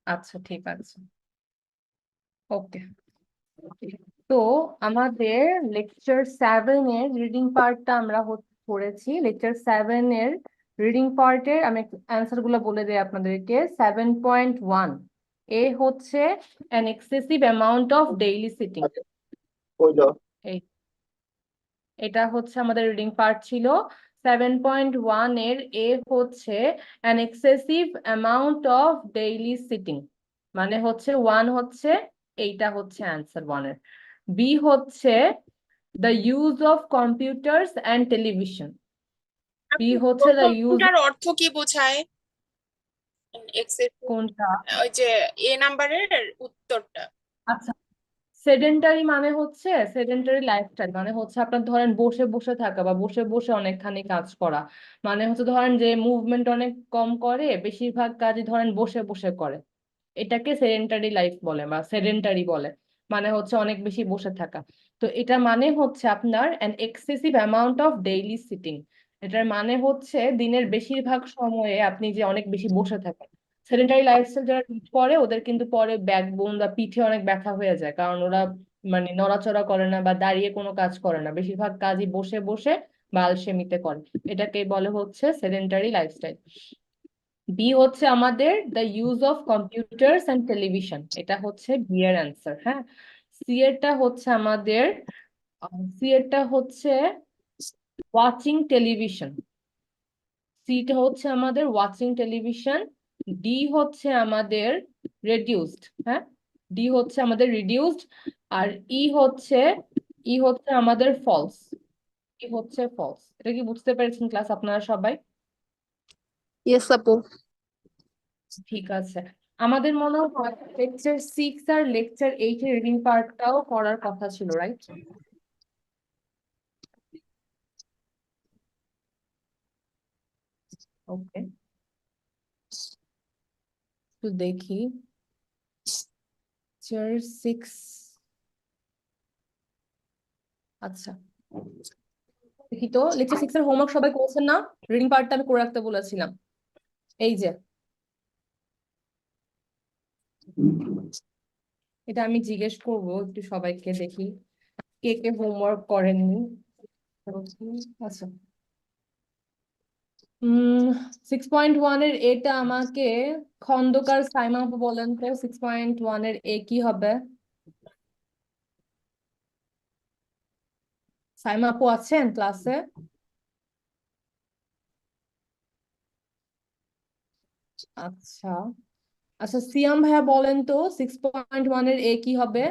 আচ্ছা, ঠিক আছে। ওকে। তো আমাদের লেকচার 7 এর রিডিং পার্টটা আমরা পড়েছি। লেকচার 7 এর রিডিং পার্টের আমি অ্যান্সার গুলো বলে দিই আপনাদেরকে। 7.1 এ হচ্ছে an excessive amount of daily sitting। এই এটা হচ্ছে আমাদের রিডিং পার্ট ছিল। 7.1 এর এ হচ্ছে an excessive amount of daily sitting, মানে হচ্ছে 1 হচ্ছে, এইটা হচ্ছে অ্যান্সার 1 এর। বি হচ্ছে the use of computers and television। B হচ্ছে the use প্রথমটার অর্থ কি বোঝায়? কোনটা? ওই যে এ নাম্বারের উত্তরটা। আচ্ছা, সেডেন্টারি মানে হচ্ছে সেডেন্টারি লাইফস্টাইল, মানে হচ্ছে আপনার ধরেন বসে বসে থাকা বা বসে বসে অনেকখানি কাজ করা, মানে হচ্ছে ধরেন যে মুভমেন্ট অনেক কম করে, বেশিরভাগ কাজই ধরেন বসে বসে করে, এটাকে সেডেন্টারি লাইফ বলে বা সেডেন্টারি বলে, মানে হচ্ছে অনেক বেশি বসে থাকা। তো এটা মানে হচ্ছে আপনার an excessive amount of daily sitting. এটার মানে হচ্ছে দিনের বেশিরভাগ সময়ে আপনি যে অনেক বেশি বসে থাকেন। সেডেন্টারি লাইফস্টাইল যারা লিড করে ওদের কিন্তু পরে ব্যাকবোন বা পিঠে অনেক ব্যথা হয়ে যায়, কারণ ওরা মানে নড়াচড়া করে না বা দাঁড়িয়ে কোনো কাজ করে না, বেশিরভাগ কাজই বসে বসে বা আলসেমিতে করে। এটাকে বলে হচ্ছে সেডেন্টারি লাইফস্টাইল। বি হচ্ছে আমাদের the use of computers and television, এটা হচ্ছে বি এর অ্যান্সার। হ্যাঁ, সি এরটা হচ্ছে আমাদের সি এরটা হচ্ছে ওয়াচিং টেলিভিশন। সিটা হচ্ছে আমাদের ওয়াচিং টেলিভিশন। ডি হচ্ছে আমাদের রেডিউসড। হ্যাঁ, ডি হচ্ছে আমাদের রিডিউসড। আর ই হচ্ছে আমাদের ফলস। ই হচ্ছে ফলস। এটা কি বুঝতে পেরেছেন ক্লাস আপনারা সবাই? ইয়েস আপু। ঠিক আছে। আমাদের মনে হয় লেকচার 6 আর লেকচার 8 এর রিডিং পার্টটাও করার কথা ছিল, রাইট? ওকে, তো দেখি লেকচার 6। আচ্ছা, দেখি তো লেকচার 6 এর হোমওয়ার্ক সবাই করেছেন না? রিডিং পার্টটা আমি করে রাখতে বলেছিলাম। এই যে এটা আমি জিজ্ঞেস করবো একটু সবাইকে, দেখি কে কে হোমওয়ার্ক করেননি। আচ্ছা, 6.1 এর এটা আমাকে খন্দকার সাইমা আপু বলেন তো, 6.1 এর এ কি হবে? সাইমা আপু আছেন ক্লাসে? আচ্ছা আচ্ছা, সিয়াম ভাইয়া বলেন তো 6.1 এর এ কি হবে?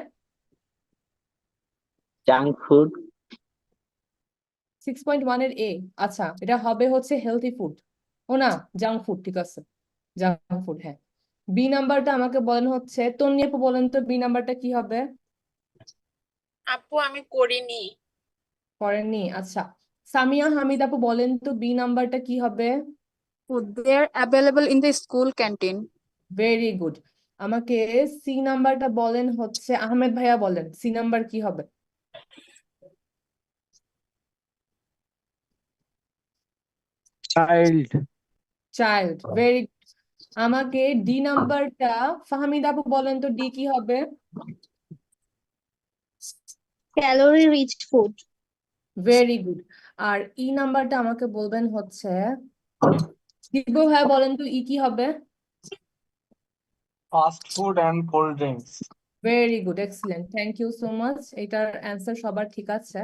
Junk food. 6.1 এর এ, আচ্ছা এটা হবে হচ্ছে হেলথি ফুড। ও না, জাঙ্ক ফুড, ঠিক আছে, জাঙ্ক ফুড। হ্যাঁ, বি নাম্বারটা আমাকে বলেন হচ্ছে, তন্নি আপু বলেন তো বি নাম্বারটা কি হবে? আপু আমি করিনি। করেননি? আচ্ছা, সামিয়া হামিদ আপু বলেন তো বি নাম্বারটা কি হবে? They're available in the school canteen. Very good. আমাকে সি নাম্বারটা বলেন হচ্ছে, আহমেদ ভাইয়া বলেন সি নাম্বার কি হবে? চাইল্ড। Child, very. আমাকে ডি নাম্বারটা ফাহমিদ আপু বলেন তো ডি কি হবে? calorie rich food. Very good. আর ই নাম্বারটা আমাকে বলবেন হচ্ছে, দিব্য ভাইয়া বলেন তো ই কি হবে? Fast food and cold drinks. Very good, excellent, thank you so much. এটার অ্যান্সার সবার ঠিক আছে।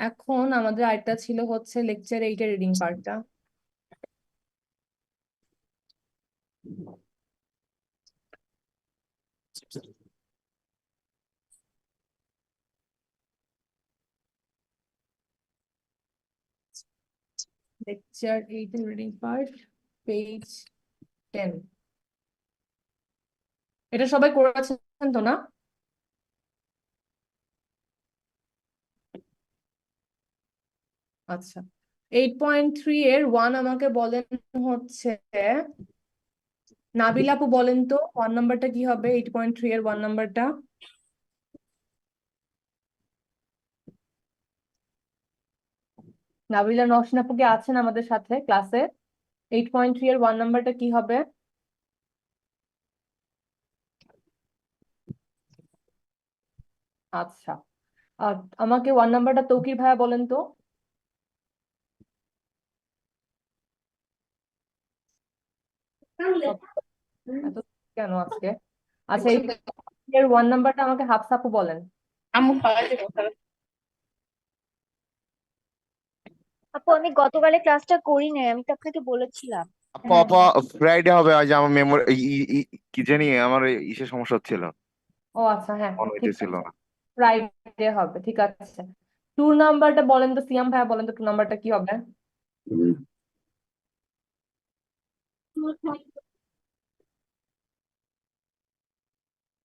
এখন আমাদের আরেকটা ছিল হচ্ছে লেকচার 8 এর রিডিং পার্টটা। লেকচার 8 এর রিডিং পার্ট, পেজ 10। এটা সবাই করেছেন তো না? আচ্ছা, 8.3 এর 1 আমাকে বলেন হচ্ছে, নাবিল আপু বলেন তো 1 নাম্বারটা কি হবে? 8.3 এর 1 নাম্বারটা। নাবিলা নওশিন আপু কি আছেন আমাদের সাথে ক্লাসে? 8.3 এর 1 নাম্বারটা কি হবে? আচ্ছা, আমাকে 1 নাম্বারটা তৌকির ভাইয়া বলেন তো। এত কেন আজকে? আচ্ছা, এর 1 নাম্বারটা আমাকে হাফসা আপু বলেন। আম্মু খাওয়া দেবো আপু আমি গতকালে ক্লাসটা করি নাই, আমি তো আপনাকে বলেছিলাম। আপা আপা ফ্রাইডে হবে আজ আমার মেমোরি কি জানি আমার ইসের সমস্যা হচ্ছিল ও আচ্ছা, হ্যাঁ মনে ঠিক হইতেছিল আছে, না। ফ্রাইডে হবে, ঠিক আছে। 2 নাম্বারটা বলেন তো, সিয়াম ভাইয়া বলেন তো 2 নাম্বারটা কি হবে।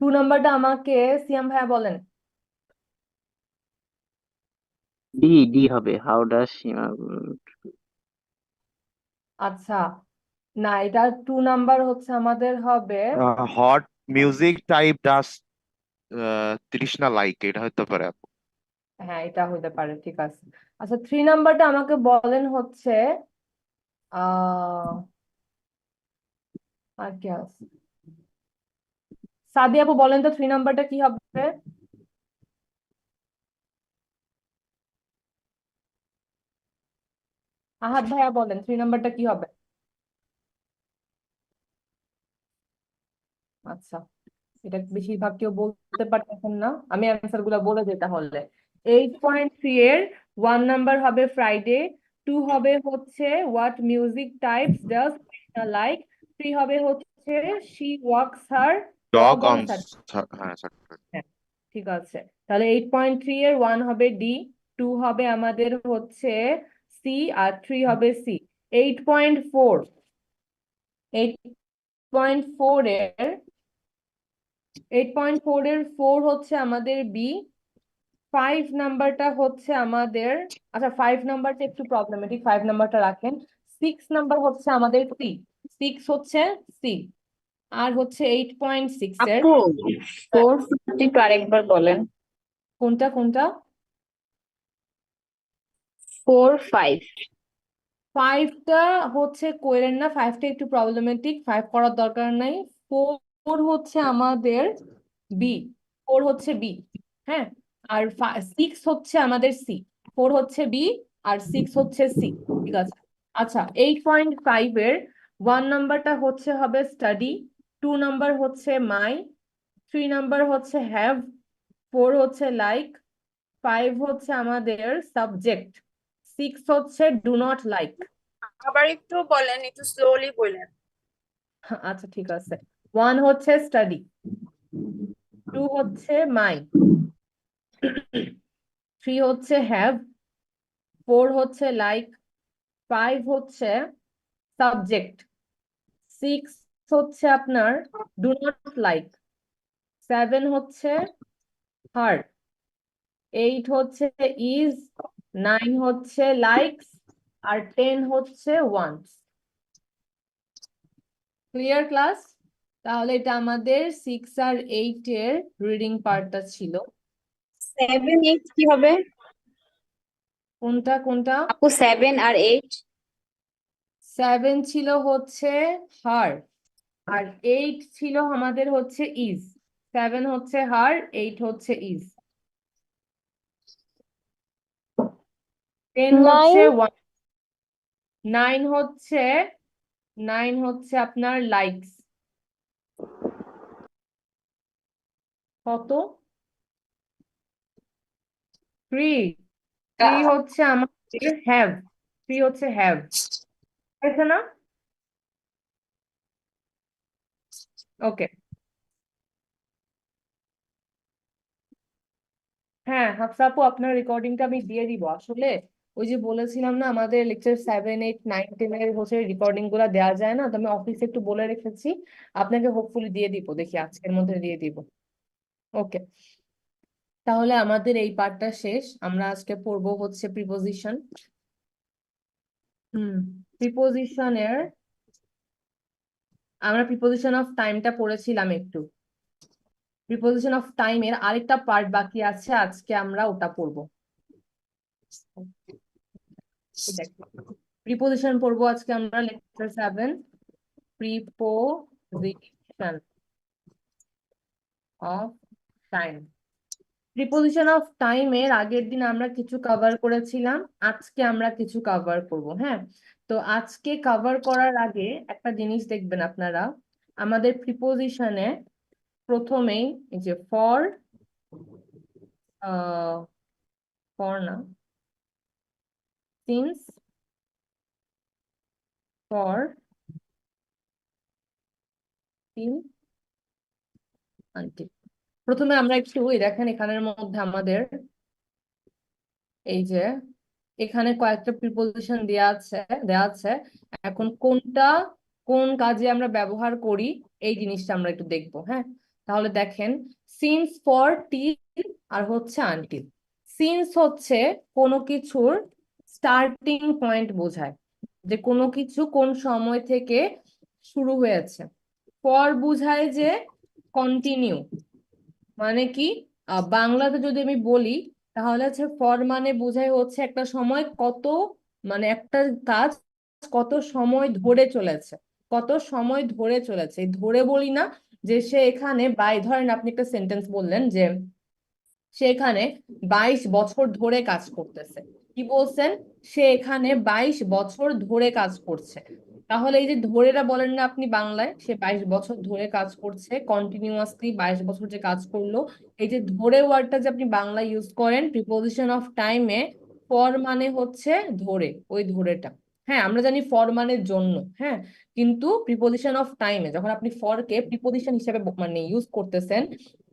2 নাম্বারটা আমাকে সিয়াম ভাইয়া বলেন। ডি হবে হাউ ডাজ আচ্ছা, না, এটা 2 নাম্বার হচ্ছে আমাদের হবে। হট মিউজিক টাইপ ডাস তৃষ্ণা লাইক এটা হতে পারে আপু। হ্যাঁ, এটা হতে পারে, ঠিক আছে। আচ্ছা, 3 নাম্বারটা আমাকে বলেন হচ্ছে আহ আর কি আছে, সাদিয়া আপু বলেন তো 3 নাম্বারটা কি হবে। আহাদ ভাইয়া বলেন 3 নাম্বারটা কি হবে। আচ্ছা, এটা বেশিরভাগ কেউ বলতে পারতেছেন না, আমি অ্যান্সার গুলা বলে দিই তাহলে। 8.3 এর 1 নাম্বার হবে ফ্রাইডে, 2 হবে হচ্ছে what music types does like, 3 হবে হচ্ছে she wax her dog dog on on. Saturday. হ্যাঁ Saturday। হ্যাঁ, ঠিক আছে। তাহলে 8.3 এর 1 হবে ডি, 2 হবে আমাদের হচ্ছে সি, আর 3 হবে সি। 8.4, 8.4 এর 8.4 এর 4 হচ্ছে আমাদের বি, 5 নাম্বারটা হচ্ছে আমাদের, আচ্ছা 5 নাম্বারটা একটু প্রবলেমেটিক, 5 নাম্বারটা রাখেন। 6 নাম্বার হচ্ছে আমাদের সি, 6 হচ্ছে সি। আর হচ্ছে 8.6 এর, আপু 450 একটু আরেকবার বলেন। কোনটা কোনটা? 4-5। 5টা হচ্ছে কোয়েলের না, 5টা একটু প্রবলেমেটিক, 5 করার দরকার নাই। 4 হচ্ছে আমাদের বি, 4 হচ্ছে বি। হ্যাঁ, আর 6 হচ্ছে আমাদের সি। 4 হচ্ছে বি আর 6 হচ্ছে সি, ঠিক আছে। আচ্ছা, 8.5 এর 1 নাম্বারটা হচ্ছে হবে স্টাডি, 2 নাম্বার হচ্ছে মাই, 3 নাম্বার হচ্ছে হ্যাভ, 4 হচ্ছে লাইক, 5 হচ্ছে আমাদের সাবজেক্ট, 6 হচ্ছে ডু নট লাইক। আবার একটু বলেন, একটু স্লোলি বলেন। আচ্ছা, ঠিক আছে। 1 হচ্ছে স্টাডি, 2 হচ্ছে মাই, 3 হচ্ছে হ্যাভ, 4 হচ্ছে লাইক, 5 হচ্ছে সাবজেক্ট, 6 হচ্ছে আপনার ডু নট লাইক, 7 হচ্ছে হার, 8 হচ্ছে ইজ, 9 হচ্ছে লাইকস, আর 10 হচ্ছে ওয়ান্টস। Clear class? তাহলে এটা আমাদের 6 আর 8 এর রিডিং পার্টটা ছিল। 7-8 কি হবে কোনটা কোনটা? আপু? 7 আর 8? 7 ছিল হচ্ছে হার, আর 8 ছিল আমাদের হচ্ছে ইজ। 7 হচ্ছে হার, 8 হচ্ছে ইজ। 10 হচ্ছে 9, ওয়ান, 9 হচ্ছে 9 হচ্ছে আপনার লাইকস। কত? 3, 3 হচ্ছে আমাদের হ্যাভ, 3 হচ্ছে হ্যাভ, আছে না? ওকে, হ্যাঁ হাফসা আপু, আপনার রেকর্ডিংটা আমি দিয়ে দিব আসলে। ওই যে বলেছিলাম না, আমাদের লেকচার 7, 8, 9, 10 এর হচ্ছে রেকর্ডিং গুলা দেওয়া যায় না, তো আমি অফিসে একটু বলে রেখেছি, আপনাকে হোপফুলি দিয়ে দিব, দেখি আজকের মধ্যে দিয়ে দিব। ওকে, তাহলে আমাদের এই পার্টটা শেষ। আমরা আজকে পড়বো হচ্ছে প্রিপোজিশন। প্রিপোজিশনের আমরা প্রিপোজিশন অফ টাইমটা পড়েছিলাম একটু। প্রিপোজিশন অফ টাইমের আরেকটা পার্ট বাকি আছে, আজকে আমরা ওটা পড়বো। প্রিপোজিশন পড়বো আজকে আমরা, lecture 7, preposition of time. Preposition of time এর আগের দিন আমরা কিছু কভার করেছিলাম, আজকে আমরা কিছু কভার করব। হ্যাঁ, তো আজকে কভার করার আগে একটা জিনিস দেখবেন আপনারা, আমাদের প্রিপোজিশনে প্রথমেই এই যে ফর, ফর না, সিন্স, ফর, টিল, আনটিল। প্রথমে আমরা একটু দেখেন এখানের মধ্যে আমাদের এই যে এখানে কয়েকটা প্রিপোজিশন দেয়া আছে। এখন কোনটা কোন কাজে আমরা ব্যবহার করি এই জিনিসটা আমরা একটু দেখবো। হ্যাঁ, তাহলে দেখেন সিন্স, ফর, টিল আর হচ্ছে আনটিল। সিন্স হচ্ছে কোনো কিছুর স্টার্টিং পয়েন্ট বোঝায়, যে কোনো কিছু কোন সময় থেকে শুরু হয়েছে। ফর বোঝায় যে কন্টিনিউ, মানে কি বাংলাতে যদি আমি বলি তাহলে হচ্ছে ফর মানে বোঝায় হচ্ছে একটা সময় কত, মানে একটা কাজ কত সময় ধরে চলেছে, কত সময় ধরে চলেছে। এই ধরে বলি না যে সে এখানে ধরেন আপনি একটা সেন্টেন্স বললেন যে সে এখানে 22 বছর ধরে কাজ করতেছে। কি বলছেন? সে এখানে 22 বছর ধরে কাজ করছে। তাহলে এই যে ধরেটা বলেন না আপনি বাংলায়, সে 22 বছর ধরে কাজ করছে, কন্টিনিউয়াসলি 22 বছর যে কাজ করলো। এই যে ধরে ওয়ার্ডটা যে আপনি বাংলায় ইউজ করেন প্রিপোজিশন অফ টাইমে, ফর মানে হচ্ছে ধরে, ওই ধরেটা। হ্যাঁ, আমরা জানি ফর মানে জন্য। হ্যাঁ, কিন্তু প্রিপোজিশন অফ টাইমে যখন আপনি ফর কে প্রিপোজিশন হিসেবে মানে ইউজ করতেছেন,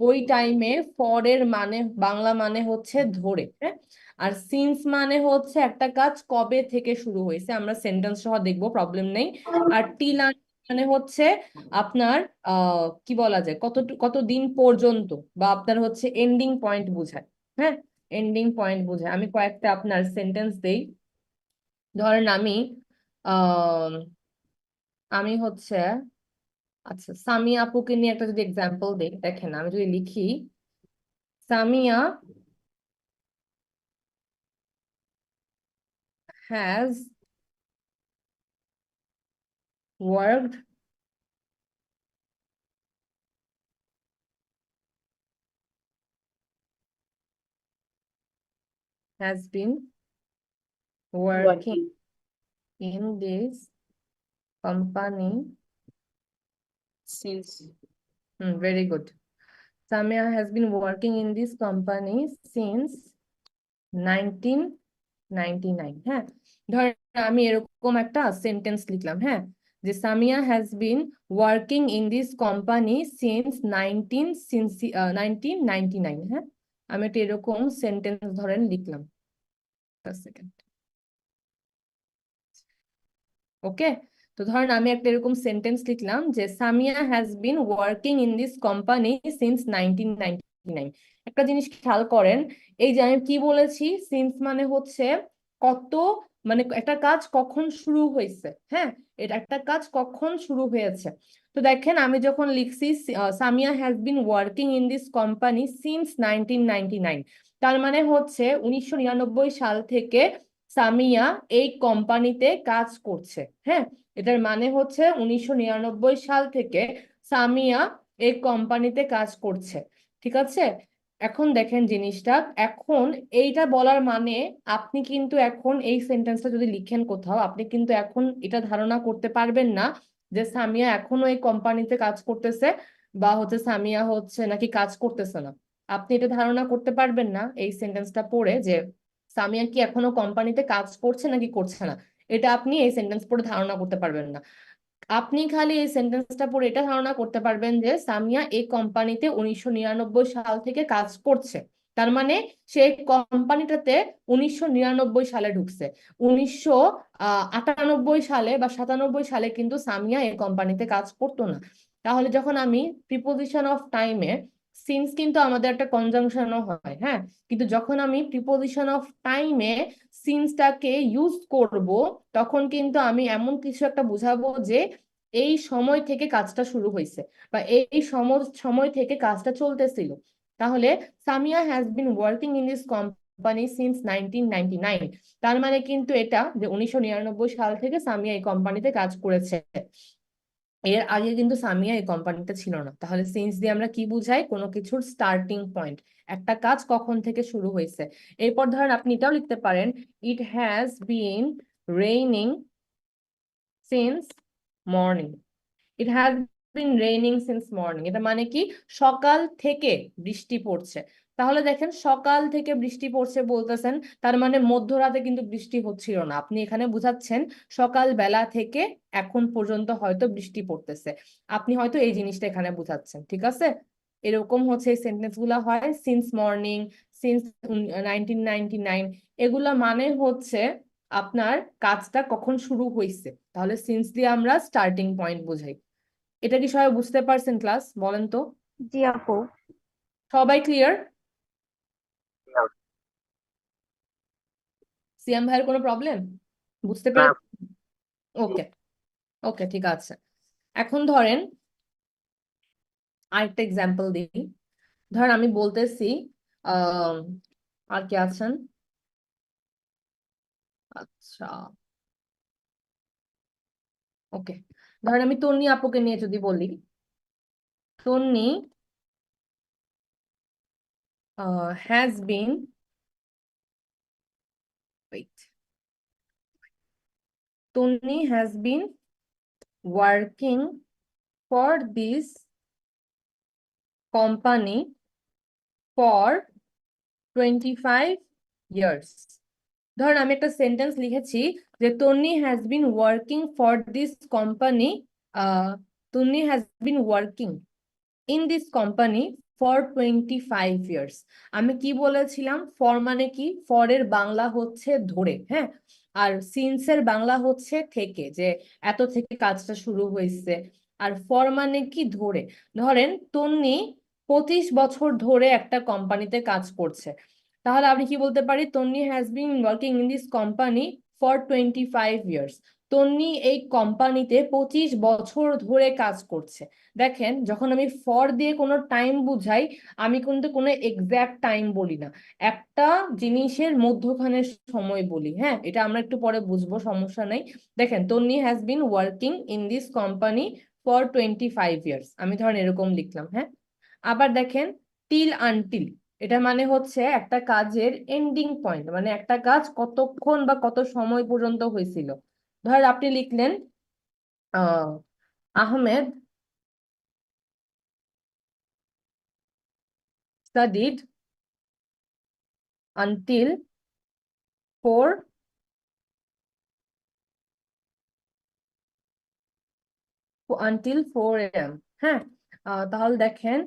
ওই টাইমে ফর এর মানে বাংলা মানে হচ্ছে ধরে। হ্যাঁ, আর সিন্স মানে হচ্ছে একটা কাজ কবে থেকে শুরু হয়েছে, আমরা সেন্টেন্স সহ দেখবো, প্রবলেম নেই। আর টিল মানে হচ্ছে আপনার কি বলা যায়, কত দিন পর্যন্ত, বা আপনার হচ্ছে এন্ডিং পয়েন্ট বোঝায়। হ্যাঁ, এন্ডিং পয়েন্ট বোঝায়। আমি কয়েকটা আপনার সেন্টেন্স দেই। ধরেন আহ আমি হচ্ছে আচ্ছা সামিয়া আপুকে নিয়ে একটা যদি এক্সাম্পল দিই, দেখেন আমি যদি লিখি Samia has worked has been working in this company Since. very good. Samia has been working in this company since 1999. হ্যাঁ, ধরেন আমি এরকম একটা সেন্টেন্স লিখলাম। হ্যাঁ, যে Samia has been working in this company since 1999। হ্যাঁ, আমি একটা এরকম সেন্টেন্স ধরেন লিখলাম। সেকেন্ড, ওকে। তো ধরেন আমি একটা এরকম সেন্টেন্স লিখলাম যে Samia has been working in this company since 1999। একটা জিনিস খেয়াল করেন, এই যে আমি কি বলেছি, সিন্স মানে হচ্ছে কত, মানে একটা কাজ কখন শুরু হয়েছে। হ্যাঁ, এটা একটা কাজ কখন শুরু হয়েছে। তো দেখেন আমি যখন লিখছি Samia has been working in this company since 1999, তার মানে হচ্ছে 1999 সাল থেকে সামিয়া এই কোম্পানিতে কাজ করছে। হ্যাঁ, এটার মানে হচ্ছে 1999 সাল থেকে সামিয়া এই কোম্পানিতে কাজ করছে। ঠিক আছে, এখন দেখেন জিনিসটা, এখন এইটা বলার মানে আপনি কিন্তু এখন এই সেন্টেন্সটা যদি লিখেন কোথাও, আপনি কিন্তু এখন এটা ধারণা করতে পারবেন না যে সামিয়া এখনো এই কোম্পানিতে কাজ করতেছে, বা হচ্ছে সামিয়া হচ্ছে নাকি কাজ করতেছে না। আপনি এটা ধারণা করতে পারবেন না এই সেন্টেন্সটা পড়ে যে সামিয়া কি এখনো কোম্পানিতে কাজ করছে নাকি করছে না। এটা আপনি এই সেন্টেন্স পড়ে ধারণা করতে পারবেন না। আপনি খালি এই সেন্টেন্সটা পড়ে এটা ধারণা করতে পারবেন যে সামিয়া এই কোম্পানিতে 1999 সাল থেকে কাজ করছে। তার মানে সে কোম্পানিটাতে 1999 সালে ঢুকছে। 1998 সালে বা 97 সালে কিন্তু সামিয়া এই কোম্পানিতে কাজ করতো না। তাহলে যখন আমি প্রিপোজিশন অফ টাইমে, সিন্স কিন্তু আমাদের একটা কনজাংশনও হয়। হ্যাঁ, কিন্তু যখন আমি প্রিপোজিশন অফ টাইমে সিন্সটাকে ইউজ করব, তখন কিন্তু আমি এমন কিছু একটা বুঝাবো যে এই সময় থেকে কাজটা শুরু হয়েছে, বা এই সময় থেকে কাজটা চলতেছিল। তাহলে Samia has been working in this company since 1999, তার মানে কিন্তু এটা যে 1999 সাল থেকে সামিয়া এই কোম্পানিতে কাজ করেছে। এর আগে কিন্তু সামিয়া এই কোম্পানিতে ছিল না। তাহলে সিন্স দিয়ে আমরা কি বুঝাই? কোনো কিছুর স্টার্টিং পয়েন্ট, একটা কাজ কখন থেকে শুরু হয়েছে। এরপর ধরেন আপনি এটাও লিখতে পারেন, it has been raining since morning. It has been raining since morning, এটা মানে কি? সকাল থেকে বৃষ্টি পড়ছে। তাহলে দেখেন সকাল থেকে বৃষ্টি পড়ছে বলতেছেন, তার মানে মধ্যরাতে কিন্তু বৃষ্টি হচ্ছিল না। আপনি এখানে বুঝাচ্ছেন সকাল বেলা থেকে এখন পর্যন্ত হয়তো বৃষ্টি পড়তেছে। আপনি হয়তো এই জিনিসটা এখানে বুঝাচ্ছেন, ঠিক আছে? এরকম হচ্ছে এই সেন্টেন্স গুলা হয়, সিন্স মর্নিং, সিন্স 1999, এগুলা মানে হচ্ছে আপনার কাজটা কখন শুরু হয়েছে। তাহলে সিন্স দিয়ে আমরা স্টার্টিং পয়েন্ট বুঝাই। এটা কি সবাই বুঝতে পারছেন? ক্লাস বলেন তো, জি আপু। সবাই ক্লিয়ার? সিয়াম ভাইয়ের কোনো প্রবলেম? বুঝতে না, পেরে? ওকে, ওকে, ঠিক আছে। এখন ধরেন আরেকটা এক্সাম্পল দিই। ধরেন আমি বলতেছি, আহ আর কি আছেন? আচ্ছা, ওকে, ধরেন আমি তন্নি আপুকে নিয়ে যদি বলি, Tonni has been, wait, Tonni has been working for this company for 25 years। ধরেন আমি একটা সেন্টেন্স লিখেছি যে Tonni has been working for this company, Tonni has been working in this company for 25 years। আমি কি বলেছিলাম? ফর মানে কি? ফর এর বাংলা হচ্ছে ধরে, হ্যাঁ, আর সিন্স এর বাংলা হচ্ছে থেকে, যে এত থেকে কাজটা শুরু হয়েছে। আর ফর মানে কি? ধরে। ধরেন তন্নি 25 বছর ধরে একটা কোম্পানিতে কাজ করছে। তাহলে আপনি কি বলতে পারি? Tonni has been working in this company for 25 years। Tonni এই কোম্পানিতে 25 বছর ধরে কাজ করছে। দেখেন যখন আমি ফর দিয়ে কোনো টাইম বুঝাই, আমি কিন্তু কোনো এক্সাক্ট টাইম বলি না, একটা জিনিসের মধ্যখানে সময় বলি। হ্যাঁ, এটা আমরা একটু পরে বুঝবো, সমস্যা নাই। দেখেন Tonni has been working in this company for 25 years, আমি ধরেন এরকম লিখলাম। হ্যাঁ, আবার দেখেন টিল আনটিল, এটা মানে হচ্ছে একটা কাজের এন্ডিং পয়েন্ট, মানে একটা কাজ কতক্ষণ বা কত সময় পর্যন্ত হয়েছিল। ধর আপনি লিখলেন আহমেদ studied until 4 a.m. হ্যাঁ, তাহলে দেখেন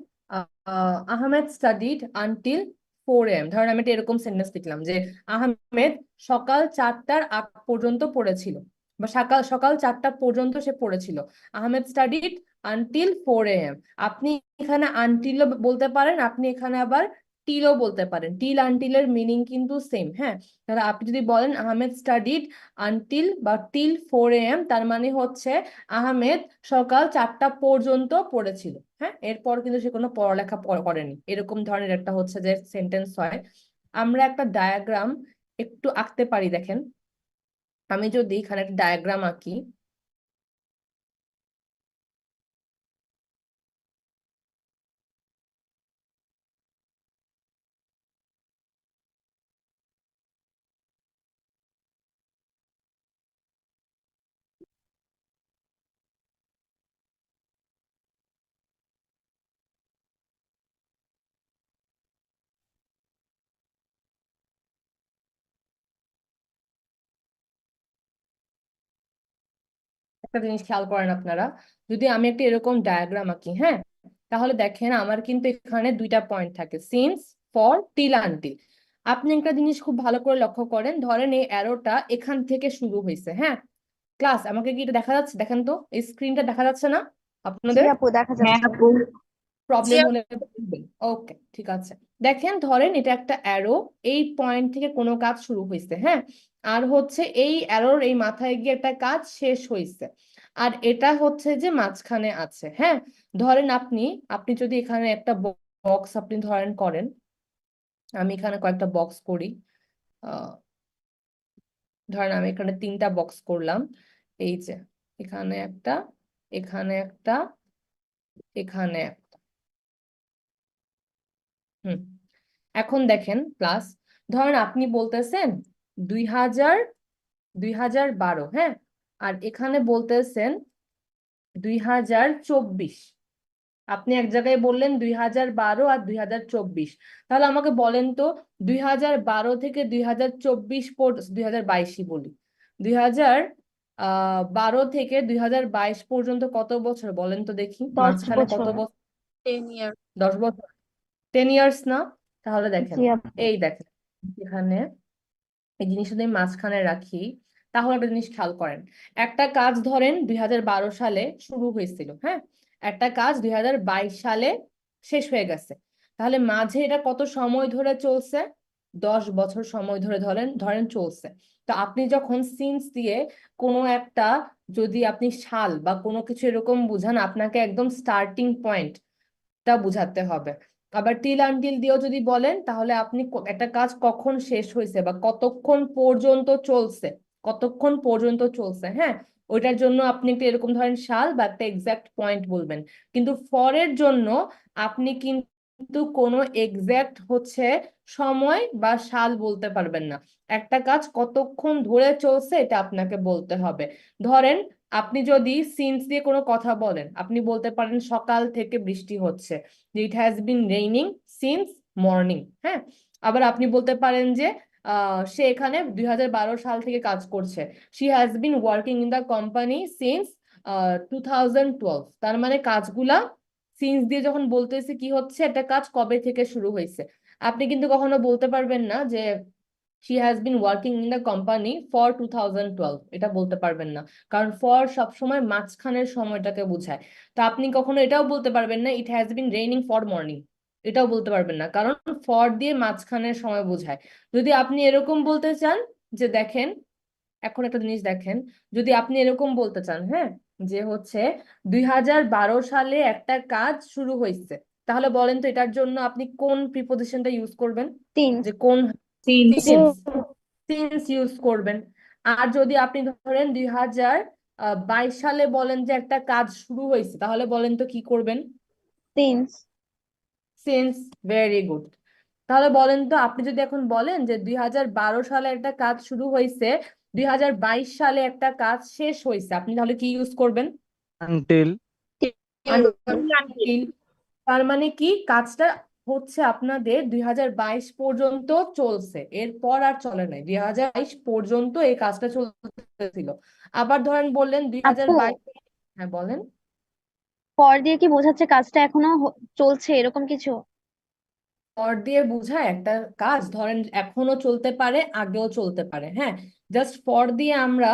আহমেদ স্টাডিড আনটিল 4 a.m। ধরেন আমি একটা এরকম সেন্টেন্স লিখলাম যে আহমেদ সকাল 4টার আগ পর্যন্ত পড়েছিল, বা সকাল সকাল 4টা পর্যন্ত সে পড়েছিল। Ahmed studied until 4 a.m। আপনি এখানে আনটিলও বলতে পারেন, আপনি এখানে আবার টিলও বলতে পারেন। টিল আনটিলের মিনিং কিন্তু সেম। হ্যাঁ, তাহলে আপনি যদি বলেন আহমেদ স্টাডিড আনটিল বা টিল 4 a.m, তার মানে হচ্ছে আহমেদ সকাল 4টা পর্যন্ত পড়েছিল। হ্যাঁ, এরপর কিন্তু সে কোনো পড়ালেখা করেনি। এরকম ধরনের একটা হচ্ছে যে সেন্টেন্স হয়। আমরা একটা ডায়াগ্রাম একটু আঁকতে পারি। দেখেন আমি যদি এখানে একটা ডায়াগ্রাম আঁকি, একটা জিনিস খেয়াল করেন আপনারা, যদি আমি একটা এরকম ডায়াগ্রাম আঁকি, হ্যাঁ, তাহলে দেখেন আমার কিন্তু এখানে দুইটা পয়েন্ট থাকে, সিন্স, ফর, টিল, আনটিল। আপনি একটা জিনিস খুব ভালো করে লক্ষ্য করেন, ধরেন এই অ্যারোটা এখান থেকে শুরু হয়েছে। হ্যাঁ, ক্লাস আমাকে কি এটা দেখা যাচ্ছে? দেখেন তো এই স্ক্রিনটা দেখা যাচ্ছে না জি আপনাদের? আপু, দেখা হ্যাঁ যাচ্ছে। আপু, প্রবলেম হলে বলবেন। ওকে, ঠিক আছে। দেখেন ধরেন এটা একটা অ্যারো, এই পয়েন্ট থেকে কোনো কাজ শুরু হয়েছে। হ্যাঁ, আর হচ্ছে এই অ্যারোর এই মাথায় গিয়ে একটা কাজ শেষ হয়েছে, আর এটা হচ্ছে যে মাঝখানে আছে। হ্যাঁ, ধরেন আপনি আপনি যদি এখানে একটা বক্স আপনি ধরেন করেন, আমি এখানে কয়েকটা বক্স করি। আহ ধরেন আমি এখানে 3টা বক্স করলাম। এই যে এখানে একটা, এখানে একটা, এখানে একটা। হুম, এখন দেখেন প্লাস, ধরেন আপনি বলতেছেন 2012, হ্যাঁ, আর এখানে বলতেছেন 2024। আপনি এক জায়গায় বললেন 2012 আর 2024, তাহলে আমাকে বলেন তো 2012 থেকে 2024 2022ই বলি, 2012 থেকে 2022 পর্যন্ত কত বছর বলেন তো দেখি, 10 মাঝখানে কত বছর। বছর? 10 years. 10 বছর, 10 ইয়ার্স না? তাহলে দেখেন, জি আপু। এই দেখেন এখানে এই জিনিসটা যদি আমি মাঝখানে রাখি, তাহলে একটা জিনিস খেয়াল করেন, একটা কাজ ধরেন 2012 সালে শুরু হয়েছিল, হ্যাঁ, একটা কাজ 2022 সালে শেষ হয়ে গেছে, তাহলে মাঝে এটা কত সময় ধরে চলছে? 10 বছর সময় ধরে ধরেন ধরেন চলছে। তো আপনি যখন সিন্স দিয়ে কোনো একটা, যদি আপনি সাল বা কোনো কিছু এরকম বুঝান, আপনাকে একদম স্টার্টিং পয়েন্ট টা বুঝাতে হবে। আবার টিল আনটিল দিয়েও যদি বলেন, তাহলে আপনি একটা কাজ কখন শেষ হয়েছে বা কতক্ষণ পর্যন্ত চলছে, কতক্ষণ পর্যন্ত চলছে, হ্যাঁ, ওইটার জন্য আপনি একটা এরকম ধরেন সাল বা একটা এক্সাক্ট পয়েন্ট বলবেন। কিন্তু ফরের জন্য আপনি কিন্তু কোনো এক্সাক্ট হচ্ছে সময় বা সাল বলতে পারবেন না, একটা কাজ কতক্ষণ ধরে চলছে এটা আপনাকে বলতে হবে। ধরেন আপনি যদি সিন্স দিয়ে কোনো কথা বলেন, আপনি বলতে পারেন সকাল থেকে বৃষ্টি হচ্ছে, it has been raining since morning, হ্যাঁ। আবার আপনি বলতে পারেন যে সে এখানে 2012 সাল থেকে কাজ করছে, she has been working in the company since 2012। তার মানে কাজগুলা সিন্স দিয়ে যখন বলতেছে কি হচ্ছে, একটা কাজ কবে থেকে শুরু হয়েছে। আপনি কিন্তু কখনো বলতে পারবেন না যে she has been working in the company for 2012, এটা বলতে পারবেন না, কারণ ফর সবসময় মাঝখানের সময়টাকে বোঝায়। তো আপনি কখনো এটাও বলতে পারবেন না it has been raining for morning, এটাও বলতে পারবেন না, কারণ ফর দিয়ে মাঝখানের সময় বোঝায়। যদি আপনি এরকম বলতে চান যে দেখেন, এখন একটা জিনিস দেখেন, যদি আপনি এরকম বলতে চান, হ্যাঁ, যে হচ্ছে 2012 সালে একটা কাজ শুরু হয়েছে, তাহলে বলেন তো এটার জন্য আপনি কোন প্রিপোজিশনটা ইউজ করবেন, সিন্স। যে কোন সিন্স। সিন্স ইউজ করবেন। আর যদি আপনি ধরেন 2022 সালে বলেন যে একটা কাজ শুরু হয়েছে, তাহলে বলেন তো কি করবেন? সিন্স। সিন্স। Very good. তাহলে বলেন তো আপনি যদি এখন বলেন যে 2012 সালে একটা কাজ শুরু হয়েছে, 2022 সালে একটা কাজ শেষ হয়েছে, আপনি তাহলে কি ইউজ করবেন? until Until। তার মানে কি কাজটা হচ্ছে আপনাদের 2022 পর্যন্ত চলছে, এরপর আর চলে নাই, 2022 পর্যন্ত এই কাজটা চলতেছিল। আবার ধরেন বললেন আপু 2022, হ্যাঁ বলেন। পর দিয়ে কি বোঝাচ্ছে কাজটা এখনো চলছে এরকম কিছু? ফর দিয়ে বোঝায় একটা কাজ ধরেন এখনো চলতে পারে, আগেও চলতে পারে, হ্যাঁ, জাস্ট ফর দিয়ে আমরা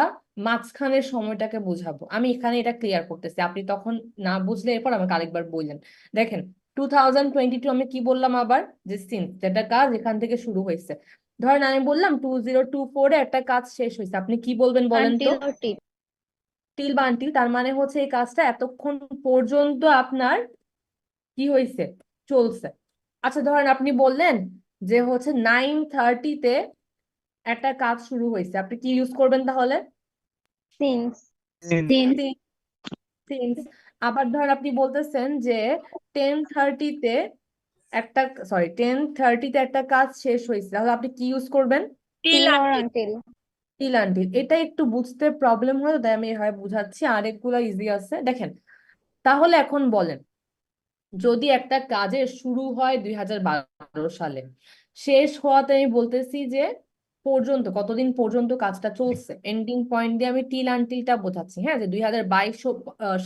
মাঝখানের সময়টাকে বোঝাবো। আমি এখানে এটা ক্লিয়ার করতেছি, আপনি তখন না বুঝলে এরপর আমাকে আরেকবার বললেন। দেখেন 2022 আমি কি বললাম আবার, যে সিন্স, যেটা কাজ এখান থেকে শুরু হয়েছে। ধরেন আমি বললাম 2024-এ একটা কাজ শেষ হয়েছে, আপনি কি বলবেন বলেন তো? Until or till? টিল বা আনটিল, তার মানে হচ্ছে এই কাজটা এতক্ষণ পর্যন্ত আপনার কি হয়েছে, চলছে। আচ্ছা ধরেন আপনি বললেন যে হচ্ছে 9:30-তে একটা কাজ শুরু হয়েছে, আপনি কি ইউজ করবেন তাহলে? সিন্স। in since. আবার ধরেন আপনি বলতেছেন যে 10:30-তে একটা, সরি 10:30-তে একটা কাজ শেষ হয়েছে, তাহলে আপনি কি ইউজ করবেন? Till till or until. Until? Till until. এটা একটু বুঝতে প্রবলেম হয়, তাই আমি এভাবে বুঝাচ্ছি, আরেকগুলো ইজি আছে দেখেন। তাহলে এখন বলেন, যদি একটা কাজের শুরু হয় 2012 সালে, শেষ হওয়াতে আমি বলতেছি যে পর্যন্ত, কতদিন পর্যন্ত কাজটা চলছে, এন্ডিং পয়েন্ট দিয়ে আমি টিল আনটিলটা বোঝাচ্ছি, হ্যাঁ, যে 2022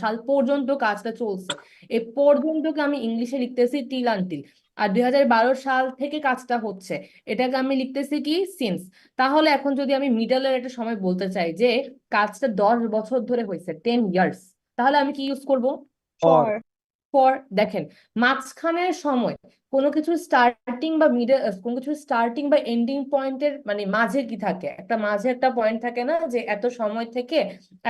সাল পর্যন্ত কাজটা চলছে, এই পর্যন্তকে আমি ইংলিশে লিখতেছি টিল আনটিল। আর 2012 সাল থেকে কাজটা হচ্ছে, এটাকে আমি লিখতেছি কি, সিন্স। তাহলে এখন যদি আমি মিডলের একটা সময় বলতে চাই যে কাজটা 10 বছর ধরে হয়েছে, 10 ইয়ার্স, তাহলে আমি কি ইউজ করব? or for. ফর। দেখেন মাঝখানের সময় কোনো কিছু স্টার্টিং বা মিডল, কোনো কিছু স্টার্টিং বা এন্ডিং পয়েন্টের মানে মাঝে কি থাকে, একটা মাঝে একটা পয়েন্ট থাকে না, যে এত সময় থেকে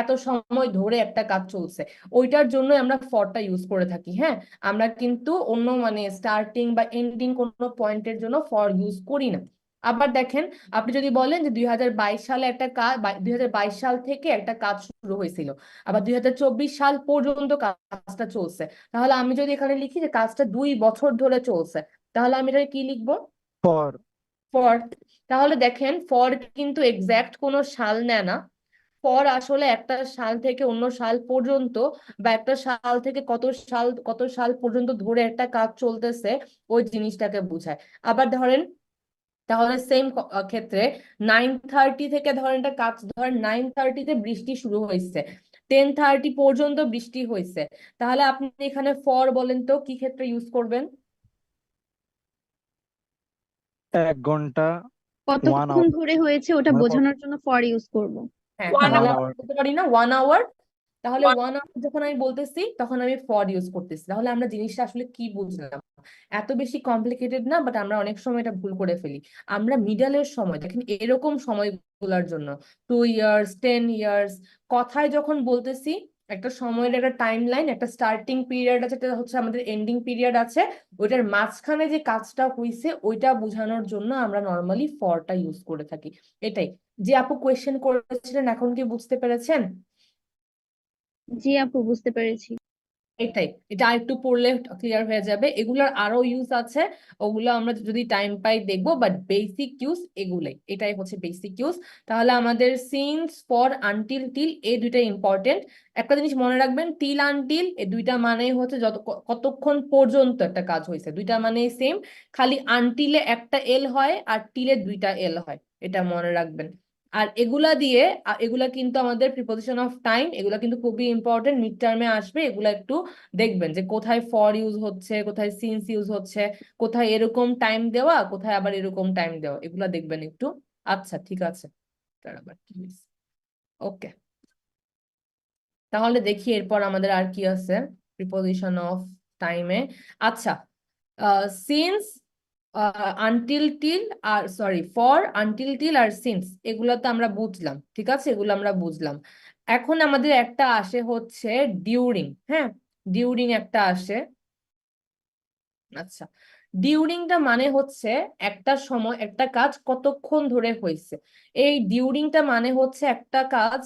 এত সময় ধরে একটা কাজ চলছে, ওইটার জন্য আমরা ফরটা ইউজ করে থাকি, হ্যাঁ। আমরা কিন্তু অন্য মানে স্টার্টিং বা এন্ডিং কোনো পয়েন্টের জন্য ফর ইউজ করি না। আবার দেখেন, আপনি যদি বলেন যে 2022 সালে একটা কাজ, 2022 সাল থেকে একটা কাজ শুরু হয়েছিল, আবার 2024 সাল পর্যন্ত কাজটা চলছে, তাহলে আমি যদি এখানে লিখি যে কাজটা 2 বছর ধরে চলছে, তাহলে আমি এটা কি লিখবো? for for. তাহলে দেখেন, ফর কিন্তু এক্সাক্ট কোনো সাল নেয় না। ফর আসলে একটা সাল থেকে অন্য সাল পর্যন্ত, বা একটা সাল থেকে কত সাল পর্যন্ত ধরে একটা কাজ চলতেছে, ওই জিনিসটাকে বোঝায়। আবার ধরেন, তাহলে সেম ক্ষেত্রে 9:30 থেকে ধরেন একটা কাজ, ধরেন 9:30-তে বৃষ্টি শুরু হয়েছে, 10:30 পর্যন্ত বৃষ্টি হয়েছে, তাহলে আপনি এখানে ফর বলেন তো কি ক্ষেত্রে ইউজ করবেন? 1 ঘন্টা, 1 কতক্ষণ hour, ধরে হয়েছে ওটা মানে বোঝানোর জন্য ফর ইউজ করব। হ্যাঁ, 1 তাহলে 1 আমরা hour। বলতে পারি না 1 আওয়ার? তাহলে One- 1 আওয়ার যখন আমি বলতেছি তখন আমি ফর ইউজ করতেছি, তাহলে আমরা জিনিসটা আসলে কি বুঝলাম? এত বেশি কমপ্লিকেটেড না, বাট আমরা অনেক সময় এটা ভুল করে ফেলি। আমরা মিডলের সময় দেখেন, এরকম সময়গুলোর জন্য 2 ইয়ার্স, 10 ইয়ার্স, কথায় যখন বলতেছি একটা সময়ের একটা টাইম লাইন, একটা স্টার্টিং পিরিয়ড আছে, এটা হচ্ছে আমাদের এন্ডিং পিরিয়ড আছে, ওইটার মাঝখানে যে কাজটা হইছে ওইটা বোঝানোর জন্য আমরা নর্মালি ফরটা ইউজ করে থাকি। এটাই। যে আপু কোয়েশ্চেন করেছিলেন, এখন কি বুঝতে পেরেছেন? জি আপু, বুঝতে পেরেছি। এটাই, এটা আরেকটু পড়লে ক্লিয়ার হয়ে যাবে। এগুলোর আরো ইউজ আছে, ওগুলো আমরা যদি টাইম পাই দেখবো, বাট বেসিক ইউজ এগুলাই, এটাই হচ্ছে বেসিক ইউজ। তাহলে আমাদের সিন্স, ফর, আনটিল, টিল এই দুইটা ইম্পর্টেন্ট। একটা জিনিস মনে রাখবেন, টিল আনটিল এই দুইটা মানেই হচ্ছে কতক্ষণ পর্যন্ত একটা কাজ হয়েছে, দুইটা মানেই সেম, খালি আনটিলে একটা এল হয় আর টিলে 2টা এল হয়, এটা মনে রাখবেন। আর এগুলা দিয়ে এগুলা কিন্তু আমাদের প্রিপোজিশন অফ টাইম, এগুলা কিন্তু খুবই ইম্পর্টেন্ট, মিড টার্মে আসবে, এগুলা একটু দেখবেন যে কোথায় ফর ইউজ হচ্ছে, কোথায় সিন্স ইউজ হচ্ছে, কোথায় এরকম টাইম দেওয়া, কোথায় আবার এরকম টাইম দেওয়া, এগুলা দেখবেন একটু। আচ্ছা ঠিক আছে, ওকে। তাহলে দেখি এরপর আমাদের আর কি আছে প্রিপোজিশন অফ টাইমে। আচ্ছা, সিন্স, আনটিল, টিল আর সরি ফর, আনটিল, টিল আর সিন্স, এগুলো তো আমরা বুঝলাম, ঠিক আছে, এগুলো আমরা বুঝলাম। এখন আমাদের একটা আসে হচ্ছে ডিউরিং। হ্যাঁ, ডিউরিং একটা আসে। আচ্ছা, ডিউরিংটা মানে হচ্ছে একটা সময় একটা কাজ কতক্ষণ ধরে হয়েছে। এই ডিউরিংটা মানে হচ্ছে একটা কাজ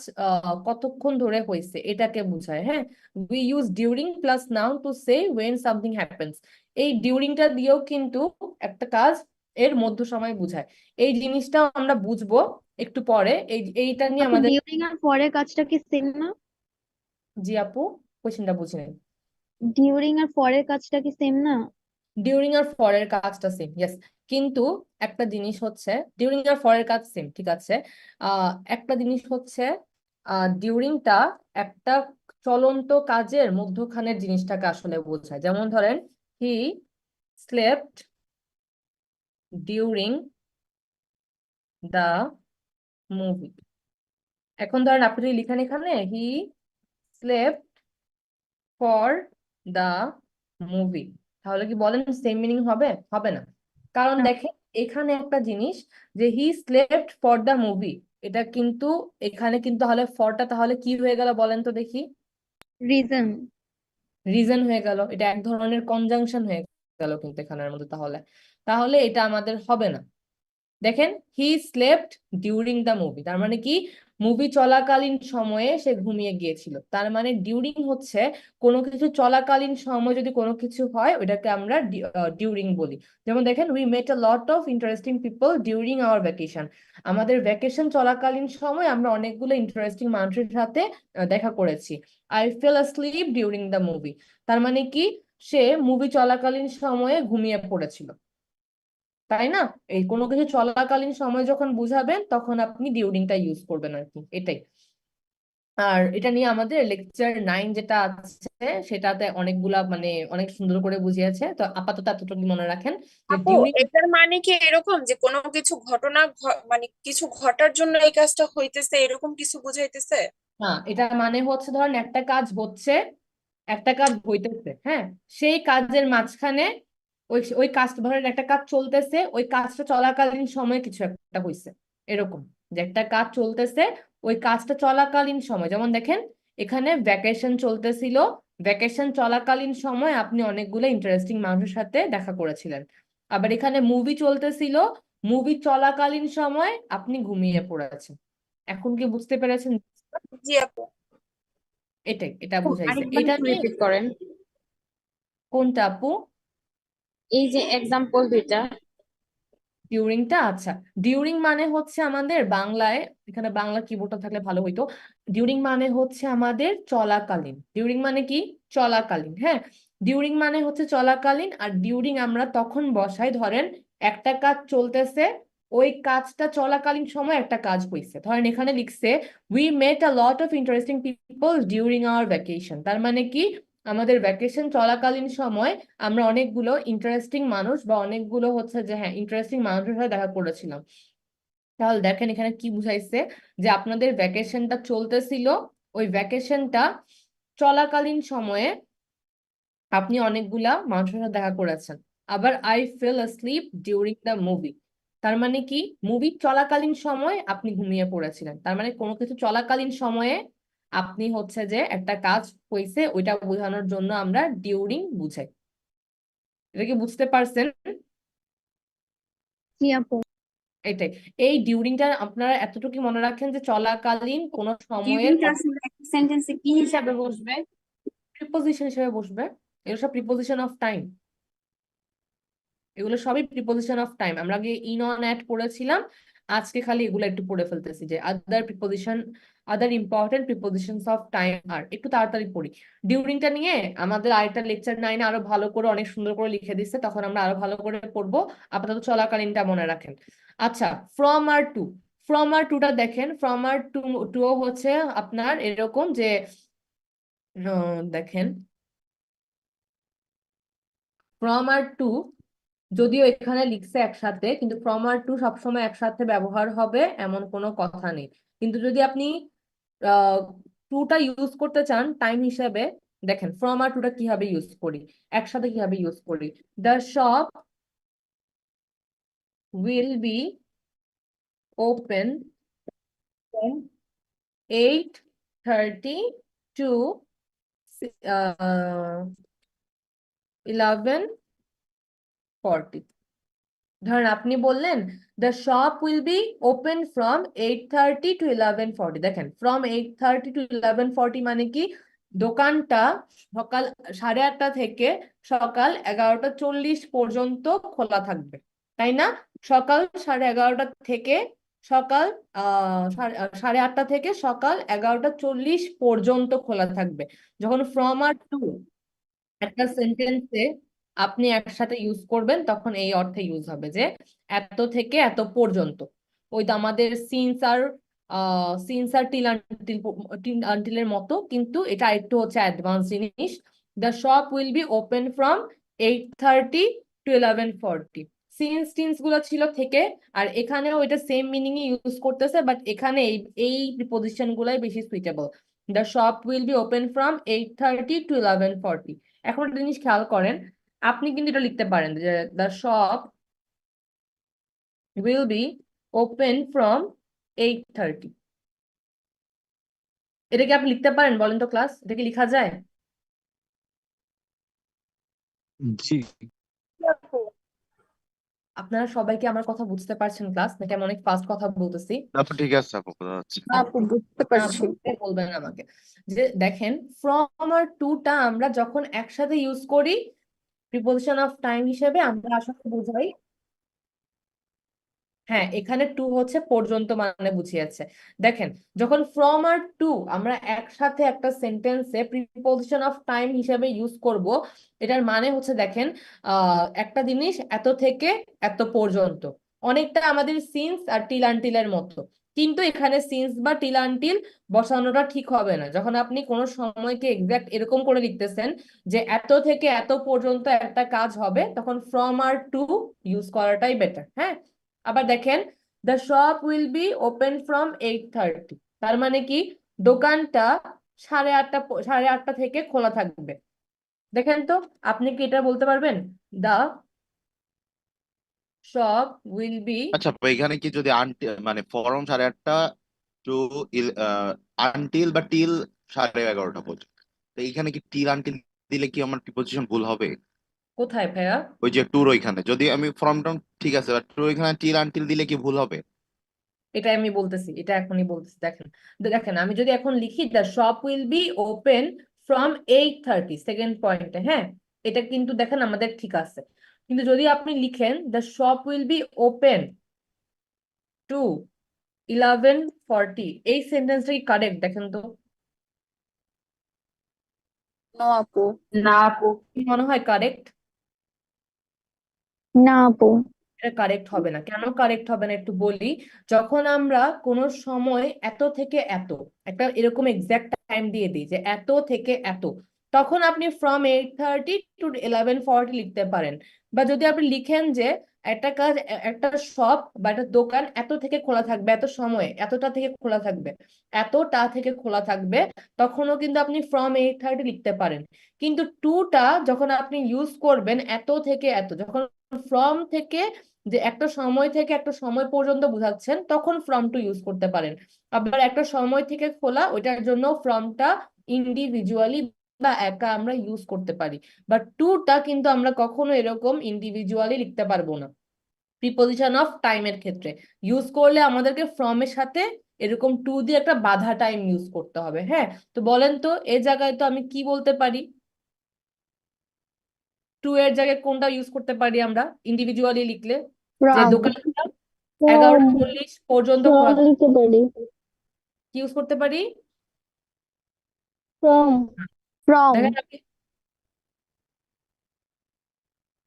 কতক্ষণ ধরে হয়েছে এটাকে বোঝায়। হ্যাঁ, we use during plus noun to say when something happens. এই ডিউরিংটা দিয়েও কিন্তু একটা কাজ এর মধ্য সময় বোঝায়। এই জিনিসটা আমরা বুঝবো একটু পরে, এইটা নিয়ে আপু, আমাদের। ডিউরিং আর পরের কাজটা কি সেম না? জি আপু, কোশ্চেনটা বুঝিনি। ডিউরিং আর পরের কাজটা কি সেম না? ডিউরিং আর ফরের কাজটা সেম, ইয়েস, কিন্তু একটা জিনিস হচ্ছে ডিউরিং আর ফরের কাজ সেম, ঠিক আছে। একটা জিনিস হচ্ছে ডিউরিংটা একটা চলন্ত কাজের মধ্যখানের জিনিসটাকে আসলে বোঝায়। যেমন ধরেন, he slept during the movie. এখন ধরেন আপনি যদি লিখেন এখানে he slept for the movie, তাহলে কি বলেন সেম মিনিং হবে? হবে না। কারণ না। দেখেন এখানে একটা জিনিস, যে he slept for the movie, এটা কিন্তু এখানে কিন্তু তাহলে ফরটা তাহলে কি হয়ে গেল বলেন তো দেখি? রিজন। রিজন হয়ে গেল, এটা এক ধরনের কনজাংশন হয়ে গেল কিন্তু এখানের মধ্যে, তাহলে তাহলে এটা আমাদের হবে না। দেখেন, he slept during the movie, তার মানে কি মুভি চলাকালীন সময়ে সে ঘুমিয়ে গিয়েছিল, তার মানে ডিউরিং হচ্ছে কোনো কিছু চলাকালীন সময় যদি কোনো কিছু হয় ওটাকে আমরা ডিউরিং বলি। যেমন দেখেন, we met a lot of interesting people during our vacation. আমাদের ভ্যাকেশন চলাকালীন সময় আমরা অনেকগুলো ইন্টারেস্টিং মানুষের সাথে দেখা করেছি। I fell asleep during the movie, তার মানে কি সে মুভি চলাকালীন সময়ে ঘুমিয়ে পড়েছিল, তাই না? এই কোনো কিছু চলাকালীন সময় যখন বুঝাবেন তখন আপনি ডিউরিংটা ইউজ করবেন আর কি, এটাই। আর এটা নিয়ে আমাদের লেকচার 9 যেটা আছে সেটাতে অনেকগুলা মানে অনেক সুন্দর করে বুঝিয়েছে, তো আপাতত এতটুকু মনে রাখেন যে আপু, ডিউরিং। এটার মানে কি এরকম যে কোনো কিছু ঘটনা মানে কিছু ঘটার জন্য এই কাজটা হইতেছে, এরকম কিছু বুঝাইতেছে? হ্যাঁ, এটা মানে হচ্ছে ধরেন একটা কাজ হচ্ছে, একটা কাজ হইতেছে, হ্যাঁ, সেই কাজের মাঝখানে ওই ওই কাজটা ধরেন একটা কাজ চলতেছে, ওই কাজটা চলাকালীন সময়ে কিছু একটা হয়েছে, এরকম। যে একটা কাজ চলতেছে, ওই কাজটা চলাকালীন সময়, যেমন দেখেন এখানে ভ্যাকেশন চলতেছিল, ভ্যাকেশন চলাকালীন সময় আপনি অনেকগুলো ইন্টারেস্টিং মানুষের সাথে দেখা করেছিলেন। আবার এখানে মুভি চলতেছিল, মুভি চলাকালীন সময় আপনি ঘুমিয়ে পড়েছেন। এখন কি বুঝতে পেরেছেন? জি আপু। এটা বুঝাইছে। আরেকবার এটা একটু নিয়ে রিপিট করেন, কোনটা আপু? এই যে এক্সাম্পল দুইটা। ডিউরিংটা, আচ্ছা। ডিউরিং মানে হচ্ছে আমাদের বাংলায়, এখানে বাংলা কিবোর্ডটা থাকলে ভালো হইতো। ডিউরিং মানে হচ্ছে আমাদের চলাকালীন। ডিউরিং মানে কি? চলাকালীন। হ্যাঁ, ডিউরিং মানে হচ্ছে চলাকালীন। আর ডিউরিং আমরা তখন বসাই, ধরেন একটা কাজ চলতেছে, ওই কাজটা চলাকালীন সময় একটা কাজ হইছে। ধরেন এখানে লিখছে we met a lot of interesting people during our vacation. তার মানে কি, আমাদের ভ্যাকেশন চলাকালীন সময় আমরা অনেকগুলো ইন্টারেস্টিং মানুষ বা অনেকগুলো হচ্ছে যে হ্যাঁ ইন্টারেস্টিং মানুষের সাথে দেখা করেছিলাম। তাহলে দেখেন এখানে কি বুঝাইছে, যে আপনাদের ভ্যাকেশনটা চলতেছিল, ওই ভ্যাকেশনটা চলাকালীন সময়ে আপনি অনেকগুলা মানুষের সাথে দেখা করেছেন। আবার I fell asleep during the movie, তার মানে কি, মুভি চলাকালীন সময় আপনি ঘুমিয়ে পড়েছিলেন। তার মানে কোনো কিছু চলাকালীন সময়ে আপনি হচ্ছে যে একটা কাজ হয়েছে, ওইটা বোঝানোর জন্য আমরা ডিউরিং বুঝাই। এটা কি বুঝতে পারছেন? জি আপু। এটাই। এই ডিউরিংটা আপনারা এতটুকু মনে রাখেন যে চলাকালীন কোন সময়ের ডিউরিংটা আসলে একটা সেন্টেন্সে কি হিসাবে বসবে? প্রিপোজিশন হিসেবে বসবে। এগুলো সব প্রিপোজিশন অফ টাইম, এগুলো সবই প্রিপোজিশন অফ টাইম। আমরা আগে ইন অন অ্যাট পড়েছিলাম, আজকে খালি এগুলো একটু পড়ে ফেলতেছি, যে other preposition, other important prepositions of time. আর একটু তাড়াতাড়ি পড়ি। ডিউরিংটা নিয়ে আমাদের আরেকটা লেকচার 9 আরো ভালো করে অনেক সুন্দর করে লিখে দিচ্ছে, তখন আমরা আরো ভালো করে পড়বো। আপাতত চলাকালীনটা মনে রাখেন। আচ্ছা, ফ্রম আর টু। ফ্রম আর টুটা দেখেন, ফ্রম আর টু হচ্ছে আপনার এরকম যে দেখেন ফ্রম আর টু, যদিও এখানে লিখছে একসাথে, কিন্তু ফ্রম আর টু সবসময় একসাথে ব্যবহার হবে এমন কোনো কথা নেই। কিন্তু যদি আপনি টুটা ইউজ করতে চান টাইম হিসেবে, দেখেন ফ্রম আর টুটা কিভাবে ইউজ করি, একসাথে কিভাবে ইউজ করি। The shop will be open from 8:30 to 11:40। ধরেন আপনি বললেন the shop will be open from 8:30 to 11:40। দেখেন ফ্রম 8:30 to 11:40 মানে কি, দোকানটা সকাল 8:30 থেকে সকাল 11:40 পর্যন্ত খোলা থাকবে, তাই না? সকাল 11:30 থেকে সকাল 8:30 থেকে সকাল 11:40 পর্যন্ত খোলা থাকবে। যখন ফ্রম আর টু একটা সেন্টেন্সে আপনি একসাথে ইউজ করবেন, তখন এই অর্থে ইউজ হবে যে এত থেকে এত পর্যন্ত। ওই তো আমাদের সিন্স আর টিল আনটিলের মতো, কিন্তু এটা একটু হচ্ছে অ্যাডভান্স জিনিস। The shop will be open from 8:30 to 11:40। Since টিন্স গুলো ছিল থেকে, আর এখানেও এটা সেম মিনিং ইউজ করতেছে, বাট এখানে এই প্রিপোজিশন গুলাই বেশি suitable. The shop will be open from 8:30 to 11:40। এখন একটা জিনিস খেয়াল করেন, আপনি কিন্তু এটা লিখতে পারেন যে the shop will be open from 8:30। এটা কি আপনি লিখতে পারেন বলেন তো ক্লাস, এটা কি লেখা যায়? জি। আপনারা সবাই কি আমার কথা বুঝতে পারছেন ক্লাস, নাকি আমি অনেক ফাস্ট কথা বলতেছি? আপু ঠিক আছে আপু, বোঝা যাচ্ছে। আপু বুঝতে না, পারছি। বুঝতে বলবেন আমাকে। যে দেখেন ফ্রম আর টুটা আমরা যখন একসাথে ইউজ করি প্রিপোজিশন অফ টাইম হিসেবে, আমরা আসলে বুঝাই, হ্যাঁ এখানে টু হচ্ছে পর্যন্ত মানে বুঝিয়েছে। দেখেন যখন ফ্রম আর টু আমরা একসাথে একটা সেন্টেন্সে প্রিপোজিশন অফ টাইম হিসেবে ইউজ করব, এটার মানে হচ্ছে দেখেন একটা জিনিস এত থেকে এত পর্যন্ত, অনেকটা আমাদের সিন্স আর টিল আনটিলের মতো। কিন্তু এখানে সিন্স বা টিল আনটিল বসানোটা ঠিক হবে না। যখন আপনি কোনো সময়কে এক্সাক্ট এরকম করে লিখতেছেন যে এত থেকে এত পর্যন্ত একটা কাজ হবে, তখন ফ্রম আর টু ইউজ করাটাই বেটার। হ্যাঁ, আবার দেখেন the shop will be open from 8:30, তার মানে কি, দোকানটা 8:30 থেকে খোলা থাকবে। দেখেন তো, আপনি কি এটা বলতে পারবেন? দ্য শপ উইল বি, আচ্ছা আপু, এখানে কি যদি মানে ফরম 8:30 টু আনটিল বা টিল 11:30 পর্যন্ত, তো এইখানে কি টিল আনটিল দিলে কি আমার প্রিপোজিশন ভুল হবে? কোথায় ভাইয়া? ওই যে ট্যুর ওইখানে যদি আমি ফ্রম টাউন ঠিক আছে, বাট ট্যুর ওইখানে টিল আনটিল দিলে কি ভুল হবে? এটা আমি বলতেছি, এটা এখনই বলতেছি। দেখেন দেখেন, আমি যদি এখন লিখি the shop will be open from 8:30, second পয়েন্টে, হ্যাঁ, এটা কিন্তু দেখেন আমাদের ঠিক আছে। কিন্তু যদি আপনি লিখেন the shop will be open to 11:40, এই সেন্টেন্সটা কি কারেক্ট? দেখেন তো। No, আপু। না আপু। কি মনে হয় কারেক্ট? না আপু। এটা কারেক্ট হবে না। কেন কারেক্ট হবে না একটু বলি। যখন আমরা কোনো সময় এত থেকে এত একটা এরকম এক্সাক্ট টাইম দিয়ে দিই যে এত থেকে এত, তখন আপনি ফ্রম 8:30 টু 11:40 লিখতে পারেন। বা যদি আপনি লিখেন যে একটা কাজ একটা শপ বা একটা দোকান এত থেকে খোলা থাকবে, এত সময়ে এতটা থেকে খোলা থাকবে, এতটা থেকে খোলা থাকবে, তখনও কিন্তু আপনি ফ্রম 8:30 লিখতে পারেন। কিন্তু টুটা যখন আপনি ইউজ করবেন এত থেকে এত, যখন ফ্রম থেকে যে একটা সময় থেকে একটা সময় পর্যন্ত বোঝাচ্ছেন, তখন ফ্রম টু ইউজ করতে পারেন। আবার একটা সময় থেকে খোলা, ওইটার জন্য ফ্রমটা ইন্ডিভিজুয়ালি বা একা আমরা ইউজ করতে পারি। বাট টুটা কিন্তু আমরা কখনো এরকম ইন্ডিভিজুয়ালি লিখতে পারবো না। প্রিপোজিশন অফ টাইমের ক্ষেত্রে ইউজ করলে আমাদেরকে ফ্রমের সাথে এরকম টু দিয়ে একটা বাধা টাইম ইউজ করতে হবে। হ্যাঁ, তো বলেন তো এই জায়গায় তো আমি কি বলতে পারি? টু এর জায়গায় কোনটা ইউজ করতে পারি আমরা ইন্ডিভিজুয়ালি লিখলে? যে From. দোকানটা From. 11:40 পর্যন্ত From খোলা থাকে। লিখতে পারি। কি ইউজ করতে পারি? From. From. দেখেন আপনি,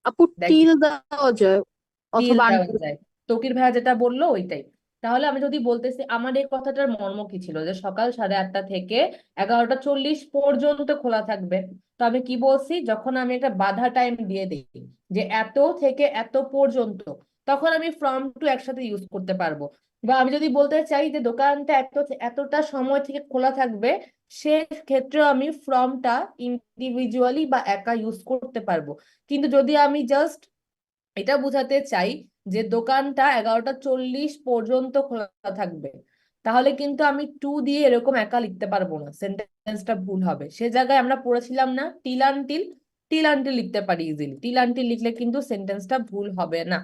আপু দেখেন টিল দেওয়া যায় টিল অথবা দেওয়া until। যায়। তকির ভাইয়া যেটা বললো ওইটাই। তাহলে আমি যদি বলতেছি, আমার এই কথাটার মর্ম কি ছিল যে সকাল 8:30 থেকে 11:40 পর্যন্ত খোলা থাকবে, তো আমি কি বলছি, যখন আমি একটা বাধা টাইম দিয়ে দিই যে এত থেকে এত পর্যন্ত, তখন আমি ফ্রম টু একসাথে ইউজ করতে পারবো। বা আমি যদি বলতে চাই যে দোকানটা এতটা সময় থেকে খোলা থাকবে, সেক্ষেত্রে আমি ফ্রমটা ইন্ডিভিজুয়ালি বা একা ইউজ করতে পারবো। কিন্তু যদি আমি জাস্ট এটা বোঝাতে চাই যে দোকানটা 11:40 পর্যন্ত খোলা থাকবে, তাহলে কিন্তু আমি টু দিয়ে এরকম একা লিখতে পারবো না, সেন্টেন্সটা ভুল হবে। সে জায়গায় আমরা পড়েছিলাম না টিল আনটিল, টিল আনটিল লিখতে পারি ইজিলি। টিল আনটিল লিখলে কিন্তু সেন্টেন্সটা ভুল হবে না।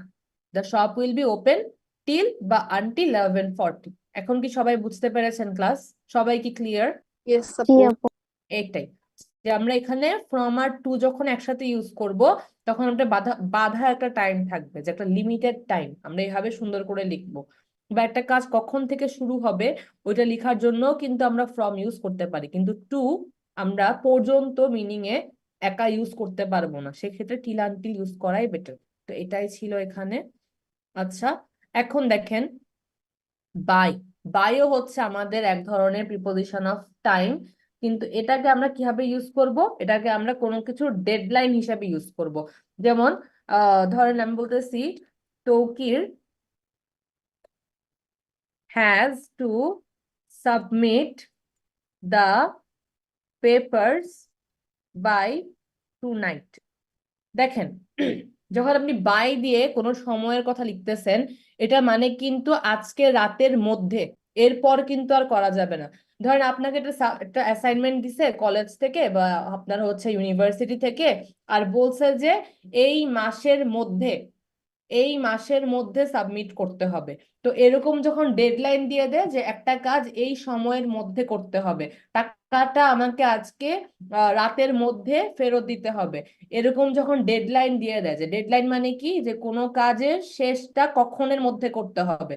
The shop will be open till বা আনটিল 11:40। এখন কি সবাই বুঝতে পেরেছেন ক্লাস? সবাই কি ক্লিয়ার? ইয়েস জি আপু। আপু। এইটাই, যে আমরা এখানে ফ্রম আর টু যখন একসাথে ইউজ করব, তখন একটা বাধা বাধা একটা টাইম থাকবে, যে একটা লিমিটেড টাইম আমরা এইভাবে সুন্দর করে লিখবো। বা একটা কাজ কখন থেকে শুরু হবে ওইটা লেখার জন্য কিন্তু আমরা ফ্রম ইউজ করতে পারি, কিন্তু টু আমরা পর্যন্ত মিনিং এ একা ইউজ করতে পারবো না, সেক্ষেত্রে টিল আনটিল ইউজ করাই বেটার। তো এটাই ছিল এখানে। আচ্ছা, এখন দেখেন বাই। বাইও হচ্ছে আমাদের এক ধরনের প্রিপোজিশন অফ টাইম, কিন্তু এটাকে আমরা কিভাবে ইউজ করব? এটাকে আমরা কোনো কিছু ডেডলাইন হিসাবে ইউজ করব। যেমন ধরেন আমি বলতেছি Toukir has to submit the papers by tonight. দেখেন, যখন আপনি বাই দিয়ে কোনো সময়ের কথা লিখতেছেন, এটা মানে কিন্তু আজকে রাতের মধ্যে, এরপর কিন্তু আর করা যাবে না। ধরেন আপনাকে একটা অ্যাসাইনমেন্ট দিছে কলেজ থেকে বা আপনার হচ্ছে ইউনিভার্সিটি থেকে, আর বলছে যে এই মাসের মধ্যে, এই মাসের মধ্যে সাবমিট করতে হবে। তো এরকম যখন ডেডলাইন দিয়ে দেয় যে একটা কাজ এই সময়ের মধ্যে করতে হবে, টাকাটা আমাকে আজকে রাতের মধ্যে ফেরত দিতে হবে, এরকম যখন ডেডলাইন দিয়ে দেয়, যে ডেডলাইন মানে কি, যে কোনো কাজের শেষটা কখনের মধ্যে করতে হবে,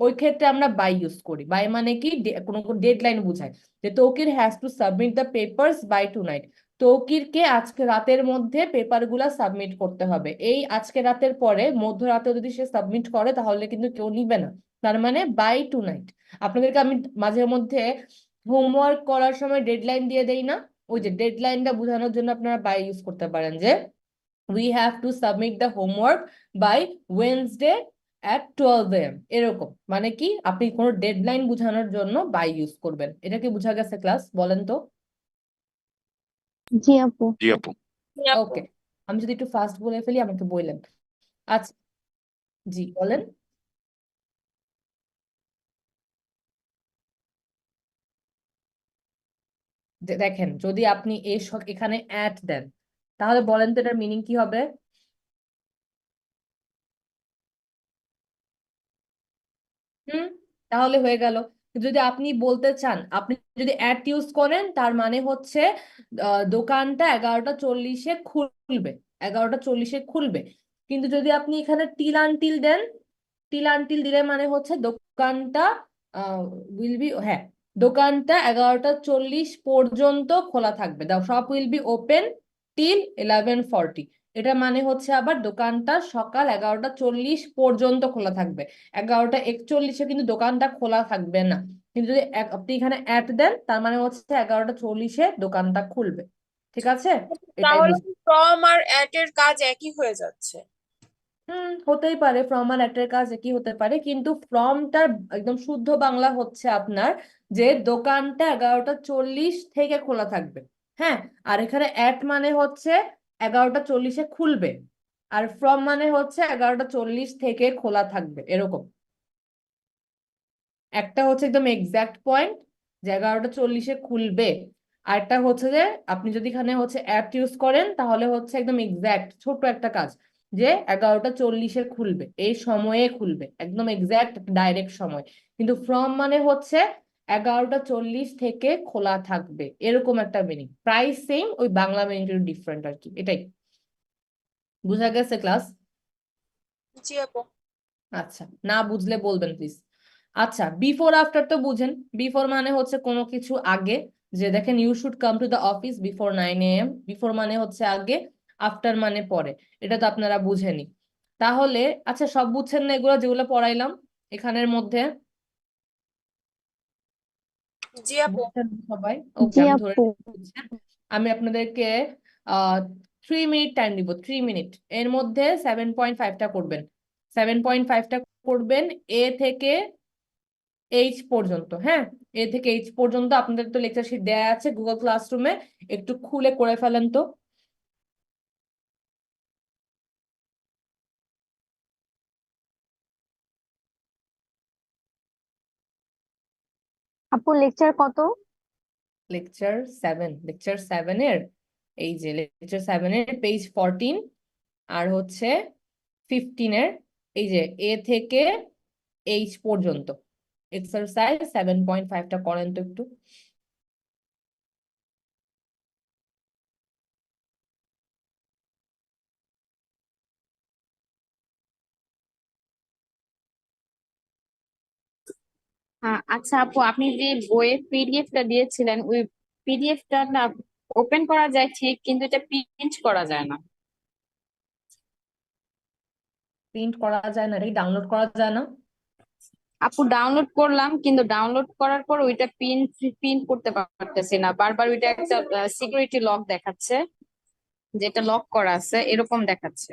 ওই ক্ষেত্রে আমরা বাই ইউজ করি। বাই মানে কি, কোনো ডেডলাইন বোঝায়, যে Toukir has to submit the papers by tonight, তৌকিরকে আজকে রাতের মধ্যে পেপার গুলা সাবমিট করতে হবে। এই আজকে রাতের পরে মধ্যরাতে যদি সে সাবমিট করে তাহলে কিন্তু কেউ নিবে না, তার মানে বাই টুনাইট। আপনাদেরকে আমি মাঝে মধ্যে হোমওয়ার্ক করার সময় ডেডলাইন দিয়ে দেই না, ওই যে ডেডলাইনটা বোঝানোর জন্য আপনারা বাই ইউজ করতে পারেন, যে we have to submit the homework by Wednesday at 12 AM, এরকম মানে কি আপনি কোনো ডেডলাইন বোঝানোর জন্য বাই ইউজ করবেন। এটা কি বোঝা গেছে ক্লাস? বলেন তো। জি আপু। জি আপু। ওকে, আমি যদি একটু ফাস্ট বলে ফেলি আমাকে বললেন। আচ্ছা, জি বলেন। দেখেন, যদি আপনি এখানে অ্যাট দেন, তাহলে বলেন তো এটার মিনিং কি হবে? হুম, তাহলে হয়ে গেল। যদি আপনি বলতে চান, আপনি যদি অ্যাট ইউজ করেন, তার মানে হচ্ছে দোকানটা 11টা 40-এ খুলবে, 11টা 40-এ খুলবে। কিন্তু যদি আপনি এখানে টিল আনটিল দেন, টিল আনটিল দিলে মানে হচ্ছে দোকানটা উইল বি, হ্যাঁ, দোকানটা 11টা 40 পর্যন্ত খোলা থাকবে। দাও, shop will be open till 11:40। এটা মানে হচ্ছে আবার দোকানটা সকাল 11টা 40 পর্যন্ত খোলা থাকবে। 11টা 41-এ কিন্তু দোকানটা খোলা থাকবে না। কিন্তু যদি আপনি এখানে অ্যাট দেন, তার মানে হচ্ছে 11টা 40-এ দোকানটা খুলবে। ঠিক আছে, এটাই তাহলে বুঝ ফ্রম আর অ্যাট এর কাজ একই হয়ে যাচ্ছে। হতেই পারে, ফ্রম আর অ্যাট এর কাজ একই হতে পারে, কিন্তু ফ্রমটার একদম শুদ্ধ বাংলা হচ্ছে আপনার যে দোকানটা 11টা 40 থেকে খোলা থাকবে। হ্যাঁ, আর এখানে অ্যাট মানে হচ্ছে 11টা 40-এ খুলবে, আর ফ্রম মানে হচ্ছে 11টা 40 থেকে খোলা থাকবে, এরকম। একটা হচ্ছে একদম এক্সাক্ট পয়েন্ট যে 11টা 40-এ খুলবে, আর একটা হচ্ছে যে আপনি যদি এখানে হচ্ছে অ্যাট ইউজ করেন, তাহলে হচ্ছে একদম এক্সাক্ট ছোট একটা কাজ যে 11টা 40-এ খুলবে, এই সময়ে খুলবে, একদম এক্সাক্ট ডাইরেক্ট সময়। কিন্তু ফ্রম মানে হচ্ছে 11টা 40 থেকে খোলা থাকবে, এরকম একটা মিনিং। প্রায় সেম, ওই বাংলা মিনিংটা ডিফারেন্ট আর কি, এটাই। বুঝা গেছে ক্লাস? জি আপু। আচ্ছা, না বুঝলে বলবেন প্লিজ। আচ্ছা, বিফোর আফটার তো বুঝেন। বিফোর মানে হচ্ছে কোনো কিছু আগে, যে দেখেন you should come to the office before 9 AM। Before মানে হচ্ছে আগে, আফটার মানে পরে। এটা তো আপনারা বুঝেনি। তাহলে আচ্ছা, সব বুঝছেন না এগুলো যেগুলো পড়াইলাম এখানের মধ্যে? জি আপু। বুঝছেন সবাই? ওকে, জি আমি ধরে আপু। বুঝছেন। আমি আপনাদেরকে 3 মিনিট টাইম দিব, 3 মিনিট। এর মধ্যে 7.5টা করবেন, 7.5টা করবেন এ থেকে এইচ পর্যন্ত। হ্যাঁ, এ থেকে এইচ পর্যন্ত আপনাদের তো লেকচার শিট দেয়া আছে গুগল ক্লাসরুমে, একটু খুলে করে ফেলেন তো। আপু লেকচার কত? লেকচার 7 এই যে লেকচার 7-এর পেজ 14, আর হচ্ছে 15-এর এই যে এ থেকে এইচ পর্যন্ত এক্সারসাইজ 7.5টা করেন তো একটু। আচ্ছা আপু, আপনি যে বইয়ের পিডিএফটা দিয়েছিলেন, ওই পিডিএফটা না ওপেন করা যায় ঠিক, কিন্তু এটা প্রিন্ট করা যায় না। প্রিন্ট করা যায় না? এটা ডাউনলোড করা যায় না? আপু ডাউনলোড করলাম, কিন্তু ডাউনলোড করার পর ওইটা প্রিন্ট করতে পারতেছি না। বারবার ওইটা একটা সিকিউরিটি লক দেখাচ্ছে, যেটা লক করা আছে এরকম দেখাচ্ছে।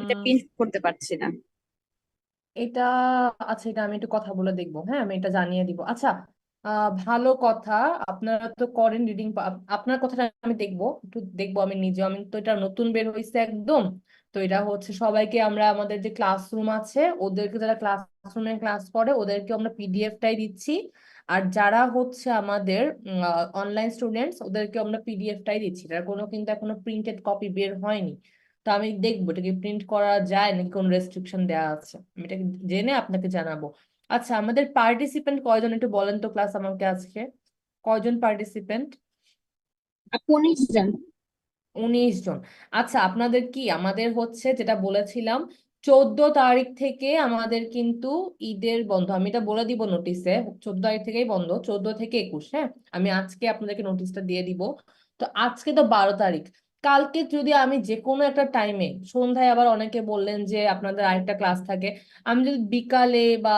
এটা হুম, প্রিন্ট করতে পারছি না। এটা আচ্ছা, এটা আমি একটু কথা বলে দেখবো। হ্যাঁ, আমি এটা জানিয়ে দিব। আচ্ছা, ভালো কথা। আপনারা তো করেন রিডিং, আপনার কথাটা আমি দেখবো, একটু দেখবো আমি নিজে। আমি তো এটা নতুন বের হয়েছে একদম। তো এটা হচ্ছে সবাইকে আমরা, আমাদের যে ক্লাসরুম আছে ওদেরকে, যারা ক্লাসরুমে ক্লাস করে ওদেরকে আমরা পিডিএফটাই দিচ্ছি। আর যারা হচ্ছে আমাদের অনলাইন স্টুডেন্টস, ওদেরকে আমরা পিডিএফটাই দিচ্ছি। এটার কোনো কিন্তু এখনো প্রিন্টেড কপি বের হয়নি। তো আমি দেখবো এটাকে প্রিন্ট করা যায় নাকি কোন রেস্ট্রিকশন দেওয়া আছে, আমি এটাকে জেনে আপনাকে জানাবো। আচ্ছা, আমাদের পার্টিসিপেন্ট কয়জন একটু বলেন তো ক্লাস আমাকে আজকে? কয়জন পার্টিসিপেন্ট? আপু 19 জন। 19 জন। আচ্ছা, আপনাদের কি, আমাদের হচ্ছে যেটা বলেছিলাম 14 তারিখ থেকে আমাদের কিন্তু ঈদের বন্ধ। আমি এটা বলে দিব নোটিশে, 14 তারিখ থেকেই বন্ধ, 14 থেকে 21। হ্যাঁ, আমি আজকে আপনাদেরকে নোটিশটা দিয়ে দিব। তো আজকে তো 12 তারিখ। কালকে যদি আমি যে কোনো একটা টাইমে সন্ধ্যায়, আবার অনেকে বললেন যে আপনাদের আরেকটা ক্লাস থাকে, আমি যদি বিকালে বা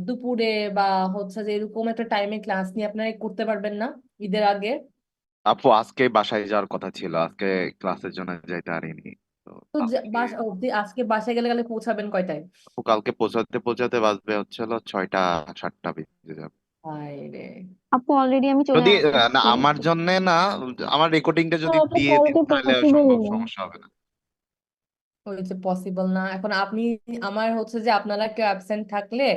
দুপুরে বা হচ্ছে যে এরকম একটা টাইমে ক্লাস নিয়ে, আপনারা করতে পারবেন না ঈদের আগে? আপু আজকে বাসায় যাওয়ার কথা ছিল, আজকে ক্লাসের জন্য যাইতে পারিনি। তো তো কালকে, আজকে বাসায় গেলে গেলে পৌঁছাবেন কয়টায়? আপু কালকে পৌঁছাতে পৌঁছাতে বাজবে হচ্ছে হলো 6টা 7টা বেজে যাবে। হায়রে। আপু অলরেডি আমি চলে যদি না আসছি। আমার জন্য না, আমার রেকর্ডিংটা যদি আপু দিয়ে দিন কালকে তো তাহলে পসিবলই সম্ভব, না। সমস্যা হবে না। ওই যে পসিবল না এখন। আপনি, আমার হচ্ছে যে আপনারা কেউ অ্যাবসেন্ট থাকলে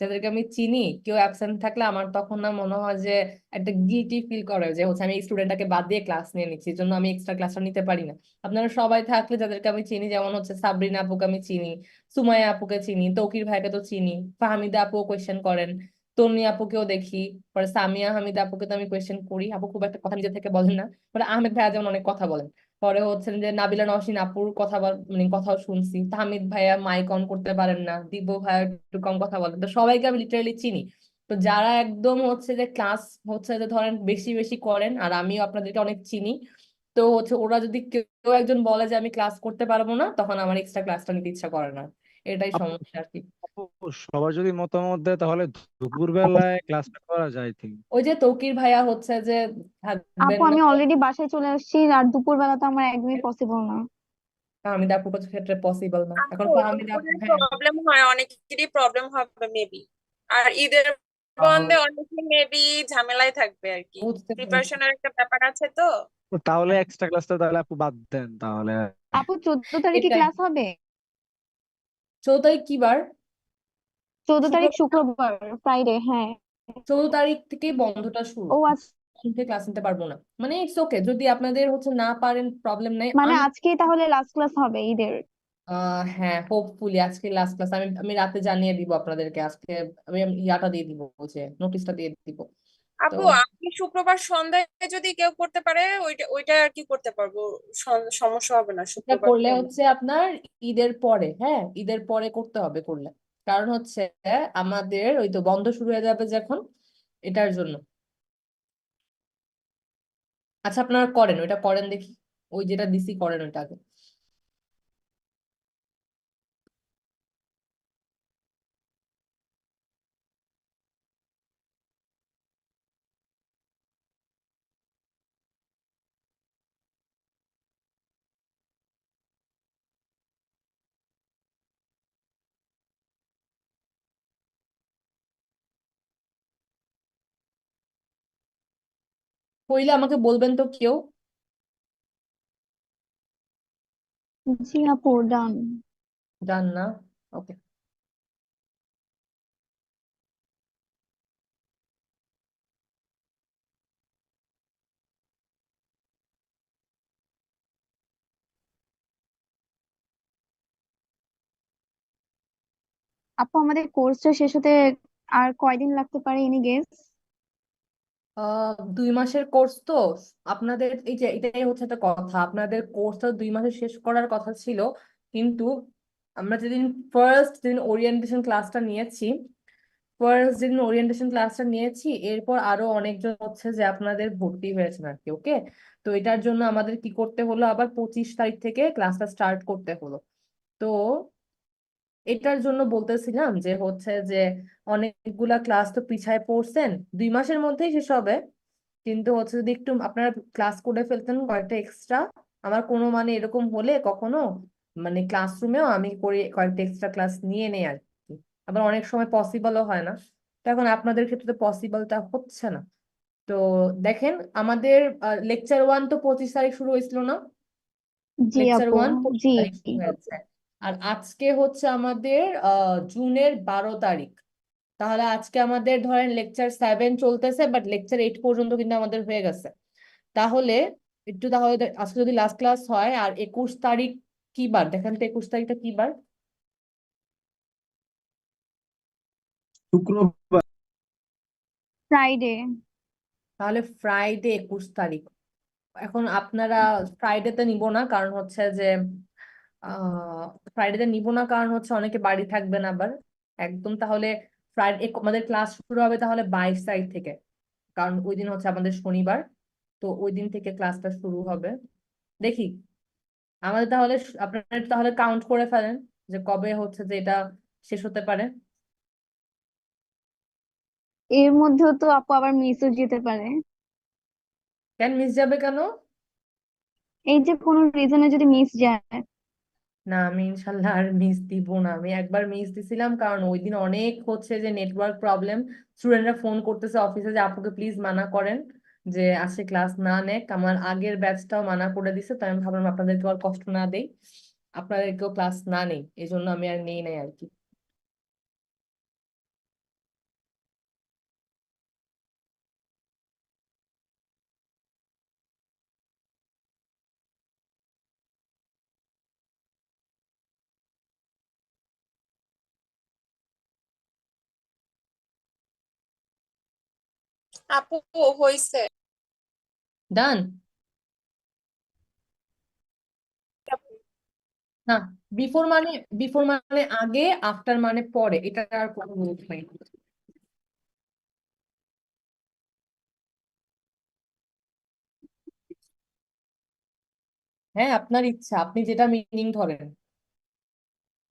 যাদেরকে আমি চিনি কেউ অ্যাবসেন্ট থাকলে আমার তখন না মনে হয় যে একটা গিল্টি ফিল করে যে হচ্ছে আমি এই স্টুডেন্টটাকে বাদ দিয়ে ক্লাস নিয়ে নিচ্ছি, এই জন্য আমি এক্সট্রা ক্লাসটা নিতে পারি না। আপনারা সবাই থাকলে যাদেরকে আমি চিনি, যেমন হচ্ছে সাবরিনা আপুকে আমি চিনি, সুমাইয়া আপুকে চিনি, তৌকির ভাইকে তো চিনি, ফাহমিদা আপু কোয়েশ্চেন করেন, তন্নি আপুকেও দেখি, পরে সামিয়া হামিদা আপুকে তো আমি কোয়েশ্চেন করি, আপু খুব একটা কথা নিজে থেকে বলেন না। পরে আহমেদ ভাইয়া যেমন অনেক কথা বলেন। পরে হচ্ছেন যে নাবিলা নওশিন আপুর কথা মানে কথাও শুনছি, তাহমিদ ভাইয়া মাইক অন করতে পারেন না, দিব্য ভাইয়া একটু কম কথা বলেন, তো সবাইকে আমি লিটারালি চিনি। তো যারা একদম হচ্ছে যে ক্লাস হচ্ছে যে ধরেন বেশি বেশি করেন, আর আমিও আপনাদেরকে অনেক চিনি, তো হচ্ছে ওরা যদি কেউ একজন বলে যে আমি ক্লাস করতে পারবো না, তখন আমার এক্সট্রা ক্লাসটা নিতে ইচ্ছা করে না। এটাই আপু সমস্যা আর কি। আপু, সবার যদি মতামত দেয় তাহলে দুপুর বেলায় ক্লাসটা করা যায় ঠিক। ওই যে তৌকির ভাইয়া হচ্ছে যে থাকবেন আপু না, আমি অলরেডি বাসায় চলে আসছি, আর দুপুর বেলা তো আমার একদমই পসিবল না। ফাহমিদা আপুর ক্ষেত্রে পসিবল না এখন, আপু ফাহমিদা আপু, দুপুরের হ্যাঁ। প্রবলেম হয়, অনেকেরই প্রবলেম হবে মেবি। আর ঈদের বন্ধে অনেকে মেবি ঝামেলায় থাকবে আর কি, বুঝতে পেরেছি। প্রিপারেশনের একটা ব্যাপার আছে তো। তো তাহলে এক্সট্রা ক্লাসটা তাহলে আপু বাদ দেন তাহলে। আপু 14 তারিখে এটাই। ক্লাস হবে? 14 তারিখ কি বার? 14 তারিখ শুক্রবার। শুক্রবার, ফ্রাইডে, হ্যাঁ। 14 তারিখ থেকেই বন্ধটা শুরু, ও আচ্ছা, তখন থেকে ক্লাস নিতে পারবো না, মানে ইটস ওকে, যদি আপনাদের হচ্ছে না পারেন প্রবলেম নাই। মানে আমি আজকেই তাহলে লাস্ট ক্লাস হবে ঈদের? হ্যাঁ, হোপফুলি আজকে লাস্ট ক্লাস, আমি আমি রাতে জানিয়ে দিব আপনাদেরকে আজকে, আমি ইয়াটা দিয়ে দিব, যে নোটিশটা দিয়ে দিব। তো আপু আমি শুক্রবার সন্ধ্যায় যদি কেউ করতে পারে ওইটা ওইটা আর কি করতে পারবো, সমস্যা হবে না এটা শুক্রবার করলে করলে। হচ্ছে আপনার ঈদের পরে, হ্যাঁ ঈদের পরে করতে হবে করলে, কারণ হচ্ছে আমাদের ওই তো বন্ধ শুরু হয়ে যাবে যখন, এটার জন্য। আচ্ছা আপনারা করেন ওইটা, করেন দেখি, ওই যেটা দিছি করেন ওইটা আগে। হইলে আমাকে বলবেন তো কেউ। জি আপু, ডান। জান না? ওকে। আপু আমাদের কোর্সটা শেষ হতে আর কয়দিন লাগতে পারে, এনি গেস? 2 মাসের কোর্স তো, আপনাদের এই যে এটাই হচ্ছে একটা কথা, আপনাদের কোর্সটা 2 মাসে শেষ করার কথা ছিল, কিন্তু আমরা যেদিন ওরিয়েন্টেশন ক্লাসটা নিয়েছি, এরপর আরো অনেকজন হচ্ছে যে আপনাদের ভর্তি হয়েছে আর কি, ওকে। তো এটার জন্য আমাদের কি করতে হলো, আবার 25 তারিখ থেকে ক্লাসটা স্টার্ট করতে হলো। তো এটার জন্য বলতেছিলাম যে হচ্ছে যে অনেকগুলা ক্লাস তো পিছায় পড়ছেন, 2 মাসের মধ্যেই শেষ হবে, কিন্তু হচ্ছে যদি একটু আপনারা ক্লাস করে ফেলতেন কয়েকটা এক্সট্রা, আমার কোনো মানে এরকম হলে কখনো মানে ক্লাসরুমেও আমি করি কয়েকটা এক্সট্রা ক্লাস নিয়ে নেই আর কি, আবার অনেক সময় পসিবলও হয় না। তো এখন আপনাদের ক্ষেত্রে পসিবলটা হচ্ছে না। তো দেখেন, আমাদের লেকচার 1 তো 25 তারিখ শুরু হয়েছিল না? জি লেকচার আপু। ওয়ান পঁচিশ জি। তারিখ শুরু হয়েছে, আর আজকে হচ্ছে আমাদের জুনের 12 তারিখ। তাহলে আজকে আমাদের ধরেন লেকচার 7 চলতেছে, বাট লেকচার 8 পর্যন্ত কিন্তু আমাদের হয়ে গেছে। তাহলে তাহলে আজকে যদি লাস্ট ক্লাস হয়, আর 21 তারিখ কি বার দেখেন তো, 21 তারিখটা কি বার? শুক্রবার। ফ্রাইডে। তাহলে ফ্রাইডে 21 তারিখ। এখন আপনারা ফ্রাইডেতে নিব না, কারণ হচ্ছে যে ফ্রাইডেতে নিব না কারণ হচ্ছে অনেকে বাড়ি থাকবেন আবার একদম। তাহলে ফ্রাইডে আমাদের ক্লাস শুরু হবে তাহলে 22 তারিখ থেকে, কারণ ওই দিন হচ্ছে আমাদের শনিবার, তো ওই দিন থেকে ক্লাসটা শুরু হবে। দেখি আমাদের তাহলে আপনারা তাহলে কাউন্ট করে ফেলেন যে কবে হচ্ছে যে এটা শেষ হতে পারে। এর মধ্যেও তো আপু আবার মিসও যেতে পারে। কেন মিস যাবে কেন? এই যে কোনো রিজনে যদি মিস যায়। না আমি ইনশাল্লাহ আর মিস দিব না, আমি একবার মিস দিছিলাম কারণ ওই দিন অনেক হচ্ছে যে নেটওয়ার্ক প্রবলেম, স্টুডেন্টরা ফোন করতেছে অফিসে যে আপুকে প্লিজ মানা করেন যে আজকে ক্লাস না নেক, আমার আগের ব্যাচটাও মানা করে দিছে, তাই আমি ভাবলাম আপনাদেরকে আর কষ্ট না দেই, আপনাদেরকেও ক্লাস না নেই, এই জন্য আমি আর নেই নাই আর কি। আপু হইছে। ডান? না, বিফোর মানে আগে, আফটার মানে পরে, এটা আর কোনো রুলস নেই। হ্যাঁ, আপনার ইচ্ছা, আপনি যেটা মিনিং ধরেন,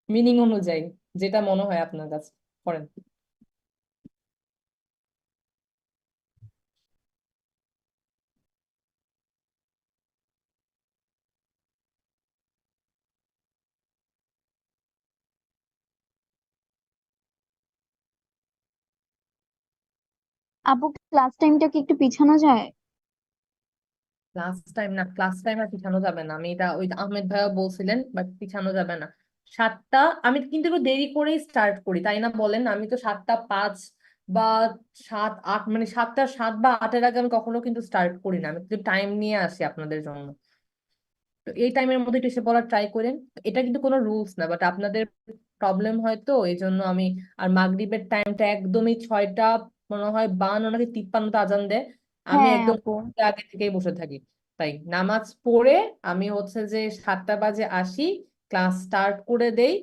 মিনিং অনুযায়ী যেটা মনে হয় আপনার কাছে করেন। আপু ক্লাস টাইমটা কি একটু পিছানো যায়? ক্লাস টাইম না, ক্লাস টাইম আর পিছানো যাবে না, আমি এটা ওই আহমেদ ভাইয়া বলছিলেন, বাট পিছানো যাবে না। 7টা, আমি কিন্তু একটু দেরি করেই স্টার্ট করি, তাই না বলেন? আমি তো 7টা 5 বা 7-8, মানে 7টা 7 বা 8-এর আগে আমি কখনো কিন্তু স্টার্ট করি না, আমি কিন্তু টাইম নিয়ে আসি আপনাদের জন্য। তো এই টাইমের মধ্যে একটু এসে পড়ার ট্রাই করেন। এটা কিন্তু কোনো রুলস না, বাট আপনাদের প্রবলেম হয় তো এই জন্য আমি। আর মাগরিবের টাইমটা একদমই 6টা মনে হয় 52 নাকি 53তে আজান দেয়, আমি হ্যাঁ একদম আপু। আগে থেকেই বসে থাকি। তাই নামাজ পড়ে আমি হচ্ছে যে 7টা বাজে আসি, ক্লাস স্টার্ট করে দেই,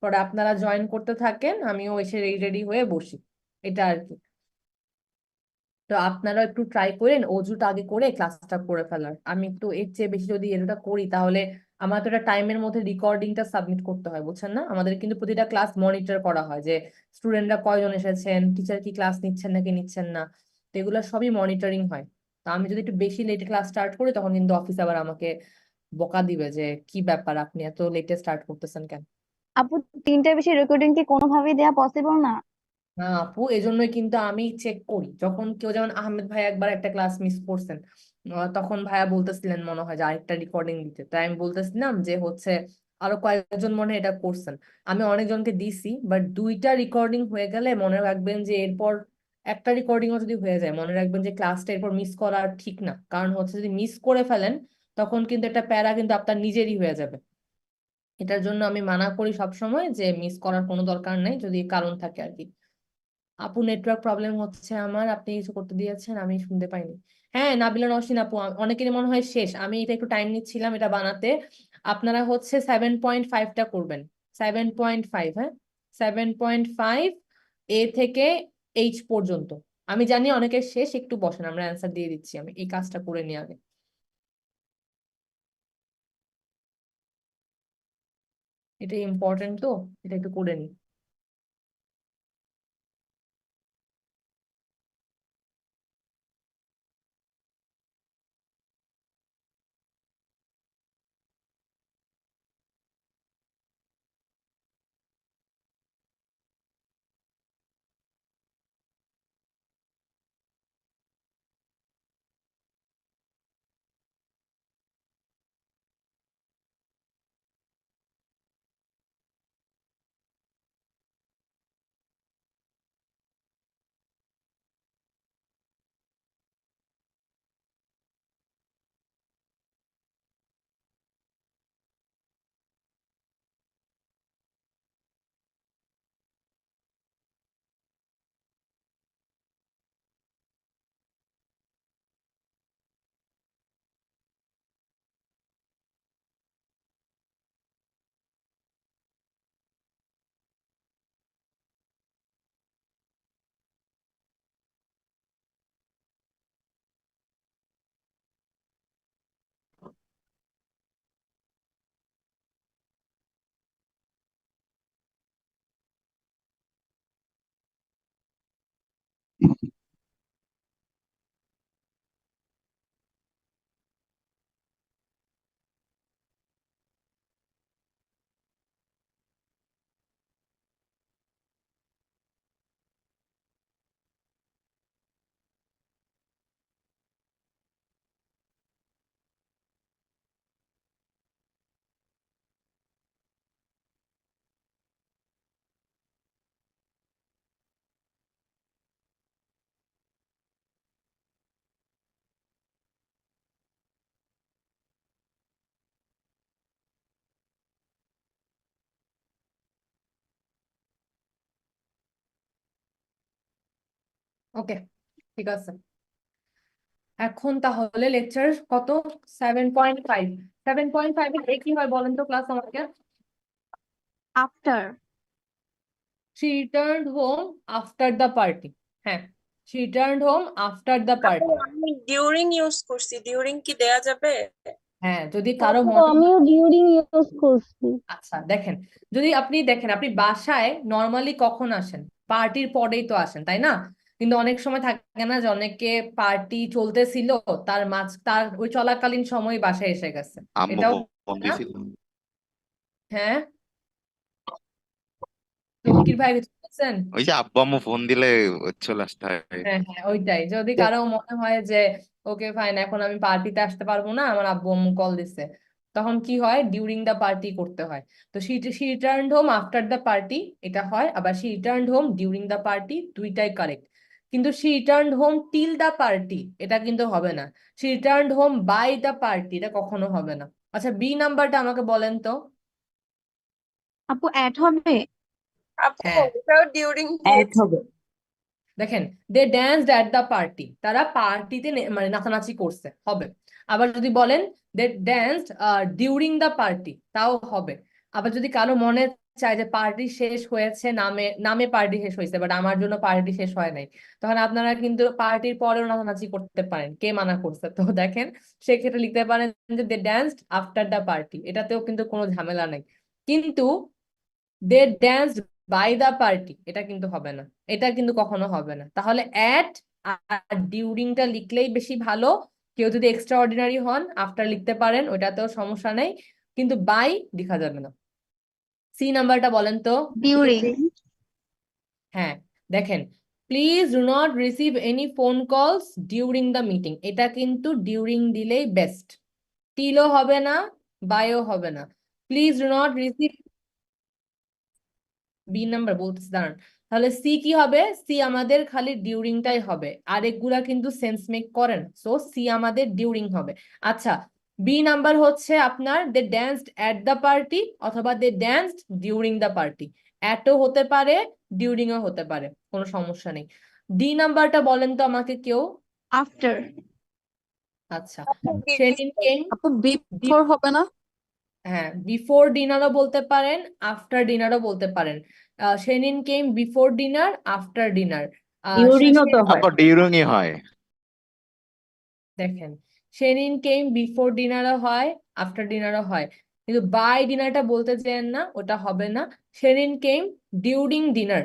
পরে আপনারা জয়েন করতে থাকেন, আমিও এসে রেডি রেডি হয়ে বসি, এটা আর কি। তো আপনারা একটু ট্রাই করেন অজুটা আগে করে ক্লাসটা করে ফেলার। আমি একটু এর চেয়ে বেশি যদি এটা করি তাহলে আমার তো একটা টাইমের মধ্যে রেকর্ডিংটা সাবমিট করতে হয়, বুঝছেন না? আমাদের কিন্তু প্রতিটা ক্লাস মনিটর করা হয়, যে স্টুডেন্টরা কয়জন এসেছেন, টিচার কি ক্লাস নিচ্ছেন নাকি নিচ্ছেন না, তো এগুলো সবই মনিটরিং হয়। তো আমি যদি একটু বেশি লেটে ক্লাস স্টার্ট করি তখন কিন্তু অফিস আবার আমাকে বকা দিবে যে কি ব্যাপার, আপনি এত লেটে স্টার্ট করতেছেন কেন। আপু 3টার বেশি রেকর্ডিং কি কোনোভাবেই দেওয়া পসিবল না? না আপু, এজন্যই কিন্তু আমি চেক করি, যখন কেউ, যেমন আহমেদ ভাই একবার একটা ক্লাস মিস করছেন, তখন ভাইয়া বলতেছিলেন মনে হয় যে আরেকটা রেকর্ডিং দিতে, তাই আমি বলতেছিলাম যে হচ্ছে আরো কয়েকজন মনে হয় এটা করছেন। আমি অনেকজনকে দিছি, বাট 2টা রেকর্ডিং হয়ে গেলে মনে রাখবেন যে এরপর একটা রেকর্ডিংও যদি হয়ে যায় মনে রাখবেন যে ক্লাসটা এরপর মিস করা ঠিক না, কারণ হচ্ছে যদি মিস করে ফেলেন তখন কিন্তু একটা প্যারা কিন্তু আপনার নিজেরই হয়ে যাবে। এটার জন্য আমি মানা করি সব সময় যে মিস করার কোনো দরকার নেই, যদি কারণ থাকে আর কি। আপু নেটওয়ার্ক প্রবলেম হচ্ছে আমার, আপনি কিছু করতে দিয়েছেন আমি শুনতে পাইনি। হ্যাঁ, নাবিলা নওশিন আপু, অনেকেরই মনে হয় শেষ, আমি এটা একটু টাইম নিচ্ছিলাম এটা বানাতে। আপনারা হচ্ছে 7.5টা করবেন, 7.5, হ্যাঁ, 7.5 এ থেকে এইচ পর্যন্ত। আমি জানি অনেকের শেষ, একটু বসেন আমরা অ্যান্সার দিয়ে দিচ্ছি, আমি এই কাজটা করে নিই আগে। এটা ইম্পর্টেন্ট তো, এটা একটু করে নিই। ওকে, ঠিক আছে। এখন তাহলে লেকচার কত 7.5 7.5 এর কি হয় বলেন তো ক্লাস আমাকে after she returned home after the party হ্যাঁ she returned home after the আপু party আমি ডিউরিং ইউজ করছি, ডিউরিং কি দেয়া যাবে? হ্যাঁ যদি কারো আপু মনে আমিও ডিউরিং ইউজ করছি। আচ্ছা দেখেন যদি আপনি দেখেন আপনি বাসায় নর্মালি কখন আসেন পার্টির পরেই তো আসেন তাই না কিন্তু অনেক সময় থাকে না যে অনেকে পার্টি চলতেছিল তার ওই চলাকালীন সময় বাসায় এসে গেছে আম্মু এটাও ফোন না দিছিল। হ্যাঁ তৌকির ভাই কিছু বলছেন ওই যে আব্বু আম্মু ফোন দিলে চলে আসতে হয়। হ্যাঁ হ্যাঁ ওইটাই যদি কারো মনে হয় যে ওকে ফাইন এখন আমি পার্টিতে আসতে পারবো না আমার আব্বু আম্মু কল দিছে তখন কি হয় ডিউরিং দ্য পার্টি করতে হয় তো she returned home after the party এটা হয় আবার she returned home during the party দুইটাই কারেক্ট কিন্তু she returned home till the party এটা কিন্তু হবে না she returned home by the party এটা কখনো হবে না আচ্ছা বি নাম্বারটা আমাকে বলেন তো আপু অ্যাড হবে? আপু হ্যাঁ ওটাও ডিউরিং অ্যাড দিয়েছে। হবে। দেখেন দে ড্যান্সড অ্যাট দ্য পার্টি তারা পার্টিতে মানে নাচানাচি করছে হবে আবার যদি বলেন দে ড্যান্সড ডিউরিং দ্য পার্টি তাও হবে আবার যদি কারো মনে চায় যে পার্টি শেষ হয়েছে নামে নামে পার্টি শেষ হয়েছে বাট আমার জন্য পার্টি শেষ হয় নাই তখন আপনারা কিন্তু পার্টির পরেও নাচানাচি করতে পারেন কে মানা করছে তো দেখেন সেক্ষেত্রে লিখতে পারেন যে দে ড্যান্সড আফটার দ্য পার্টি এটাতেও কিন্তু কোনো ঝামেলা নেই কিন্তু দে ড্যান্সড বাই দ্য পার্টি এটা কিন্তু হবে না এটা কিন্তু কখনো হবে না তাহলে অ্যাট আর ডিউরিংটা লিখলেই বেশি ভালো কেউ যদি এক্সট্রা অর্ডিনারি হন আফটার লিখতে পারেন ওটাতেও সমস্যা নেই কিন্তু বাই লেখা যাবে না সি নাম্বারটা বলেন তো ডিউরিং হ্যাঁ দেখেন please do not receive any phone calls during the meeting এটা কিন্তু ডিউরিং দিলেই বেস্ট টিলও হবে না বাইও হবে না please do not receive B number বলতেছি দাঁড়ান তাহলে সি কি হবে সি আমাদের খালি ডিউরিংটাই হবে আরেকগুলা কিন্তু সেন্স মেক করে না সো সি আমাদের ডিউরিং হবে আচ্ছা বি নাম্বার হচ্ছে আপনার দে ড্যান্সড অ্যাট দ্য পার্টি অথবা দে ড্যান্সড ডিউরিং দ্য পার্টি অ্যাটও হতে পারে ডিউরিংও হতে পারে কোনো সমস্যা নেই ডি নাম্বারটা বলেন তো আমাকে কেউ আফটার আচ্ছা সেদিন কেম আপু বিফোর হবে না? হ্যাঁ বিফোর ডিনারও বলতে পারেন আফটার ডিনারও বলতে পারেন সেদিন কেম বিফোর ডিনার আফটার ডিনার ডিউরিংও তো হয়। আব্বা ডিউরিংই হয়। দেখেন সেদিন কেম বিফোর ডিনারও হয় আফটার ডিনারও হয় কিন্তু বাই ডিনারটা বলতে চান না ওটা হবে না সেদিন কেম ডিউরিং ডিনার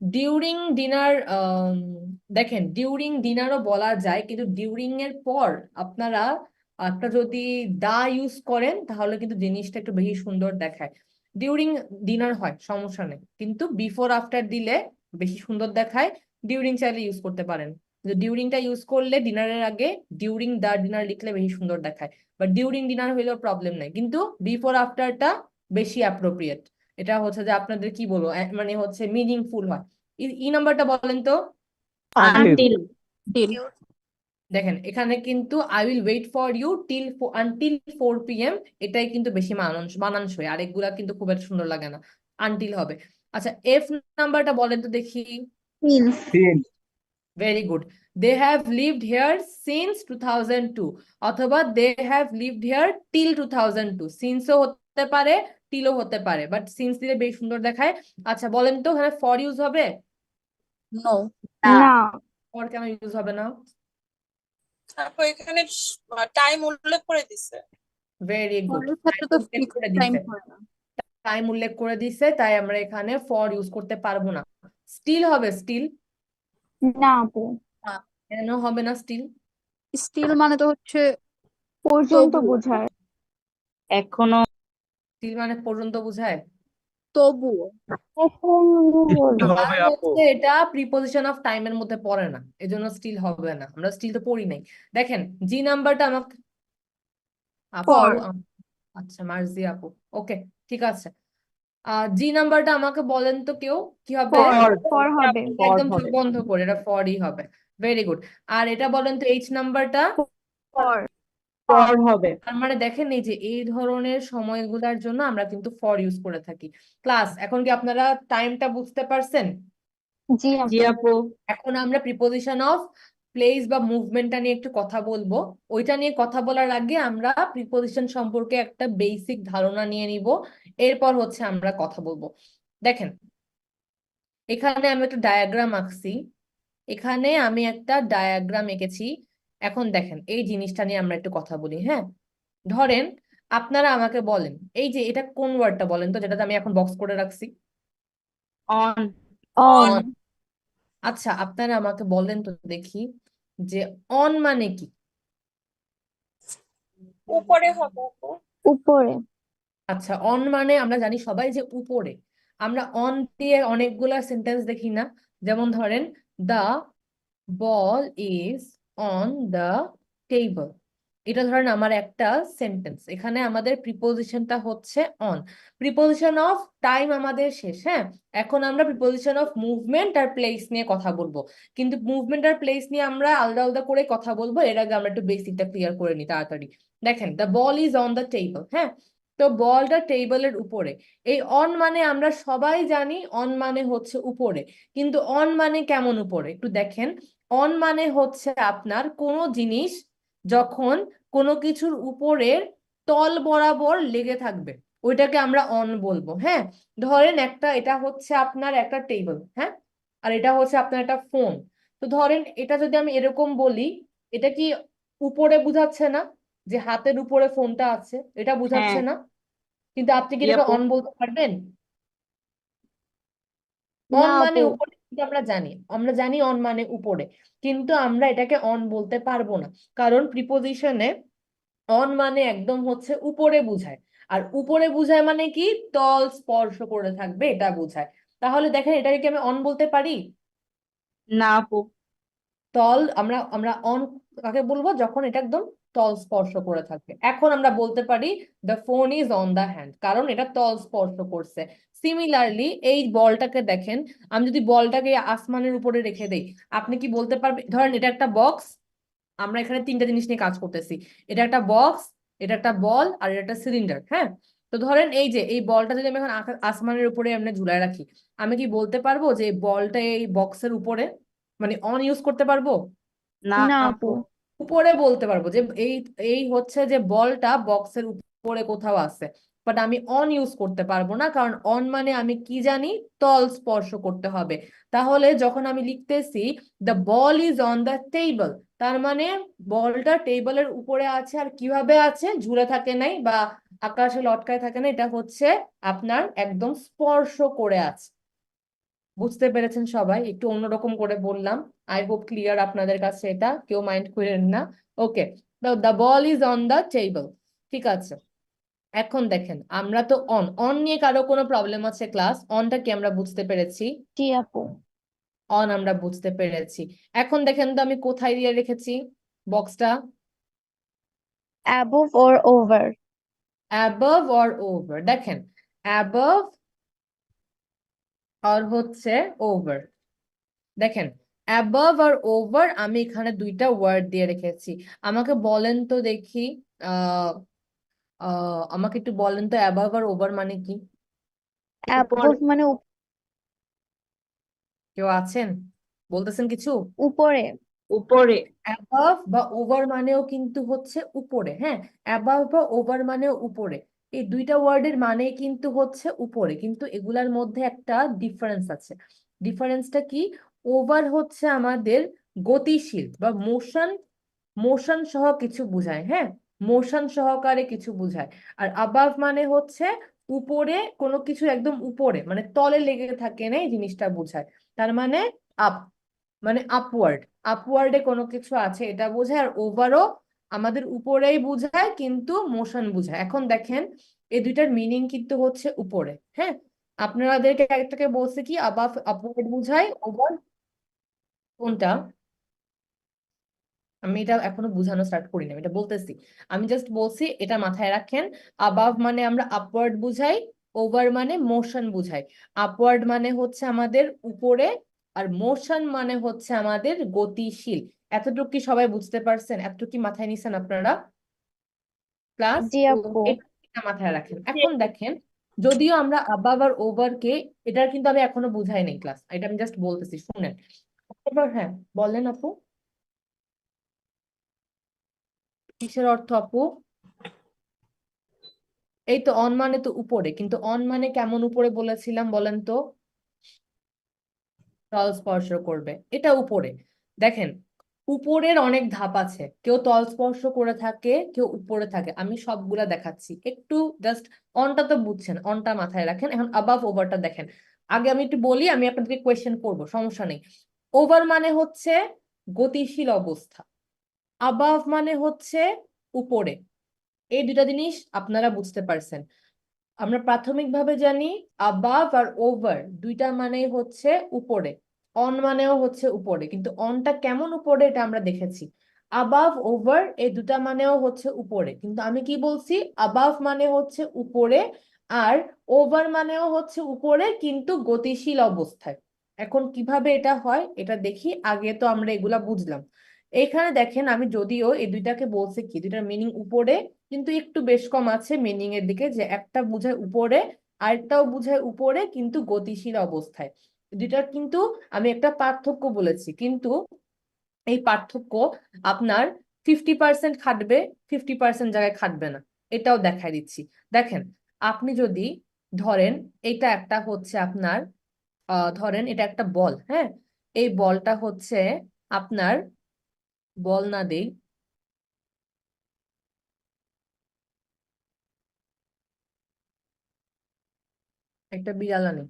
ডিউরিং ডিনার দেখেন ডিউরিং ডিনারও বলা যায় কিন্তু ডিউরিং এর পর আপনারা একটা যদি দা ইউজ করেন তাহলে কিন্তু জিনিসটা একটু বেশি সুন্দর দেখায় ডিউরিং ডিনার হয় সমস্যা নেই কিন্তু বিফোর আফটার দিলে বেশি সুন্দর দেখায় ডিউরিং চাইলে ইউজ করতে পারেন ডিউরিংটা ইউজ করলে ডিনারের আগে ডিউরিং দা ডিনার লিখলে বেশি সুন্দর দেখায় বাট ডিউরিং ডিনার হইলেও প্রবলেম নাই কিন্তু বিফোর আফটারটা বেশি অ্যাপ্রোপ্রিয়েট এটা হচ্ছে যে আপনাদের কি বলবো মানে হচ্ছে মিনিংফুল হয় ই নাম্বারটা বলেন তো আনটিল টিল দেখেন এখানে কিন্তু I will wait for you until 4 PM এটাই কিন্তু বেশি মানানসই আরেকগুলা কিন্তু খুব একটা সুন্দর লাগে না আনটিল হবে আচ্ছা এফ নাম্বারটা বলেন তো দেখি সিন্স সিন very good they have lived here since 2002 অথবা they have lived here till 2002 সিন্সও হতে পারে টিলও হতে পারে বাট সিন্স দিলে বেশ সুন্দর দেখায় আচ্ছা বলেন তো এখানে ফর ইউজ হবে নো না ফর কেন ইউজ হবে না আপু এখানে টাইম উল্লেখ করে দিছে। ভেরি গুড ফরের ক্ষেত্রে তো ফিক্স টাইম হয় না। টাইম উল্লেখ করে দিছে তাই আমরা এখানে ফর ইউজ করতে পারবো না স্টিল হবে স্টিল না আপু কেন হবে না স্টিল স্টিল মানে তো হচ্ছে পর্যন্ত তবুও। বোঝায় এখনো স্টিল মানে পর্যন্ত বোঝায় তবুও এখন বলবো। হবে আপু হচ্ছে এটা প্রিপোজিশন অফ টাইমের মধ্যে পড়ে না এজন্য স্টিল হবে না আমরা স্টিল তো পড়ি নাই দেখেন জি নাম্বারটা আমাকে আপু For. আচ্ছা মার্জি আপু ওকে ঠিক আছে জি নাম্বারটা আমাকে বলেন তো কেউ কি হবে ফর হবে একদম চোখ বন্ধ করে এটা ফরই হবে ভেরি গুড আর এটা বলেন তো এইচ নাম্বারটা ফর ফর হবে। তার মানে দেখেন এই যে এই ধরনের সময়গুলোর জন্য আমরা কিন্তু ফর ইউজ করে থাকি ক্লাস এখন কি আপনারা টাইমটা বুঝতে পারছেন জি জি আপু আপু এখন আমরা প্রিপোজিশন অফ প্লেস বা মুভমেন্টটা নিয়ে একটু কথা বলবো। ওইটা নিয়ে কথা বলার আগে আমরা প্রিপোজিশন সম্পর্কে একটা বেসিক ধারণা নিয়ে নিব, এরপর হচ্ছে আমরা কথা বলবো। দেখেন, এখানে আমি একটা ডায়াগ্রাম আঁকছি, এখানে আমি একটা ডায়াগ্রাম এঁকেছি। এখন দেখেন এই জিনিসটা নিয়ে আমরা একটু কথা বলি, হ্যাঁ। ধরেন আপনারা আমাকে বলেন, এই যে এটা কোন ওয়ার্ডটা বলেন তো, যেটাতে আমি এখন বক্স করে রাখছি? অন। অন। অন। আচ্ছা, আপনারা আমাকে বলেন তো দেখি যে অন মানে কি? উপরে হবে আপু। উপরে। আচ্ছা, অন মানে আমরা জানি সবাই যে উপরে। আমরা অন দিয়ে অনেকগুলা সেন্টেন্স দেখি না? যেমন ধরেন, দা বল ইজ অন দ্য টেবল। এটা ধরেন আমার একটা সেন্টেন্স, এখানে আমাদের প্রিপোজিশনটা হচ্ছে অন। প্রিপোজিশন অফ টাইম আমাদের শেষ, হ্যাঁ। এখন আমরা প্রিপোজিশন অফ মুভমেন্ট আর প্লেস নিয়ে কথা বলবো, কিন্তু মুভমেন্ট আর প্লেস নিয়ে আমরা আলাদা আলাদা করে কথা বলবো। এর আগে আমরা একটু বেসিকটা ক্লিয়ার করে নিই তাড়াতাড়ি। দেখেন, the ball is on the table, হ্যাঁ। তো বলটা টেবিলের উপরে। এই অন মানে আমরা সবাই জানি অন মানে হচ্ছে উপরে, কিন্তু অন মানে কেমন উপরে একটু দেখেন। অন মানে হচ্ছে আপনার কোনো জিনিস যখন কোনো কিছুর উপরের তল বরাবর লেগে থাকবে, ওইটাকে আমরা অন বলবো, হ্যাঁ। ধরেন এটা হচ্ছে আপনার একটা টেবিল, হ্যাঁ, আর এটা হচ্ছে আপনার একটা ফোন। তো ধরেন এটা যদি আমি এরকম বলি, এটা কি উপরে বুঝাচ্ছে না যে হাতের উপরে ফোনটা আছে? এটা বুঝাচ্ছে হ্যাঁ। না? কিন্তু আপনি কি জি এটাকে আপু। অন বলতে পারবেন? না অন মানে আপু। উপরে, কিন্তু আমরা জানি অন মানে উপরে, কিন্তু আমরা এটাকে অন বলতে পারবো না। কারণ প্রিপোজিশনে অন মানে একদম হচ্ছে উপরে বুঝায়। আর উপরে বুঝায় মানে কি? তল স্পর্শ করে থাকবে, এটা বুঝায়। তাহলে দেখেন, এটাকে কি আমি অন বলতে পারি? না আপু। তল আমরা আমরা অন কাকে বলবো? যখন এটা একদম তল স্পর্শ করে থাকবে। এখন আমরা বলতে পারি the phone is on the hand, কারণ এটা তল স্পর্শ করছে। সিমিলারলি এই বলটাকে দেখেন, আমি যদি বলটাকে আসমানের উপরে রেখে দেই, আপনি কি বলতে পারবেন? ধরেন এটা একটা বক্স, আমরা এখানে তিনটা জিনিস নিয়ে কাজ করতেছি। এটা একটা বক্স, এটা একটা বল, আর এটা একটা সিলিন্ডার, হ্যাঁ। তো ধরেন এই যে এই বলটা যদি আমি এখন আসমানের উপরে এমনি ঝুলায় রাখি, আমি কি বলতে পারবো যে এই বলটা এই বক্সের উপরে? মানে অন ইউজ করতে পারবো? না না আপু। আপু। উপরে বলতে পারবো যে এই এই হচ্ছে যে বলটা বক্সের উপরে কোথাও আছে। বাট আমি অন ইউজ করতে পারবো না, কারণ অন মানে আমি কি জানি? তল স্পর্শ করতে হবে। তাহলে যখন আমি লিখতেছি the ball is on the table, তার মানে বলটা টেবিলের উপরে আছে। আর কিভাবে আছে? ঝুলে থাকে নাই বা আকাশে লটকায় থাকে না, এটা হচ্ছে আপনার একদম স্পর্শ করে আছে। বুঝতে পেরেছেন সবাই? একটু অন্যরকম করে বললাম, আই হোপ ক্লিয়ার আপনাদের কাছে, এটা কেউ মাইন্ড করেন না। Okay, the ball is on the table, ঠিক আছে। এখন দেখেন, আমরা তো অন অন নিয়ে কারো কোনো প্রবলেম আছে? ক্লাস অনটা কি আমরা বুঝতে পেরেছি? জি আপু। অন আমরা বুঝতে পেরেছি। এখন দেখেন তো আমি কোথায় দিয়ে রেখেছি বক্সটা? Above or over. Above or over. দেখেন, অ্যাবভ আর হচ্ছে ওভার। দেখেন, অ্যাবভ আর ওভার আমি এখানে দুইটা ওয়ার্ড দিয়ে রেখেছি। আমাকে বলেন তো দেখি, আহ আমাকে একটু বলেন তো অ্যাবভ আর ওভার মানে কি? অ্যাবভ মানে কেউ আছেন? বলতেছেন কিছু? উপরে। উপরে। অ্যাবাভ বা ওভার মানেও কিন্তু হচ্ছে উপরে, হ্যাঁ। অ্যাবাভ বা ওভার মানেও উপরে। এই দুইটা ওয়ার্ডের মানে কিন্তু হচ্ছে উপরে, কিন্তু এগুলার মধ্যে একটা ডিফারেন্স আছে। ডিফারেন্সটা কি? ওভার হচ্ছে আমাদের গতিশীল বা মোশন, মোশন সহ কিছু বোঝায়, হ্যাঁ। মোশন সহকারে কিছু বোঝায়। আর আবাভ মানে হচ্ছে উপরে, কোনো কিছু একদম উপরে, মানে তলে লেগে থাকে না, এই জিনিসটা বোঝায়। তার মানে আপ, মানে আপওয়ার্ড, আপওয়ার্ডে কোনো কিছু আছে এটা বোঝায়। আর ওভারও আমাদের উপরেই বোঝায়, কিন্তু মোশন বোঝায়। এখন দেখেন, এই দুইটার মিনিং কিন্তু হচ্ছে উপরে, হ্যাঁ। আপনাদেরকে একটাকে বলছে কি আবাভ আপওয়ার্ড বুঝায়, ওভার কোনটা? আমি এটা এখনো বুঝানো স্টার্ট করিনি, আমি এটা বলতেছি। আমি জাস্ট বলছি, এটা মাথায় রাখেন। আবাভ মানে আমরা আপওয়ার্ড বুঝাই, ওভার মানে মোশন বুঝাই। আপওয়ার্ড মানে হচ্ছে আমাদের উপরে, আর মোশন মানে হচ্ছে আমাদের গতিশীল। এতটুকু কি সবাই বুঝতে পারছেন? এতটুকু কি মাথায় নিছেন আপনারা? প্লাস জি আপু। এটা মাথায় রাখেন। এখন দেখেন, যদিও আমরা আবাভ আর ওভার কে, এটা কিন্তু আমি এখনো বুঝাই নাই ক্লাস, এটা আমি জাস্ট বলতেছি, শুনেন। এবার হ্যাঁ, বলেন আপু। কিসের অর্থ আপু? এই তো অন মানে তো উপরে, কিন্তু অন মানে কেমন উপরে বলেছিলাম বলেন তো? তল স্পর্শ করবে, এটা উপরে। দেখেন উপরের অনেক ধাপ আছে, কেউ তল স্পর্শ করে থাকে, কেউ উপরে থাকে। আমি সবগুলা দেখাচ্ছি, একটু জাস্ট অনটা তো বুঝছেন, অনটা মাথায় রাখেন। এখন আবাভ ওভারটা দেখেন। আগে আমি একটু বলি, আমি আপনাদেরকে কোয়েশ্চেন করবো, সমস্যা নেই। ওভার মানে হচ্ছে গতিশীল অবস্থা, আবাভ মানে হচ্ছে উপরে। এই দুটা জিনিস আপনারা বুঝতে পারছেন। আমরা প্রাথমিকভাবে জানি আবাভ আর ওভার দুইটা মানেই হচ্ছে উপরে, অন মানেও হচ্ছে উপরে, কিন্তু অনটা কেমন উপরে এটা আমরা দেখেছি। আবাভ ওভার এই দুটা মানেও হচ্ছে উপরে, কিন্তু আমি কি বলছি, আবাভ মানে হচ্ছে উপরে আর ওভার মানেও হচ্ছে উপরে কিন্তু গতিশীল অবস্থায়। এখন কিভাবে এটা হয় এটা দেখি, আগে তো আমরা এগুলা বুঝলাম। এখানে দেখেন আমি যদিও এই দুইটাকে বলছি কি, দুইটার মিনিং উপরে, কিন্তু একটু বেশ কম আছে মিনিং এর দিকে, যে একটা বোঝায় উপরে আরেকটাও বোঝায় উপরে কিন্তু গতিশীল অবস্থায়। দুইটার কিন্তু আমি একটা পার্থক্য বলেছি, কিন্তু এই পার্থক্য আপনার 50% খাটবে, 50% জায়গায় খাটবে না, এটাও দেখাই দিচ্ছি। দেখেন আপনি যদি ধরেন এটা একটা হচ্ছে আপনার ধরেন এটা একটা বল, হ্যাঁ, এই বলটা হচ্ছে আপনার, বল না দেই, একটা বিড়াল আনি।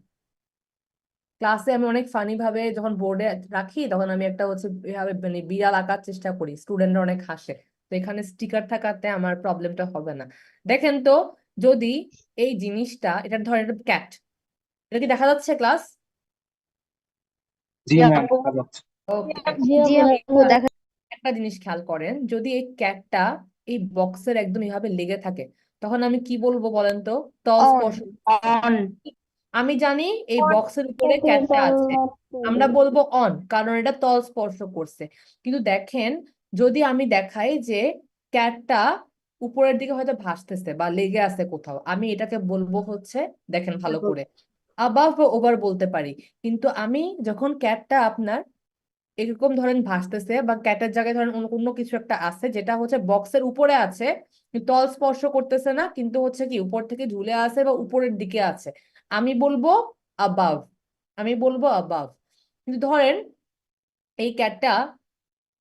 ক্লাসে আমি অনেক ফানি ভাবে যখন বোর্ডে রাখি, তখন আমি একটা হচ্ছে এভাবে মানে বিড়াল আঁকার চেষ্টা করি, স্টুডেন্টরা অনেক হাসে। তো এখানে স্টিকার থাকাতে আমার প্রবলেমটা হবে না। দেখেন তো, যদি এই জিনিসটা, এটা ধরেন এটা ক্যাট, এটা কি দেখা যাচ্ছে ক্লাস? জি ম্যাম দেখা যাচ্ছে। ওকে। জি আপু দেখা একটা জিনিস খেয়াল করেন, যদি এই ক্যাটটা এই বক্সের একদম এভাবে লেগে থাকে, তখন আমি কি বলবো বলেন তো? তল অন স্পর্শ করছে। অন। আমি জানি এই বক্সের উপরে ক্যাটটা আছে, আমরা বলবো অন, কারণ এটা তল স্পর্শ করছে। কিন্তু দেখেন যদি আমি দেখাই যে ক্যাটটা উপরের দিকে হয়তো ভাসতেছে বা লেগে আছে কোথাও, আমি এটাকে বলবো হচ্ছে, দেখেন ভালো করে, আবাভ বা ওভার বলতে পারি। কিন্তু আমি যখন ক্যাটটা আপনার এরকম ধরেন ভাসতেছে, বা ক্যাটের জায়গায় ধরেন অন্য অন্য কিছু একটা আছে যেটা হচ্ছে বক্সের উপরে আছে, কিন্তু তল স্পর্শ করতেছে না, কিন্তু হচ্ছে কি উপর থেকে ঝুলে আছে বা উপরের দিকে আছে, আমি বলবো আবাভ, আমি বলবো আবাভ। কিন্তু ধরেন এই ক্যাটটা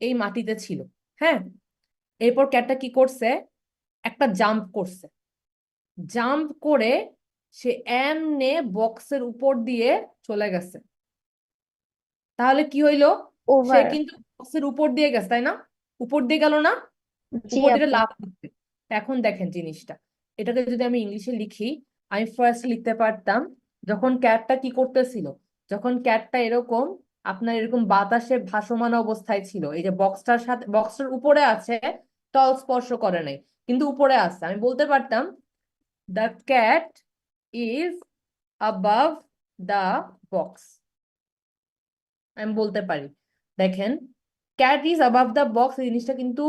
এই মাটিতে ছিল, হ্যাঁ, এরপর ক্যাটটা কি করছে, একটা জাম্প করছে, জাম্প করে সে এমনে বক্সের উপর দিয়ে চলে গেছে। তাহলে কি হইলো, সে ওভার। কিন্তু বক্সের উপর দিয়ে গেছে, তাই না? উপর দিয়ে গেল না, জি উপর দিয়ে আপু। লাফ দিচ্ছে। এখন দেখেন জিনিসটা, এটাকে যদি আমি ইংলিশে লিখি, আমি ফার্স্ট লিখতে পারতাম, যখন ক্যাটটা কি করতেছিল, যখন ক্যাটটা এরকম আপনার এরকম বাতাসে ভাসমান অবস্থায় ছিল, এই যে বক্সটার সাথে বক্সটার উপরে আছে, তল স্পর্শ করে নাই কিন্তু উপরে আছে, আমি বলতে পারতাম the cat is above the box, আমি বলতে পারি। দেখেন cat is above the box, এই জিনিসটা কিন্তু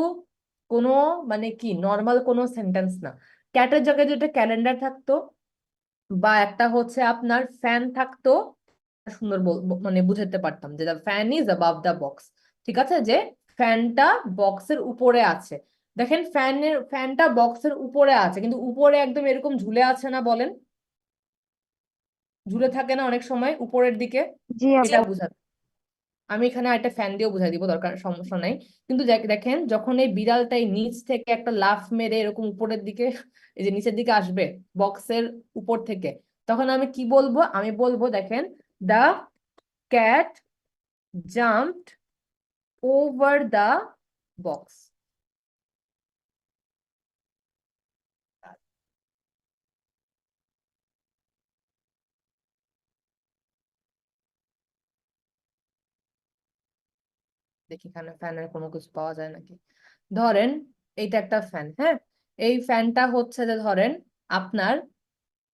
কোনো মানে কি নর্মাল কোনো সেন্টেন্স না। ক্যাটের জায়গায় যেটা ক্যালেন্ডার থাকতো বা একটা হচ্ছে আপনার ফ্যান থাকতো, সুন্দর মানে বুঝাতে পারতাম যে the fan is above the box. ঠিক আছে, যে ফ্যানটা বক্সের উপরে আছে। দেখেন ফ্যানটা বক্সের উপরে আছে, কিন্তু উপরে একদম এরকম ঝুলে আছে না বলেন, ঝুলে থাকে না অনেক সময় উপরের দিকে, জি এটা আপু। বুঝাতে। আমি এখানে একটা ফ্যান দিয়েও বুঝাই দিব, দরকার সমস্যা নাই। কিন্তু দেখেন যখন এই বিড়ালটা এই নিচ থেকে একটা লাফ মেরে এরকম উপরের দিকে, এই যে নিচের দিকে আসবে বক্সের উপর থেকে, তখন আমি কি বলবো, আমি বলবো দেখেন the cat jumped over the box. দেখি এখানে ফ্যানের কোনো কিছু পাওয়া যায় নাকি। ধরেন এইটা একটা ফ্যান, হ্যাঁ, এই ফ্যানটা হচ্ছে যে ধরেন আপনার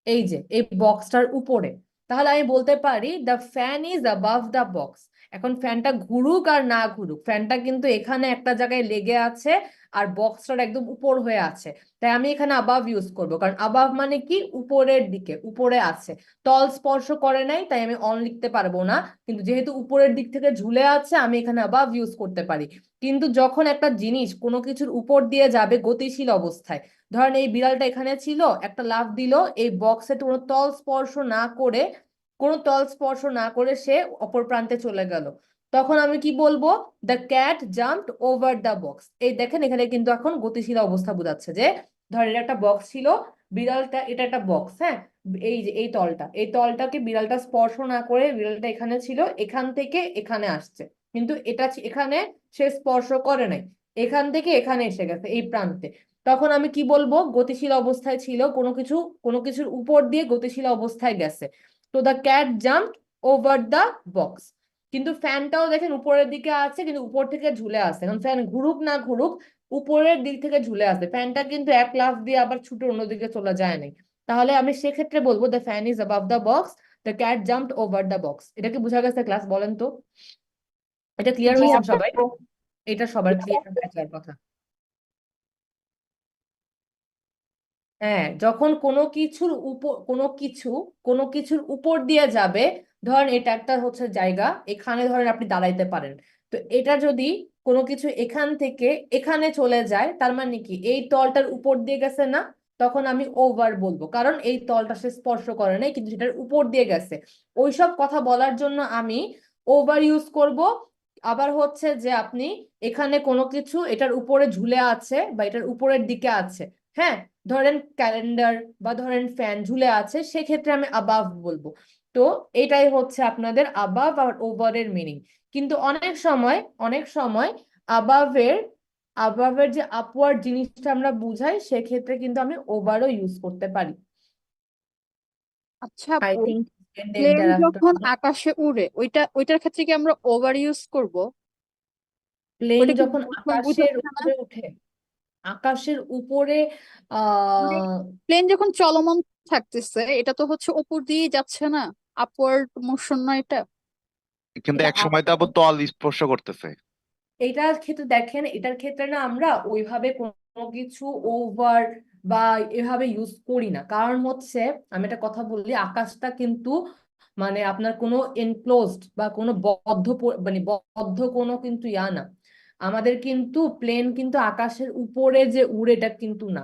এই যে এই বক্সটার উপরে, তাহলে আমি বলতে পারি the fan is above the box. এখন ফ্যানটা ঘুরুক আর না ঘুরুক, ফ্যানটা কিন্তু এখানে একটা জায়গায় লেগে আছে আর বক্সটার একদম উপর হয়ে আছে, তাই আমি এখানে আবাভ ইউজ করব, কারণ আবাভ মানে কি উপরের দিকে, উপরে আছে, তল স্পর্শ করে নাই, তাই আমি অন লিখতে পারবো না। কিন্তু যেহেতু উপরের দিক থেকে ঝুলে আছে, আমি এখানে আবাভ ইউজ করতে পারি। কিন্তু যখন একটা জিনিস কোনো কিছুর উপর দিয়ে যাবে গতিশীল অবস্থায়, ধরেন এই বিড়ালটা এখানে ছিল, একটা লাফ দিল, এই বক্সে কোনো তল স্পর্শ না করে সে অপর প্রান্তে চলে গেল, তখন আমি কি বলবো? The cat jumped over the box. এই দেখেন এখানে কিন্তু এখন গতিশীল অবস্থা বোঝাচ্ছে যে, ধর এটা একটা বক্স ছিল, বিড়ালটা, এটা একটা বক্স, হ্যাঁ, এই যে এই তলটাকে বিড়ালটা স্পর্শ না করে, বিড়ালটা এখানে ছিল, এখান থেকে এখানে আসছে, কিন্তু এখানে সে স্পর্শ করে নাই, এখান থেকে এখানে এসে গেছে এই প্রান্তে। তখন আমি কি বলবো? গতিশীল অবস্থায় ছিল, কোনো কিছুর উপর দিয়ে গতিশীল অবস্থায় গেছে। তো the cat jumped over the box. কিন্তু ফ্যানটাও দেখেন উপরের দিকে আছে, কিন্তু উপর থেকে ঝুলে আছে, এখন ফ্যান ঘুরুক না ঘুরুক উপরের দিক থেকে ঝুলে আছে, ফ্যানটা কিন্তু এক লাফ দিয়ে আবার ছুটে অন্যদিকে চলে যায় নাই। তাহলে আমি সেক্ষেত্রে বলবো the fan is above the box, the cat jumped over the box. এটা কি বোঝা গেছে ক্লাস? বলেন তো, এটা ক্লিয়ার জি হয়েছেন আপু। সবাই? এটা সবার ক্লিয়ার থাকার কথা। হ্যাঁ, যখন কোনো কিছুর উপর দিয়ে যাবে, ধরেন এটা একটা হচ্ছে জায়গা, এখানে ধরেন আপনি দাঁড়াইতে পারেন, তো এটা যদি কোনো কিছু এখান থেকে এখানে চলে যায়, তার মানে কি এই তলটার উপর দিয়ে গেছে না? তখন আমি ওভার বলবো, কারণ এই তলটা সে স্পর্শ করে নাই, কিন্তু সেটার উপর দিয়ে গেছে। ওইসব কথা বলার জন্য আমি ওভার ইউজ করব। আবার হচ্ছে যে আপনি এখানে কোনো কিছু এটার উপরে ঝুলে আছে বা এটার উপরের দিকে আছে, হ্যাঁ, ধরেন ক্যালেন্ডার বা ধরেন ফ্যান ঝুলে আছে, সেক্ষেত্রে আমি আবাভ বলবো। তো এটাই হচ্ছে আপনাদের আবাভ আর ওভারের মিনিং। কিন্তু অনেক সময় আবাভের আবাভের যে আপওয়ার্ড জিনিসটা আমরা বুঝাই, সেক্ষেত্রে কিন্তু আমি ওভারও ইউজ করতে পারি। আচ্ছা আই আপু, থিঙ্ক প্লেন যখন আকাশে উড়ে ওইটার ক্ষেত্রে কি আমরা ওভার ইউজ করব? প্লেন ওইটা কি যখন মৌসুম আকাশের বুঝাচ্ছে না? উপরে উঠে, আকাশের উপরে মানে আহ প্লেন যখন চলমান থাকতেছে এটা তো হচ্ছে উপর দিয়ে যাচ্ছে না, আপওয়ার্ড মোশন না এটা? কিন্তু এটা এক সময় তো আবার তল স্পর্শ করতেছে। এটার ক্ষেত্রে দেখেন, এটার ক্ষেত্রে না আমরা ওইভাবে কোনো কিছু ওভার বা এভাবে ইউজ করি না, কারণ হচ্ছে আমি একটা কথা বলি, আকাশটা কিন্তু মানে আপনার কোনো এনক্লোজড বা কোনো মানে বদ্ধ কোনো কিন্তু না। আমাদের কিন্তু প্লেন কিন্তু আকাশের উপরে যে উড়ে, এটা কিন্তু না।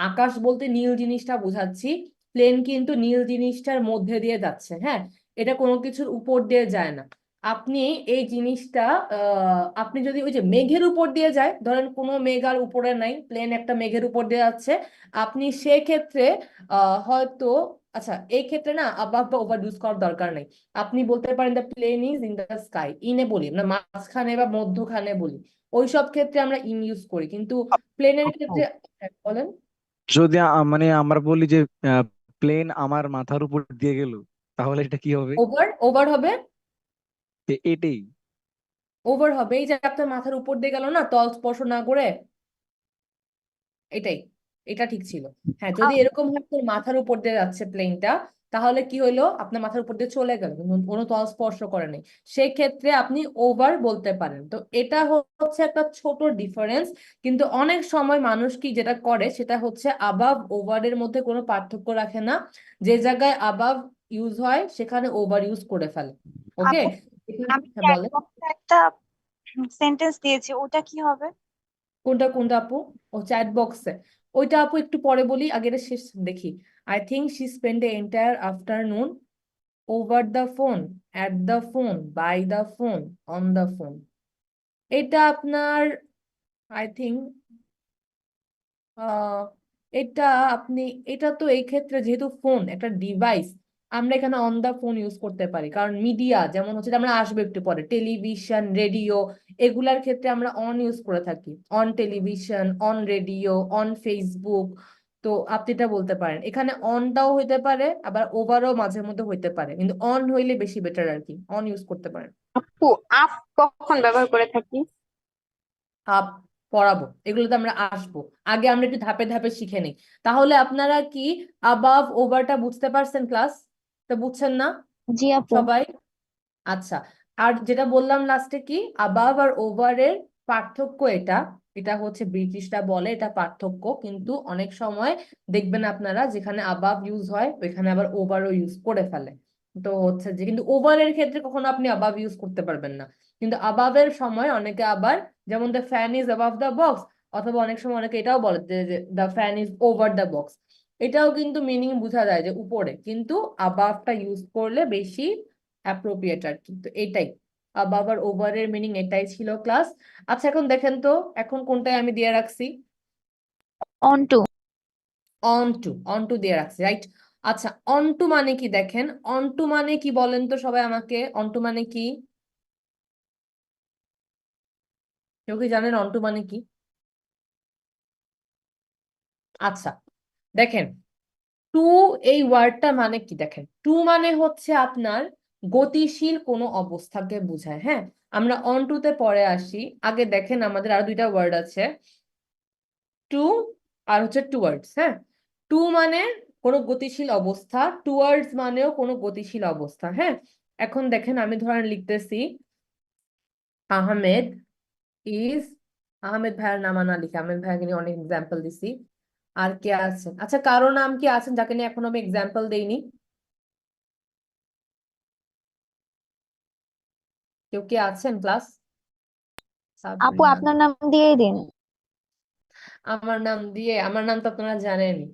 আকাশ বলতে নীল জিনিসটা বোঝাচ্ছি, প্লেন কিন্তু নীল জিনিসটার মধ্যে দিয়ে যাচ্ছে, হ্যাঁ, এটা কোনো কিছুর উপর দিয়ে যায় না। আপনি এই জিনিসটা আপনি যদি ওই যে মেঘের উপর দিয়ে যায়, ধরেন কোনো মেঘ আর উপরে নাই, প্লেন একটা মেঘের উপর দিয়ে যাচ্ছে, আপনি সেক্ষেত্রে হয়তো, আচ্ছা এই ক্ষেত্রে না আবাভ বা ওভার ইউজ করার দরকার নেই। আপনি বলতে পারেন the plane is in the sky, ইনে বলি না, মাঝখানে বা মধ্যখানে বলি, ওইসব ক্ষেত্রে আমরা ইন ইউজ করি, কিন্তু প্লেনের আপু, ক্ষেত্রে হ্যাঁ, বলেন। যদি মানে আমরা বলি যে প্লেন আমার মাথার উপর দিয়ে গেল, তাহলে এটা কি হবে? ওভার ওভার হবে। এটাই। ওভার হবে, এই যে আপনার মাথার উপর দিয়ে গেল না, তল স্পর্শ না করে, এটাই, এটা ঠিক ছিল। হ্যাঁ, যদি এরকম হয় তোর মাথার উপর দিয়ে যাচ্ছে প্লেনটা, তাহলে কি হইলো, আপনার মাথার উপর দিয়ে চলে গেল, কিন্তু কোনো তল স্পর্শ করে নাই, সেক্ষেত্রে আপনি ওভার বলতে পারেন। তো এটা হচ্ছে একটা ছোট ডিফারেন্স। কিন্তু অনেক সময় মানুষ কি যেটা করে, সেটা হচ্ছে আবাভ ওভারের মধ্যে কোনো পার্থক্য রাখে না, যে জায়গায় আবাভ ইউজ হয় সেখানে ওভার ইউজ করে ফেলে। ওকে, আপু, আমি চ্যাট বলেন। বক্সে একটা সেন্টেন্স দিয়েছি, ওটা কি হবে? কোনটা কোনটা আপু? ও চ্যাট বক্সে, ওইটা আপু একটু পরে বলি, আগে এটা শেষ দেখি। I think she spend the entire afternoon over the phone, at the phone, by the phone, on the phone. এটা আপনার আই থিঙ্ক আহ এটা আপনি, এটা তো এই ক্ষেত্রে যেহেতু ফোন একটা ডিভাইস, আমরা এখানে অন দা ফোন ইউজ করতে পারি, কারণ মিডিয়া যেমন হচ্ছে, আমরা আসবো একটু পরে, টেলিভিশন, রেডিও, এগুলার ক্ষেত্রে আমরা অন ইউজ করে থাকি, on television, on radio, on Facebook. তো আপনি এটা বলতে পারেন, এখানে অনটাও হইতে পারে, আবার ওভারও মাঝে মধ্যে হইতে পারে, কিন্তু অন হইলে বেশি বেটার আর কি, অন ইউজ করতে পারেন। আপু, আপ কখন ব্যবহার করে থাকি? আপ, পড়াবো, এগুলোতে আমরা আসবো, আগে আমরা একটু ধাপে ধাপে শিখে নিই। তাহলে আপনারা কি আবাভ ওভারটা বুঝতে পারছেন ক্লাস? তো বুঝছেন না? জি আপু। সবাই? আচ্ছা, আর যেটা বললাম লাস্টে কি আবাভ আর ওভারের পার্থক্য, এটা এটা হচ্ছে ব্রিটিশরা বলে এটা পার্থক্য, কিন্তু অনেক সময় দেখবেন আপনারা যেখানে আবাভ ইউজ হয় ওইখানে আবার ওভারও ইউজ করে ফেলে। তো হচ্ছে যে কিন্তু ওভারের ক্ষেত্রে কখনো আপনি আবাভ ইউজ করতে পারবেন না, কিন্তু আবাভের সময় অনেকে আবার, যেমন the fan is above the box, অথবা অনেক সময় অনেকে এটাও বলে যে the fan is over the box. এটাও কিন্তু মিনিং বোঝা যায় যে উপরে, কিন্তু আবাভটা ইউজ করলে বেশি অ্যাপ্রোপ্রিয়েট আর কি। তো এটাই আবার ওভারের মিনিং এটাই ছিল ক্লাস। আচ্ছা এখন দেখেন তো এখন কোনটায় আমি দিয়ে রাখছি, অন টু। অন টু দিয়ে রাখছি, রাইট? আচ্ছা অন টু মানে কি দেখেন, অন টু মানে কি বলেন তো সবাই আমাকে, অন টু মানে কি? কেউ কি জানেন অন টু মানে কি? আচ্ছা দেখেন, টু এই ওয়ার্ডটা মানে কি দেখেন, টু মানে হচ্ছে আপনার গতিশীল কোনো অবস্থাকে বোঝায়। হ্যাঁ, আমরা অন টু তে পরে আসি, আগে দেখেন আমাদের আরো দুইটা ওয়ার্ড আছে, টু আর হচ্ছে টুয়ার্ডস। হ্যাঁ, টু মানে কোনো গতিশীল অবস্থা, টুয়ার্ডস মানেও কোনো গতিশীল অবস্থা। হ্যাঁ, এখন দেখেন আমি ধরেন লিখতেছি আহমেদ ইজ, আহমেদ ভাইয়ের নাম না লিখে আহমেদ ভাইয়াকে নিয়ে অনেক এক্সাম্পল দিছি। আর কে আছেন, আচ্ছা কারো নাম কি আছেন যাকে নিয়ে এখন আমি এক্সাম্পল দেইনি? কেউ কি আছেন ক্লাস? আপু সাবরিনা, আপনার নাম দিয়েই দিন। আমার নাম দিয়ে, আমার নাম তো আপনারা জানেনই,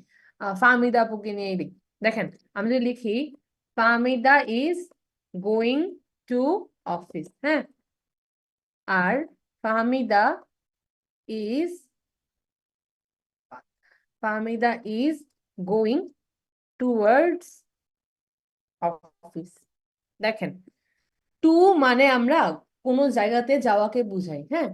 ফাহমিদা আপুকে নিয়েই লিখি। দেখেন আমি যদি লিখি Fahmida is going to office, হ্যাঁ, আর Fahmida is, Fahmida is going towards office. দেখেন টু মানে আমরা কোনো জায়গাতে যাওয়াকে বুঝাই। হ্যাঁ,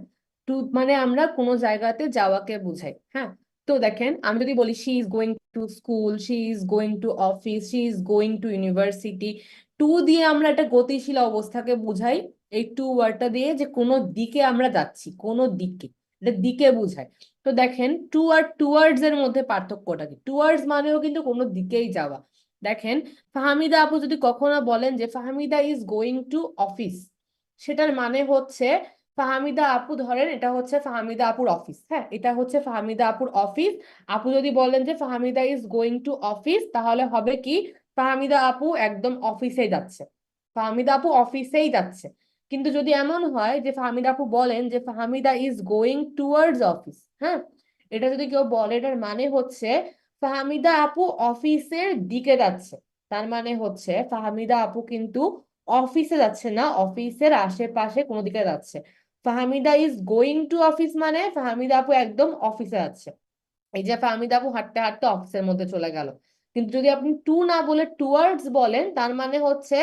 টু মানে আমরা কোনো জায়গাতে যাওয়াকে বুঝাই। হ্যাঁ, তো দেখেন আমি যদি বলি she is going to school, she is going to office, she is going to university, to দিয়ে আমরা একটা গতিশীল অবস্থাকে বুঝাই। এই টু ওয়ার্ডটা দিয়ে যে কোনো দিকে আমরা যাচ্ছি, কোনো দিকে, এটা দিকে বুঝায়। তো দেখেন টু আর টুয়ার্ডস এর মধ্যে পার্থক্যটা কি, টুয়ার্ডস মানেও কিন্তু কোনো দিকেই যাওয়া। দেখেন ফাহমিদা আপু যদি কখনো বলেন যে Fahmida is going to office, সেটার মানে হচ্ছে ফাহমিদা আপু, ধরেন এটা হচ্ছে ফাহমিদা আপুর অফিস, হ্যাঁ এটা হচ্ছে ফাহমিদা আপুর অফিস। আপু যদি বলেন যে Fahmida is going to office, তাহলে হবে কি ফাহমিদা আপু একদম অফিসে যাচ্ছে, ফাহমিদা আপু অফিসেই যাচ্ছে। কিন্তু যদি এমন হয় যে ফাহমিদা আপু বলেন যে Fahmida is going towards office, হ্যাঁ এটা যদি কেউ বলে এটার মানে হচ্ছে ফাহমিদা আপু অফিসের দিকে যাচ্ছে। তার মানে হচ্ছে ফাহমিদা আপু কিন্তু অফিসে যাচ্ছে না, অফিসের আশেপাশে কোনো দিকে যাচ্ছে। Fahmida is going to office মানে ফাহমিদা আপু একদম অফিসে যাচ্ছে। এই যে ফাহমিদা আপু হাঁটতে হাঁটতে অফিসের মধ্যে চলে গেল। কিন্তু যদি আপনি টু না বলে টুয়ার্ডস বলেন, তার মানে হচ্ছে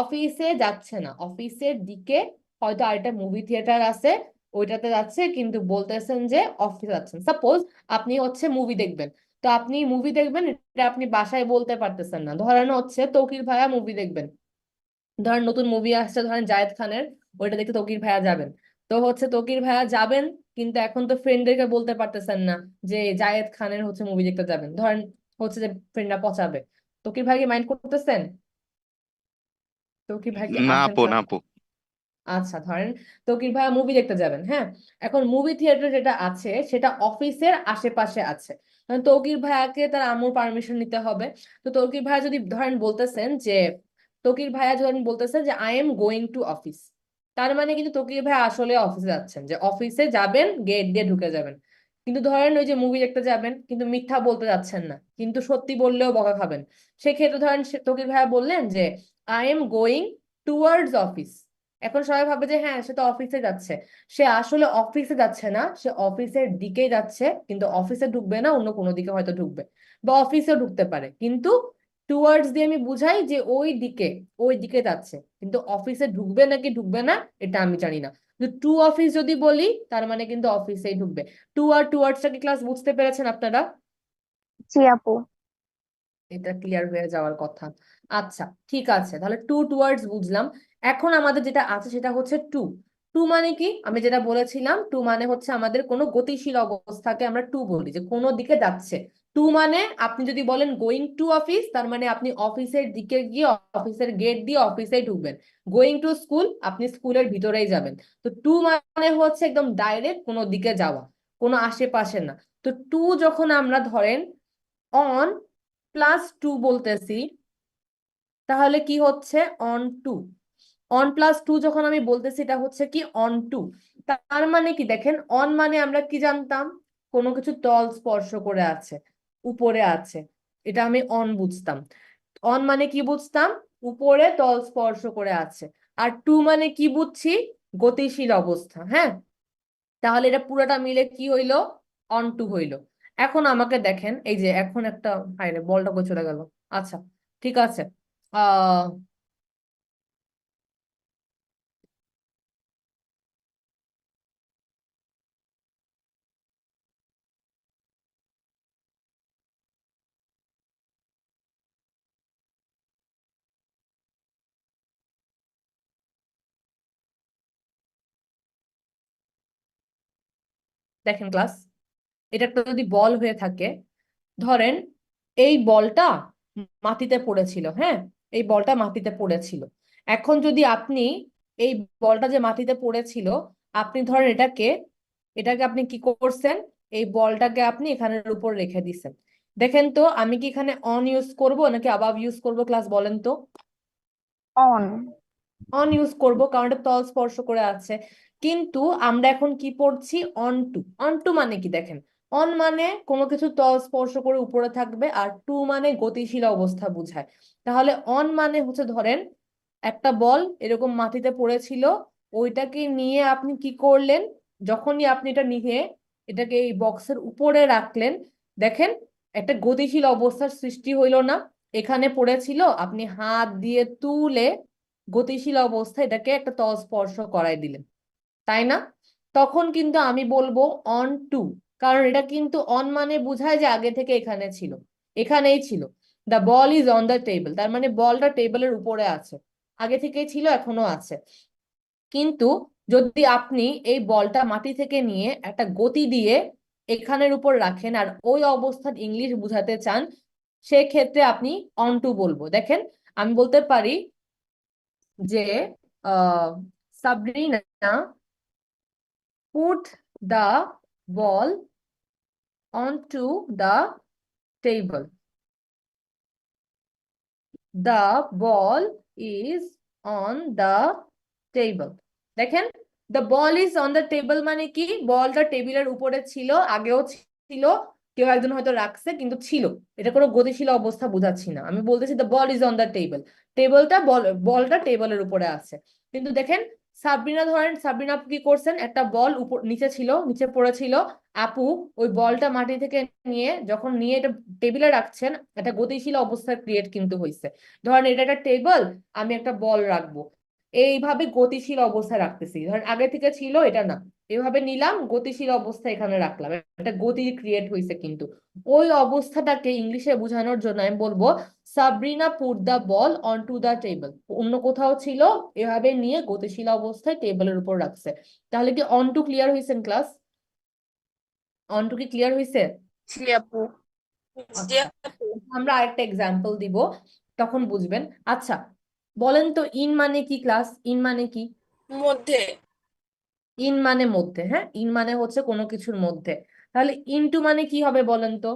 অফিসে যাচ্ছে না, অফিসের দিকে, হয়তো আরেকটা মুভি থিয়েটার আছে ওইটাতে যাচ্ছে, কিন্তু বলতেছেন যে অফিসে যাচ্ছেন। সাপোজ আপনি হচ্ছে মুভি দেখবেন, তো আপনি মুভি দেখবেন এটা আপনি বাসায় বলতে পারতেছেন না, ধরেন হচ্ছে তৌকির ভাইয়া মুভি দেখবেন, ধরেন নতুন মুভি আসছে ধরেন জায়েদ খানের, ওইটা দেখতে তৌকির ভাইয়া যাবেন। তো হচ্ছে তৌকির ভাইয়া যাবেন, কিন্তু এখন তো ফ্রেন্ডদেরকে বলতে পারতেছেন না যে জায়েদ খানের হচ্ছে মুভি দেখতে যাবেন, ধরেন হচ্ছে যে ফ্রেন্ডরা পচাবে। তৌকির ভাইকে মাইন্ড করতেছেন? তৌকির ভাই কি না আছেন আপু, না ক্লাস? আপু। আচ্ছা ধরেন তৌকির ভাইয়া মুভি দেখতে যাবেন, হ্যাঁ এখন মুভি থিয়েটার যেটা আছে সেটা অফিসের আশেপাশে আছে, কারণ তৌকির ভাইয়াকে তার আম্মুর পারমিশন নিতে হবে। তো তৌকির ভাইয়া যদি ধরেন বলতেছেন যে, তৌকির ভাইয়া ধরেন বলতেছেন যে I am going to office, তার মানে কিন্তু তৌকির ভাইয়া আসলে অফিসে যাচ্ছেন, যে অফিসে যাবেন গেট দিয়ে ঢুকে যাবেন। কিন্তু ধরেন ওই যে মুভি দেখতে যাবেন কিন্তু মিথ্যা বলতে যাচ্ছেন না, কিন্তু সত্যি বললেও বকা খাবেন। সেক্ষেত্রে ধরেন তৌকির ভাইয়া বললেন যে I am going towards office, এখন সবাই ভাবে যে হ্যাঁ সে তো অফিসে যাচ্ছে, সে আসলে অফিসে যাচ্ছে না, সে অফিসের দিকেই যাচ্ছে, কিন্তু অফিসে ঢুকবে না, অন্য কোনো দিকে হয়তো ঢুকবে, বা অফিসেও ঢুকতে পারে, কিন্তু টুয়ার্ডস দিয়ে আমি বুঝাই যে ওই দিকে, ওই দিকে যাচ্ছে, কিন্তু অফিসে ঢুকবে নাকি ঢুকবে না এটা আমি জানি না। টু অফিস যদি বলি তার মানে কিন্তু অফিসেই ঢুকবে। টু আর টুয়ার্ডসটা কি ক্লাস বুঝতে পেরেছেন আপনারা? জি আপু। এটা ক্লিয়ার হয়ে যাওয়ার কথা। আচ্ছা ঠিক আছে, তাহলে টু টুয়ার্ডস বুঝলাম। এখন আমাদের যেটা আছে সেটা হচ্ছে টু। টু মানে কি আমি যেটা বলেছিলাম, টু মানে হচ্ছে আমাদের কোনো গতিশীল অবস্থাকে আমরা টু বলি, যে কোনো দিকে যাচ্ছে, টু মানে আপনি যদি বলেন গোয়িং টু অফিস, তার মানে আপনি অফিসের দিকে গিয়ে অফিসের গেট দিয়ে অফিসে ঢুকবেন। গোয়িং টু স্কুল, আপনি স্কুলের ভিতরেই যাবেন। তো টু মানে হচ্ছে একদম ডাইরেক্ট কোনো দিকে যাওয়া, কোনো আশেপাশে না। তো টু যখন আমরা ধরেন অন প্লাস টু বলতেছি, তাহলে কি হচ্ছে on to. On plus to যখন আমি বলতেছি, এটা হচ্ছে কি অন টু। তার মানে কি দেখেন, অন মানে আমরা কি জানতাম, কোনো কিছু তল স্পর্শ করে আছে, উপরে আছে, এটা আমি অন বুঝতাম। অন মানে কি বুঝতাম, উপরে তল স্পর্শ করে আছে। আর টু মানে কি বুঝছি, গতিশীল অবস্থা। হ্যাঁ, তাহলে এটা পুরোটা মিলে কি হইলো, অন টু হইলো। এখন আমাকে দেখেন, এই যে এখন একটা, হাইরে বলটা কই চলে গেল। আচ্ছা, ঠিক আছে। আহ দেখেন ক্লাস, এটা একটা যদি বল হয়ে থাকে, ধরেন এই বলটা মাটিতে পড়েছিল। হ্যাঁ, এই বলটা মাটিতে পড়েছিল। এখন যদি আপনি এই বলটা যে মাটিতে পড়েছিল, আপনি ধরেন এটাকে এটাকে আপনি কি করছেন, এই বলটাকে আপনি এখানের উপর রেখে দিছেন। দেখেন তো, আমি কি এখানে অন ইউজ করব নাকি আবাব ইউজ করব, ক্লাস বলেন তো? অন। অন ইউজ করব, কারণ এটা তল স্পর্শ করে আছে। কিন্তু আমরা এখন কি পড়ছি, অন টু। অন টু মানে কি দেখেন, অন মানে কোনো কিছু তল স্পর্শ করে উপরে থাকবে, আর টু মানে গতিশীল অবস্থা বোঝায়। তাহলে অন মানে হচ্ছে ধরেন একটা বল এরকম মাটিতে পড়েছিল, ওইটাকে নিয়ে আপনি কি করলেন, যখনই আপনি এটা নিয়ে এটাকে এই বক্সের উপরে রাখলেন, দেখেন একটা গতিশীল অবস্থার সৃষ্টি হইলো না। এখানে পড়েছিল, আপনি হাত দিয়ে তুলে গতিশীল অবস্থায় এটাকে একটা তল স্পর্শ করাই দিলেন, তাই না? তখন কিন্তু আমি বলবো অন টু, কারণ এটা কিন্তু অন মানে বোঝায় যে আগে থেকে এখানে ছিল, এখানেই ছিল। The ball is on the table, তার মানে বলটা টেবিলের উপরে আছে, আগে থেকেই ছিল, এখনো আছে। কিন্তু যদি আপনি এই বলটা মাটি থেকে নিয়ে একটা গতি দিয়ে এখানের উপর রাখেন আর ওই অবস্থান ইংলিশ বুঝাতে চান, সেক্ষেত্রে আপনি অন টু বলবো। দেখেন, আমি বলতে পারি যে Sabrina put the ball onto the table. The ball is on the table. দেখেন, the ball is on the table মানে কি, বলটা টেবিলের উপরে ছিল, আগেও ছিল, কেউ একজন হয়তো রাখছে, কিন্তু ছিল। এটা কোনো গতিশীল অবস্থা বোঝাচ্ছি না, আমি বলতেছি the ball is on the table, টেবিলটা বলটা টেবিলের উপরে আছে। কিন্তু দেখেন, সাবরিনা ধরেন, সাবরিনা আপু কি করছেন, একটা বল উপর নিচে ছিল, নিচে পড়েছিল, আপু ওই বলটা মাটি থেকে নিয়ে যখন নিয়ে এটা টেবিলে রাখছেন, একটা গতিশীল অবস্থা ক্রিয়েট কিন্তু হয়েছে। ধরেন এটা একটা টেবিল, আমি একটা বল রাখবো, এইভাবে গতিশীল অবস্থায় রাখতেছি। ধরেন আগে থেকে ছিল, এটা না, এভাবে নিলাম, গতিশীল অবস্থা এখানে রাখলাম, একটা গতি ক্রিয়েট হয়েছে। কিন্তু ওই অবস্থাটাকে ইংলিশে বোঝানোর জন্য আমি বলবো Sabrina put the ball on to the table. অন্য কোথাও ছিল, এভাবে নিয়ে গতিশীল অবস্থায় টেবিলের উপর রাখছে। তাহলে কি অন টু ক্লিয়ার হয়েছেন ক্লাস? অন টু কি ক্লিয়ার হয়েছে? জি আপু। জি আচ্ছা, আপু। আমরা আরেকটা এক্সাম্পল দিব, তখন বুঝবেন। আচ্ছা, বলেন তো ইন মানে কি ক্লাস, ইন মানে কি? মধ্যে। ইন মানে মধ্যে। হ্যাঁ, ইন মানে হচ্ছে কোনো কিছুর মধ্যে। তাহলে ইনটু মানে কি হবে বলেন তো?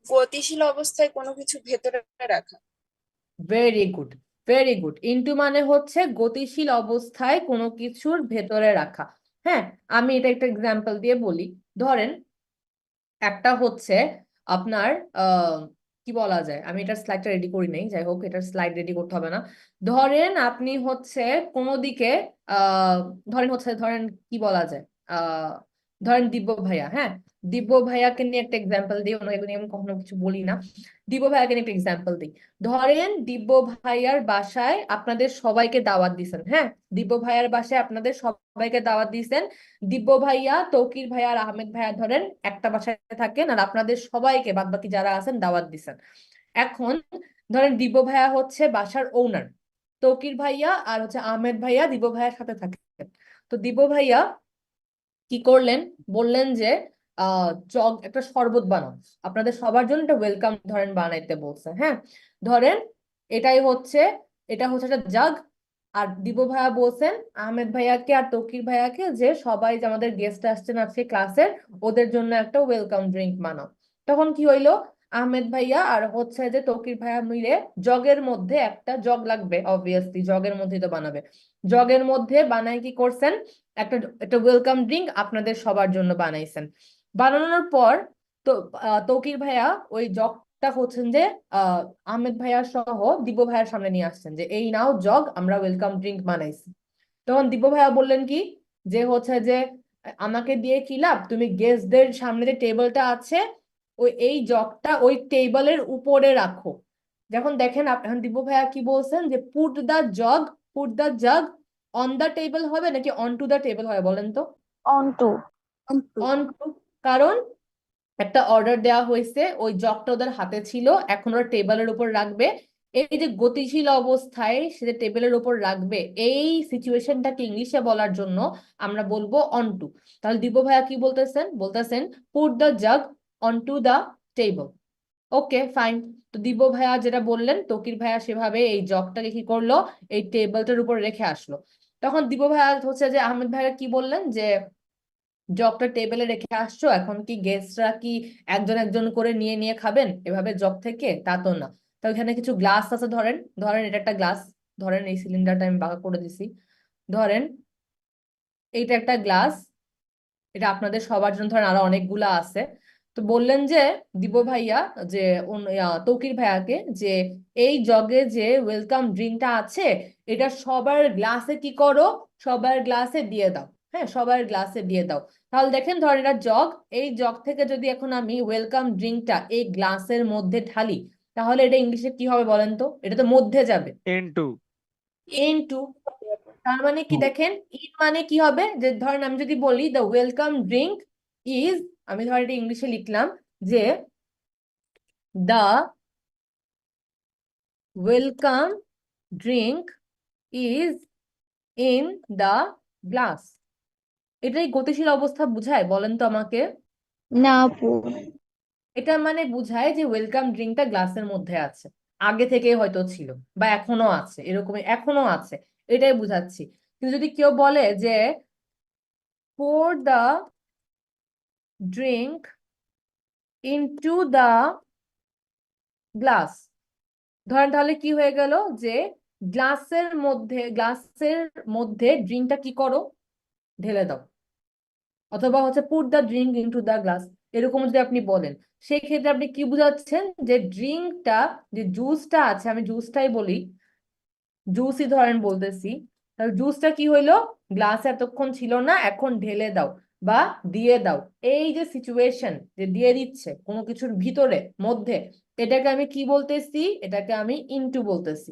গতিশীল অবস্থায় কোনো কিছু ভেতরে রাখা। Very good, very good. Into মানে হচ্ছে গতিশীল অবস্থায় কোনো কিছুর ভেতরে রাখা। হ্যাঁ, আমি এটা একটা এক্সাম্পল দিয়ে বলি। ধরেন একটা হচ্ছে আপনার কি বলা যায়, আমি এটার স্লাইডটা রেডি করি নাই, যাই হোক এটার স্লাইড রেডি করতে হবে না। ধরেন আপনি হচ্ছে কোনো দিকে আহ ধরেন কি বলা যায়, আহ ধরেন দিব্য ভাইয়া। হ্যাঁ, দিব্য ভাইয়াকে নিয়ে একটা এক্সাম্পল দিই, ওনাকে নিয়ে আমি কখনো কিছু বলি না। দিব্য ভাইয়াকে নিয়ে একটা এক্সাম্পল দিই। ধরেন দিব্য ভাইয়ার বাসায় আপনাদের সবাইকে দাওয়াত দিছেন। হ্যাঁ, দিব্য ভাইয়ার বাসায় আপনাদের সবাইকে দাওয়াত দিছেন। দিব্য ভাইয়া, তৌকির ভাইয়া আর আহমেদ ভাইয়া ধরেন একটা বাসায় থাকেন, আর আপনাদের সবাইকে বাদবাকি যারা আছেন দাওয়াত দিছেন। এখন ধরেন দিব্য ভাইয়া হচ্ছে বাসার ওনার, তৌকির ভাইয়া আর হচ্ছে আহমেদ ভাইয়া দিব্য ভাইয়ার সাথে থাকেন। তো দিব্য ভাইয়া কি করলেন, বললেন যে জগ একটা শরবত বানাও, আপনাদের সবার জন্য একটা ওয়েলকাম ধরেন বানাইতে বলছে, হ্যাঁ, ধরেন এটা হচ্ছে একটা জাগ, আর দিবু ভাইয়া বলছেন আহমেদ ভাইয়াকে আর তৌকির ভাইয়াকে যে সবাই যে আমাদের গেস্ট আসছেন আজকে ক্লাসের, ওদের জন্য একটা ওয়েলকাম ড্রিঙ্ক বানাও। তখন কি হইলো, আহমেদ ভাইয়া আর হচ্ছে যে তৌকির ভাইয়া মিলে জগের মধ্যে, একটা জগ লাগবে অবভিয়াসলি, জগের মধ্যেই তো বানাবে, জগের মধ্যে বানায় কি করছেন, একটা একটা ওয়েলকাম ড্রিঙ্ক আপনাদের সবার জন্য বানাইছেন। বানানোর পর তো তৌকির ভাইয়া ওই জগটা হচ্ছেন যে আহমেদ ভাইয়া সহ দিব্য ভাইয়ার সামনে নিয়ে আসছেন যে এই নাও জগ, আমরা ওয়েলকাম ড্রিঙ্ক বানাইছি। তখন দিব্য ভাইয়া বললেন কি, যে হচ্ছে যে আমাকে দিয়ে কি লাভ, তুমি গেস্টদের সামনে যে টেবিলটা আছে ওই এই জগটা ওই টেবিলের উপরে রাখো। যখন দেখেন এখন দিব্য ভাইয়া কি বলছেন যে put the jug on the table হবে নাকি অন টু দা টেবিল হবে বলেন তো? On to. অন টু, কারণ একটা অর্ডার দেওয়া হয়েছে, ওই জগটা ওদের হাতে ছিল, এখন ওরা টেবিলের উপর রাখবে, এই যে গতিশীল অবস্থায় সে টেবিলের উপর রাখবে, এই সিচুয়েশনটাকে ইংলিশে বলার জন্য আমরা বলবো অন টু। তাহলে দিব্য ভাইয়া কি বলতেছেন put the jug on to the table. Okay fine, তো দিব্য ভাইয়া যেটা বললেন তকির ভাইয়া সেভাবে এই জগটাকে কি করলো, এই টেবিলটার উপর রেখে আসলো। তখন দিব্য ভাইয়া হচ্ছে যে আহমেদ ভাইয়া কি বললেন যে জগটা টেবিলে রেখে আসছো, এখন কি গেস্টরা কি একজন একজন করে নিয়ে নিয়ে খাবেন এভাবে জগ থেকে? তা তো না। তো এখানে কিছু গ্লাস আছে, ধরেন ধরেন এটা একটা গ্লাস, ধরেন এই সিলিন্ডারটা আমি বাঁকা করে দিছি, ধরেন এইটা একটা গ্লাস, এটা আপনাদের সবার জন্য ধরেন আরো অনেকগুলা আছে। তো বললেন যে দিব ভাইয়া যে তৌকির ভাইয়াকে যে এই জগে যে ওয়েলকাম ড্রিঙ্কটা আছে এটা সবার গ্লাসে কি করো, সবার গ্লাসে দিয়ে দাও, হ্যাঁ সবার গ্লাসে দিয়ে দাও। তাহলে দেখেন ধরেন এটা জগ, এই জগ থেকে যদি এখন আমি ওয়েলকাম ড্রিঙ্কটা এই গ্লাসের মধ্যে ঢালি, তাহলে এটা ইংলিশে কি হবে বলেন তো? এটা তো মধ্যে যাবে, ইনটু। ইনটু। তার মানে কি দেখেন, ইন মানে কি হবে, যে ধরেন আমি যদি বলি দ্য ওয়েলকাম ড্রিঙ্ক ইজ, আমি ধরেন এটা ইংলিশে লিখলাম যে the welcome drink is in the glass. এটাই গতিশীল অবস্থা বুঝায় বলেন তো আমাকে? না আপু। এটা মানে বুঝায় যে ওয়েলকাম ড্রিঙ্কটা গ্লাসের মধ্যে আছে, আগে থেকে হয়তো ছিল বা এখনো আছে, এরকম এখনো আছে, এটাই বুঝাচ্ছি। কিন্তু যদি কেউ বলে যে pour the drink into the glass, ধরেন তাহলে কি হয়ে গেল, যে গ্লাসের মধ্যে ড্রিঙ্কটা কি করো, ঢেলে দাও, অথবা হচ্ছে put the drink into the glass, এরকম যদি আপনি বলেন, সেই ক্ষেত্রে আপনি কি বুঝাচ্ছেন, যে ড্রিঙ্কটা, যে জুসটা আছে, আমি জুসটাই বলি, জুসই ধরেন বলতেছি, তাহলে জুসটা কি হইলো, গ্লাসে এতক্ষণ ছিল না, এখন ঢেলে দাও বা দিয়ে দাও, এই যে সিচুয়েশন যে দিয়ে দিচ্ছে কোনো কিছুর ভিতরে মধ্যে, এটাকে আমি কি বলতেছি, এটাকে আমি ইনটু বলতেছি।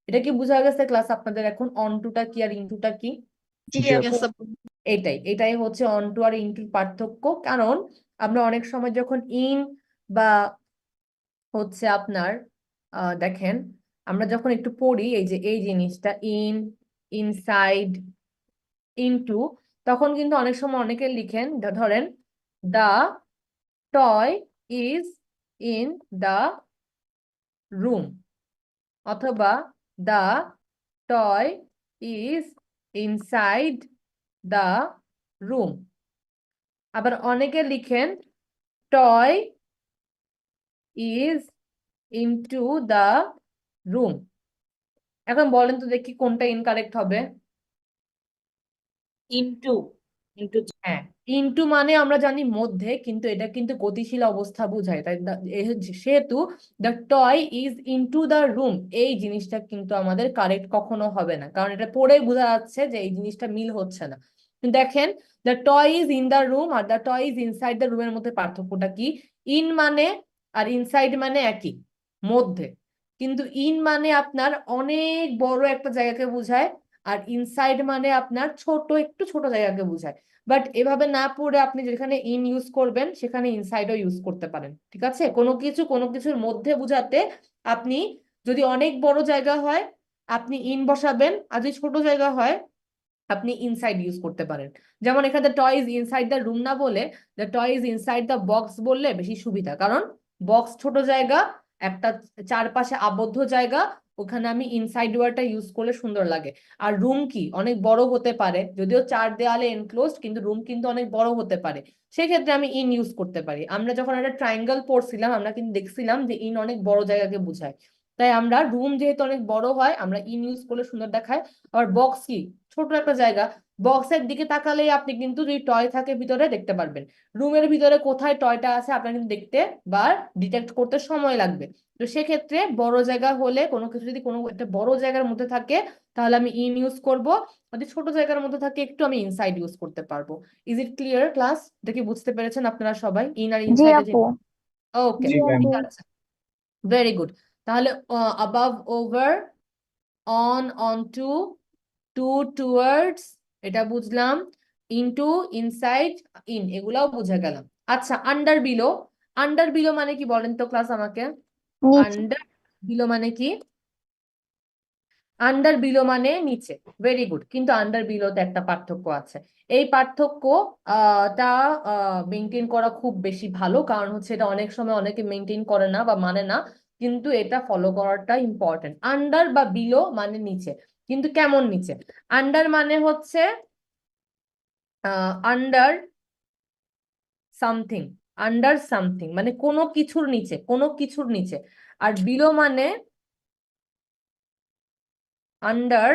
এটা কি বোঝা গেছে ক্লাস আপনাদের এখন অনটুটা কি আর ইনটুটা কি? জি জি আপু। আপু। এটাই হচ্ছে অনটু আর ইনটুর পার্থক্য। কারণ আমরা অনেক সময় যখন ইন বা হচ্ছে আপনার দেখেন আমরা যখন একটু পড়ি এই যে এই জিনিসটা ইন, ইনসাইড, ইনটু, তখন কিন্তু অনেক সময় অনেকে লিখেন ধরেন the toy is in the room, অথবা the toy is inside the room. আবার অনেকে লিখেন toy is into the room. এখন বলেন তো দেখি কোনটা ইনকারেক্ট হবে? ইনটু। ইনটু। হ্যাঁ, ইনটু মানে আমরা জানি মধ্যে, কিন্তু এটা কিন্তু গতিশীল অবস্থা বোঝায়, তাই সেহেতু the toy is into the room এই জিনিসটা কিন্তু আমাদের কারেক্ট কখনো হবে না, কারণ এটা পড়েই বোঝা যাচ্ছে যে এই জিনিসটা মিল হচ্ছে না। দেখেন the toy is in the room are the toy is inside the রুমের মধ্যে পার্থক্যটা কি? ইন মানে আর ইনসাইড মানে একই, মধ্যে, কিন্তু ইন মানে আপনার অনেক বড় একটা জায়গাকে বোঝায়, আর ইনসাইড মানে আপনার একটু ছোট জায়গাকে বোঝায়। বাট এভাবে না পড়ে আপনি যেখানে ইন ইউজ করবেন সেখানে ইনসাইডও ইউজ করতে পারেন, ঠিক আছে? কোনো কিছুর মধ্যে বোঝাতে আপনি যদি অনেক বড় জায়গা হয় আপনি ইন বসাবেন, আর যদি ছোট জায়গা হয় আপনি ইনসাইড ইউজ করতে পারেন। যেমন এখানে toy is inside the room না বলে the toy is inside the box বললে বেশি সুবিধা, কারণ বক্স ছোট জায়গা, একটা চারপাশে আবদ্ধ জায়গা, ওখানে আমি ইনসাইড ওয়ার্ডটা ইউজ করলে সুন্দর লাগে। আর রুম কি অনেক বড় হতে পারে, যদিও চার দেওয়ালে এনক্লোজড, কিন্তু রুম কিন্তু অনেক বড় হতে পারে, সেক্ষেত্রে আমি ইন ইউজ করতে পারি। আমরা যখন একটা ট্রায়াঙ্গেল পড়ছিলাম আমরা কিন্তু দেখছিলাম যে ইন অনেক বড় জায়গাকে বোঝায়, তাই আমরা রুম যেহেতু অনেক বড় হয় আমরা ইন ইউজ করলে সুন্দর দেখায়। আর বক্স কি ছোট একটা জায়গা, বক্সের দিকে তাকালেই আপনি কিন্তু যদি টয় থাকে ভিতরে দেখতে পারবেন। রুমের ভিতরে কোথায় টয়টা আছে আপনার কিন্তু দেখতে বা ডিটেক্ট করতে সময় লাগবে। তো সেক্ষেত্রে বড় জায়গা হলে কোনো কিছু যদি কোনো একটা বড় জায়গার মধ্যে থাকে তাহলে আমি ইন ইউজ করব, যদি ছোট জায়গার মধ্যে থাকে একটু আমি ইনসাইড ইউজ করতে পারবো। Is it clear class? এটা কি বুঝতে পেরেছেন আপনারা সবাই ইন আর জি ইনসাইডে? আপু। ওকে, জি ঠিক আপু। আছে, ভেরি গুড। তাহলে above, over, on, onto, to, towards, এটা বুঝলাম, ইনটু, ইনসাইড, ইন, এগুলাও বুঝে গেলাম। আচ্ছা, আন্ডার বিলো, আন্ডার বিলো মানে কি বলেন তো ক্লাস আমাকে? নিচে। আন্ডার বিলো মানে কি? আন্ডার বিলো মানে নিচে, ভেরি গুড। কিন্তু আন্ডার বিলোতে একটা পার্থক্য আছে, এই পার্থক্য টা মেনটেন করা খুব বেশি ভালো, কারণ হচ্ছে এটা অনেক সময় অনেকে মেনটেন করে না বা মানে না, কিন্তু এটা ফলো করাটা ইম্পর্টেন্ট। আন্ডার বা বিলো মানে নিচে, কিন্তু কেমন নিচে? আন্ডার মানে হচ্ছে আন্ডার সামথিং, আন্ডার সামথিং মানে কোনো কিছুর নিচে, কোনো কিছুর নিচে। আর বিলো মানে আন্ডার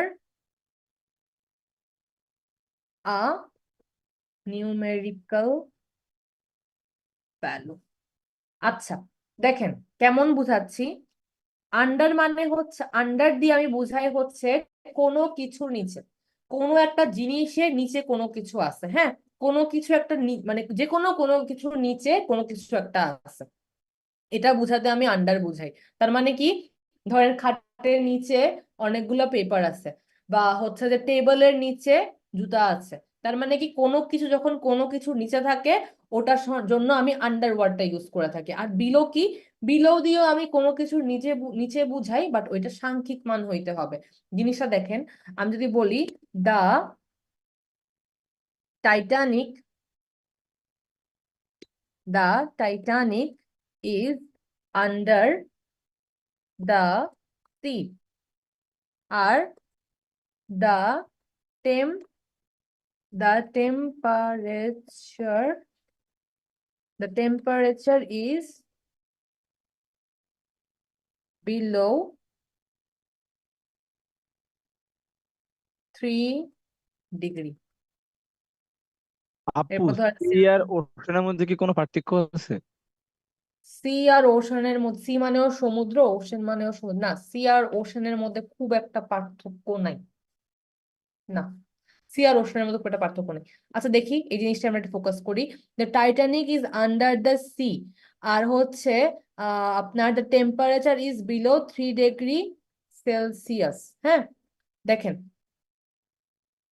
আ নিউমেরিক্যাল ভ্যালু। আচ্ছা, দেখেন কেমন বুঝাচ্ছি। আন্ডার মানে হচ্ছে, আন্ডার দিয়ে আমি বুঝাই হচ্ছে কোনো কিছুর নিচে, কোনো একটা জিনিসের নিচে কোনো কিছু আছে, হ্যাঁ, কোনো কিছু একটা মানে যে কোনো কোনো কিছুর নিচে কোনো কিছু একটা আছে, এটা বুঝাতে আমি আন্ডার বুঝাই। তার মানে কি, ধরেন খাটের নিচে অনেকগুলো পেপার আছে, বা হচ্ছে যে টেবিলের নিচে জুতা আছে, তার মানে কি কোনো কিছু যখন কোনো কিছু নিচে থাকে ওটার জন্য আমি আন্ডার ওয়ার্ডটা ইউজ করে থাকি। আর বিলো কি, বিলো দিয়েও আমি কোনো কিছুর নিচে নিচে বুঝাই, বাট ওইটা সাংখ্যিক মান হইতে হবে। জিনিসটা দেখেন, আমি যদি বলি the Titanic, the Titanic is under the sea, আর the tem the temperature is below 3 degree। আপু এরপর ধরেন সি আর ওশানের মধ্যে কি কোনো পার্থক্য আছে? সি আর ওশানের মধ্যে, সি মানেও সমুদ্র, ওশান মানেও সমুদ্র না, সি আর ওশানের মধ্যে খুব একটা পার্থক্য নাই, না, সি আর ওশানের মধ্যে খুব একটা পার্থক্য নেই। আচ্ছা দেখি এই জিনিসটা আমরা একটু ফোকাস করি। The Titanic is under the sea, আর হচ্ছে আপনার the temperature is below 3 degree Celsius. হ্যাঁ, দেখেন,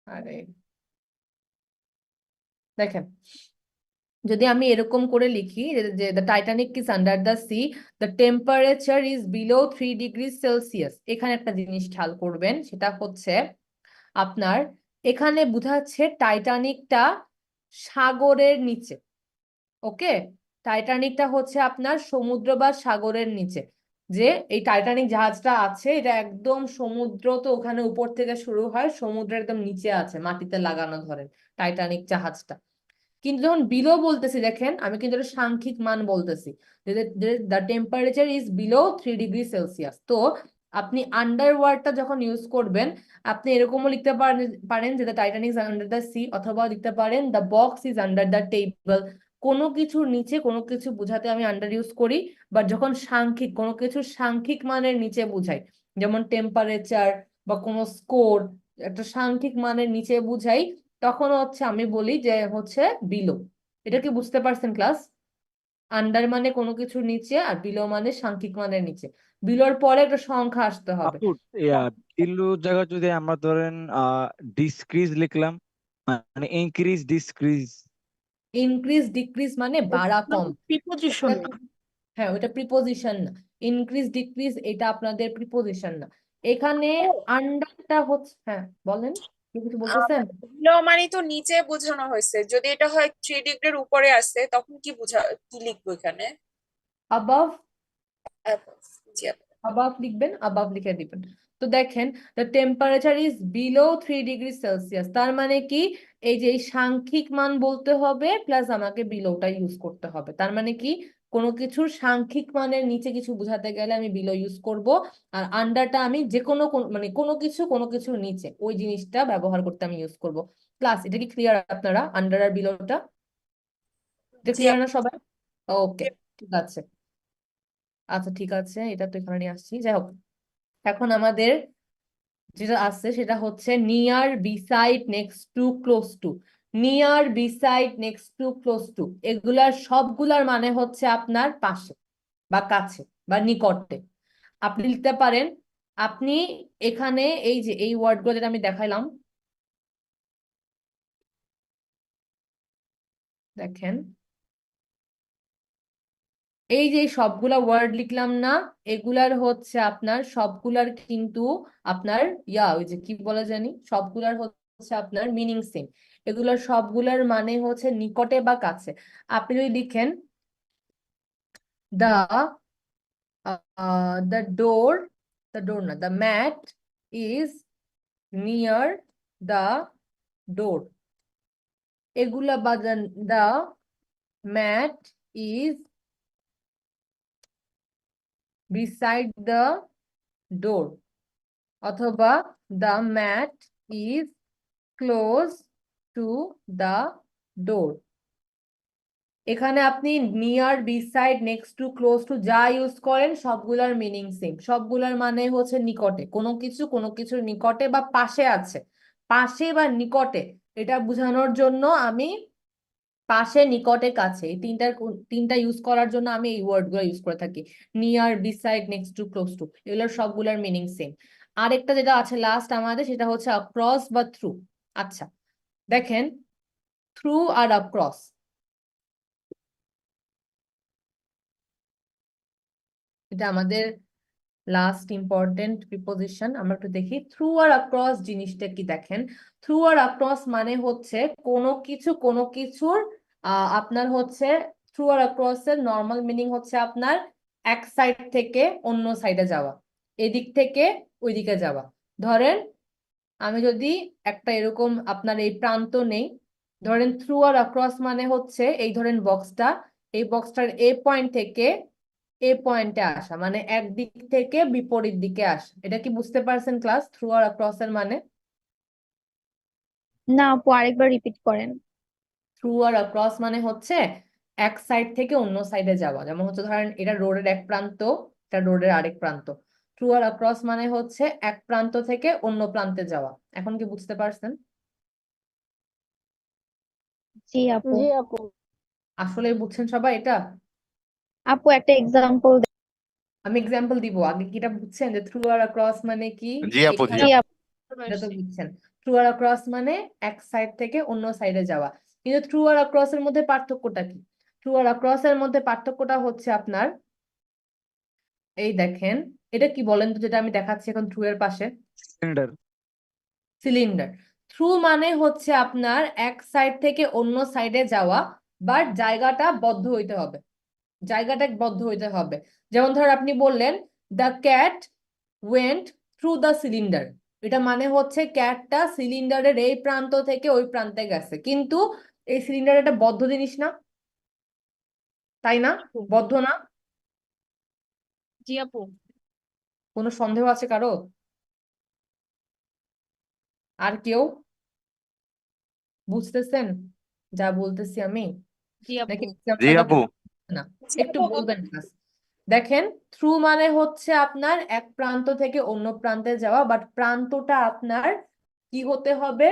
আরে দেখেন, যদি আমি এরকম করে লিখি যে the Titanic is under the C, the temperature is below 3 degree Celsius, এখানে একটা জিনিস খেয়াল করবেন, সেটা হচ্ছে আপনার এখানে বোঝাচ্ছে টাইটানিকটা সাগরের নিচে। ওকে, টাইটানিকটা হচ্ছে আপনার সমুদ্র বা সাগরের নিচে, যে এই টাইটানিক জাহাজটা আছে এটা একদম সমুদ্র, তো ওখানে উপর থেকে শুরু হয়, সমুদ্রের একদম নিচে আছে মাটিতে লাগানো, ধরেন টাইটানিক জাহাজটা। কিন্তু যখন বিলো বলতেছি দেখেন, আমি কিন্তু এটা সাংখ্যিক মান বলতেছি, the temperature is below 3 degree Celsius. তো আপনি আন্ডার ওয়ার্ডটা যখন ইউজ করবেন আপনি এরকমও লিখতে পারেন যে the Titanic is under the C, অথবা লিখতে পারেন the box is under the table. কোনো কিছুর নিচে কোনো কিছু বোঝাতে আমি আন্ডার ইউজ করি, বাট যখন সাংখ্যিক কোনো কিছুর সাংখ্যিক মানের নিচে বুঝাই, যেমন টেম্পারেচার বা কোনো স্কোর একটা সাংখ্যিক মানের নিচে বুঝাই, তখন হচ্ছে আমি বলি যে হচ্ছে বিলো। এটা কি বুঝতে পারছেন ক্লাস? আন্ডার মানে কোনো কিছুর নিচে, আর বিলো মানে সাংখ্যিক মানের নিচে, বিলোর পরে একটা সংখ্যা আসতে হবে। আপু বিলো জায়গা যদি আমরা ধরেন ডিসক্রিজ লিখলাম, মানে ইনক্রিজ ডিসক্রিজ। ইনক্রিজ ডিক্রিজ মানে বাড়া কম, প্রিপোজিশন ওটা হ্যাঁ ওটা প্রিপোজিশন না, ইনক্রিজ ডিক্রিজ এটা আপনাদের প্রিপোজিশন না। এখানে আন্ডারটা হচ্ছে, হ্যাঁ বলেন। কেউ কিছু বলতেছেন? বিলো মানে তো নিচে বোঝানো হয়েছে, যদি এটা হয় 3 ডিগ্রির উপরে আসে তখন কি লিখবো এখানে? অ্যাবাভ Above, জি আপু। অ্যাবাভ লিখবেন, অ্যাবাভ লিখে দিবেন। তো দেখেন, the temperature is below 3 degree Celsius, তার মানে কি এই যে এই সাংখ্যিক মান বলতে হবে প্লাস আমাকে বিলোটা ইউজ করতে হবে। তার মানে কি কোনো কিছুর সাংখ্যিক মানের নিচে কিছু বোঝাতে গেলে আমি বিলো ইউজ করব, আর আন্ডারটা আমি যে মানে কোনো কিছুর নিচে ওই জিনিসটা ব্যবহার করতে আমি ইউজ করব। ক্লাস, এটা কি ক্লিয়ার আপনারা, আন্ডার আর বিলোটা? এটা জি ক্লিয়ার আপু। না সবাই? ওকে, ঠিক আছে। আচ্ছা ঠিক আছে, এটা তো এখানে নিয়ে আসছি, যাই হোক। এখন আমাদের যেটা আছে সেটা হচ্ছে near, beside, next to, close to. Near, beside, next to, close to, এগুলার সবগুলার মানে হচ্ছে আপনার পাশে বা কাছে বা নিকটে। আপনি লিখতে পারেন, আপনি এখানে এই যে এই ওয়ার্ডগুলো যেটা আমি দেখাইলাম, দেখেন এই যে সবগুলা ওয়ার্ড লিখলাম না, এগুলার হচ্ছে আপনার সবগুলার কিন্তু আপনার ওই যে কি বলে জানি, সবগুলার হচ্ছে আপনার মিনিং সেম। এগুলার সবগুলার মানে হচ্ছে নিকটে বা কাছে। আপনি যদি লিখেন দা দ্য ডোর, না, the mat is near the door, এগুলা বা the mat is beside the door, অথবা the mat is close to the door. এখানে আপনি near, beside, next to, close to যা ইউজ করেন সবগুলার মিনিং সেম, সবগুলার মানে হচ্ছে নিকটে, কোনো কিছুর নিকটে বা পাশে আছে, পাশে বা নিকটে, এটা বোঝানোর জন্য আমি পাশে, নিকটে, কাছে, এই তিনটা ইউজ করার জন্য আমি এই ওয়ার্ড গুলো ইউজ করে থাকি। Near, beside, next to, close to, এগুলোর সবগুলোর মিনিং সেম। আরেকটা যেটা আছে লাস্ট আমাদের, সেটা হচ্ছে অ্যাক্রস বা থ্রু। আচ্ছা দেখেন, থ্রু আর অ্যাক্রস, এটা আমাদের লাস্ট ইম্পর্টেন্ট প্রিপোজিশন। আমরা একটু দেখি থ্রু আর অ্যাক্রস জিনিসটা কি। দেখেন, থ্রু আর অ্যাক্রস মানে হচ্ছে কোনো কিছুর আপনার হচ্ছে, থ্রু আর অ্যাক্রস এর নর্মাল মিনিং হচ্ছে আপনার এক সাইড থেকে অন্য সাইডে যাওয়া, এদিক থেকে ওইদিকে যাওয়া। ধরেন আমি যদি একটা এরকম আপনার এই প্রান্ত নেই, ধরেন থ্রু আর অ্যাক্রস মানে হচ্ছে এই ধরেন বক্সটা, এই বক্সটার এ পয়েন্ট থেকে এ পয়েন্টে আসা, মানে একদিক থেকে বিপরীত দিকে আসা। এটা কি বুঝতে পারছেন ক্লাস, থ্রু আর অ্যাক্রস এর মানে? না আপু, আরেকবার রিপিট করেন। থ্রু আর অ্যাক্রস মানে হচ্ছে এক সাইড থেকে অন্য সাইডে যাওয়া, যেমন হচ্ছে ধরেন এটা রোডের এক প্রান্ত, এটা রোডের আরেক প্রান্ত। থ্রু আর অ্যাক্রস মানে হচ্ছে এক প্রান্ত থেকে অন্য প্রান্তে যাওয়া। এখন কি বুঝতে পারছেন? জি আপু। আসলে বুঝছেন সবাই এটা? আপু একটা এক্সাম্পল। আমি এক্সাম্পল দিব, আগে কি এটা বুঝছেন যে থ্রু আর অ্যাক্রস মানে কি? জি আপু, জি জি এখানে আপু। এটা তো বুঝছেন। থ্রু আর অ্যাক্রস মানে এক সাইড থেকে অন্য সাইডে যাওয়া। কিন্তু থ্রু আর অ্যাক্রস এর মধ্যে পার্থক্যটা কি? থ্রু আর অ্যাক্রস এর মধ্যে পার্থক্যটা হচ্ছে আপনার এই দেখেন, এটা কি বলেন তো যেটা আমি দেখাচ্ছি এখন থ্রু এর পাশে? সিলিন্ডার। সিলিন্ডার। থ্রু মানে হচ্ছে আপনার এক সাইড থেকে অন্য সাইডে যাওয়া, বাট জায়গাটা বদ্ধ হইতে হবে, জায়গাটা বদ্ধ হইতে হবে। যেমন ধর আপনি বললেন the cat went through the cylinder, এটা মানে হচ্ছে ক্যাটটা সিলিন্ডারের এই প্রান্ত থেকে ওই প্রান্তে গেছে, কিন্তু এই সিলিন্ডার একটা বদ্ধ জিনিস না, তাই না? বদ্ধ না? জি আপু। কোনো সন্দেহ আছে কারো? আর কেউ বুঝতেছেন যা বলতেছি আমি? জি নাকি আপু। জি এক্সাম্পলটা আপু। না? জি একটু আপু, বলবেন ক্লাস। দেখেন, থ্রু মানে হচ্ছে আপনার এক প্রান্ত থেকে অন্য প্রান্তে যাওয়া, বাট প্রান্তটা আপনার কি হতে হবে,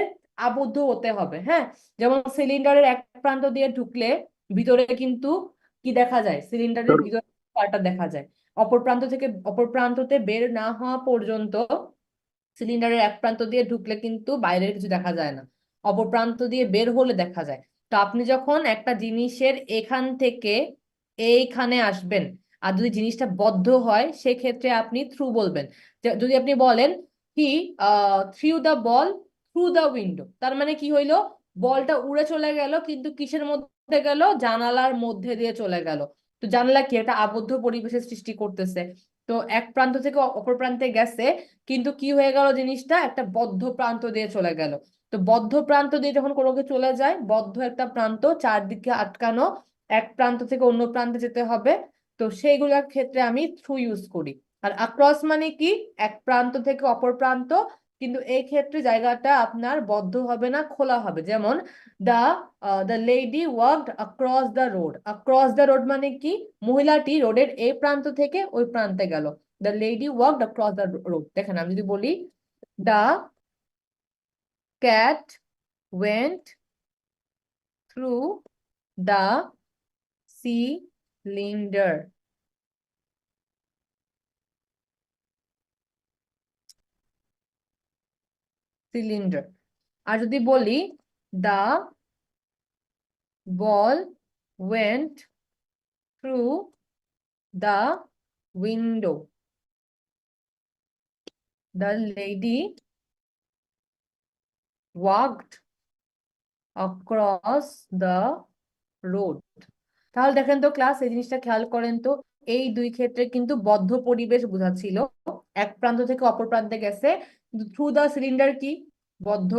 আবদ্ধ হতে হবে। হ্যাঁ, যেমন সিলিন্ডারের এক প্রান্ত দিয়ে ঢুকলে ভিতরে কিন্তু কি দেখা যায়, সিলিন্ডারের ভিতরে পার্টটা দেখা যায়। অপর প্রান্ত থেকে অপর প্রান্ততে বের না হওয়া পর্যন্ত সিলিন্ডারের এক প্রান্ত দিয়ে ঢুকলে কিন্তু বাইরের কিছু দেখা যায় না, অপর প্রান্ত দিয়ে বের হলে দেখা যায়। তো আপনি যখন একটা জিনিসের এখান থেকে এইখানে আসবেন, আর যদি জিনিসটা বদ্ধ হয় সেক্ষেত্রে আপনি থ্রু বলবেন। যদি আপনি বলেন he threw the ball through the window. তার মানে কি হইলো, বলটা উড়ে চলে গেল কিন্তু কিসের মধ্যে গেল, জানালার মধ্যে দিয়ে চলে গেল। তো জানালা কি একটা আবদ্ধ পরিবেশের সৃষ্টি করতেছে। তো এক প্রান্ত থেকে অপর প্রান্তে গেছে, কিন্তু কি হয়ে গেল, জিনিসটা একটা বদ্ধ প্রান্ত দিয়ে চলে গেল। তো বদ্ধ প্রান্ত দিয়ে যখন কোনো কিছু চলে যায়, বদ্ধ একটা প্রান্ত, চারদিকে আটকানো, এক প্রান্ত থেকে অন্য প্রান্তে যেতে হবে, তো সেইগুলোর ক্ষেত্রে আমি থ্রু ইউজ করি। আর অ্যাক্রস মানে কি, এক প্রান্ত থেকে অপর প্রান্ত, কিন্তু এই ক্ষেত্রে জায়গাটা আপনার বদ্ধ হবে না, খোলা হবে। যেমন the the lady walked across the road. Across the road মানে কি, মহিলাটি রোডের এই প্রান্ত থেকে ওই প্রান্তে গেল। The lady walked across the road. দেখেন আমি যদি বলি the cat went through the cylinder. Cylinder. আর যদি বলি the ball went through the window. The lady walked across the road. তাহলে দেখেন তো ক্লাস, এই জিনিসটা খেয়াল করেন তো, এই দুই ক্ষেত্রে কিন্তু বদ্ধ পরিবেশ বোঝাচ্ছিল, এক প্রান্ত থেকে অপর প্রান্তে গেছে। কিন্তু থ্রু দা সিলিন্ডার কি, বদ্ধ।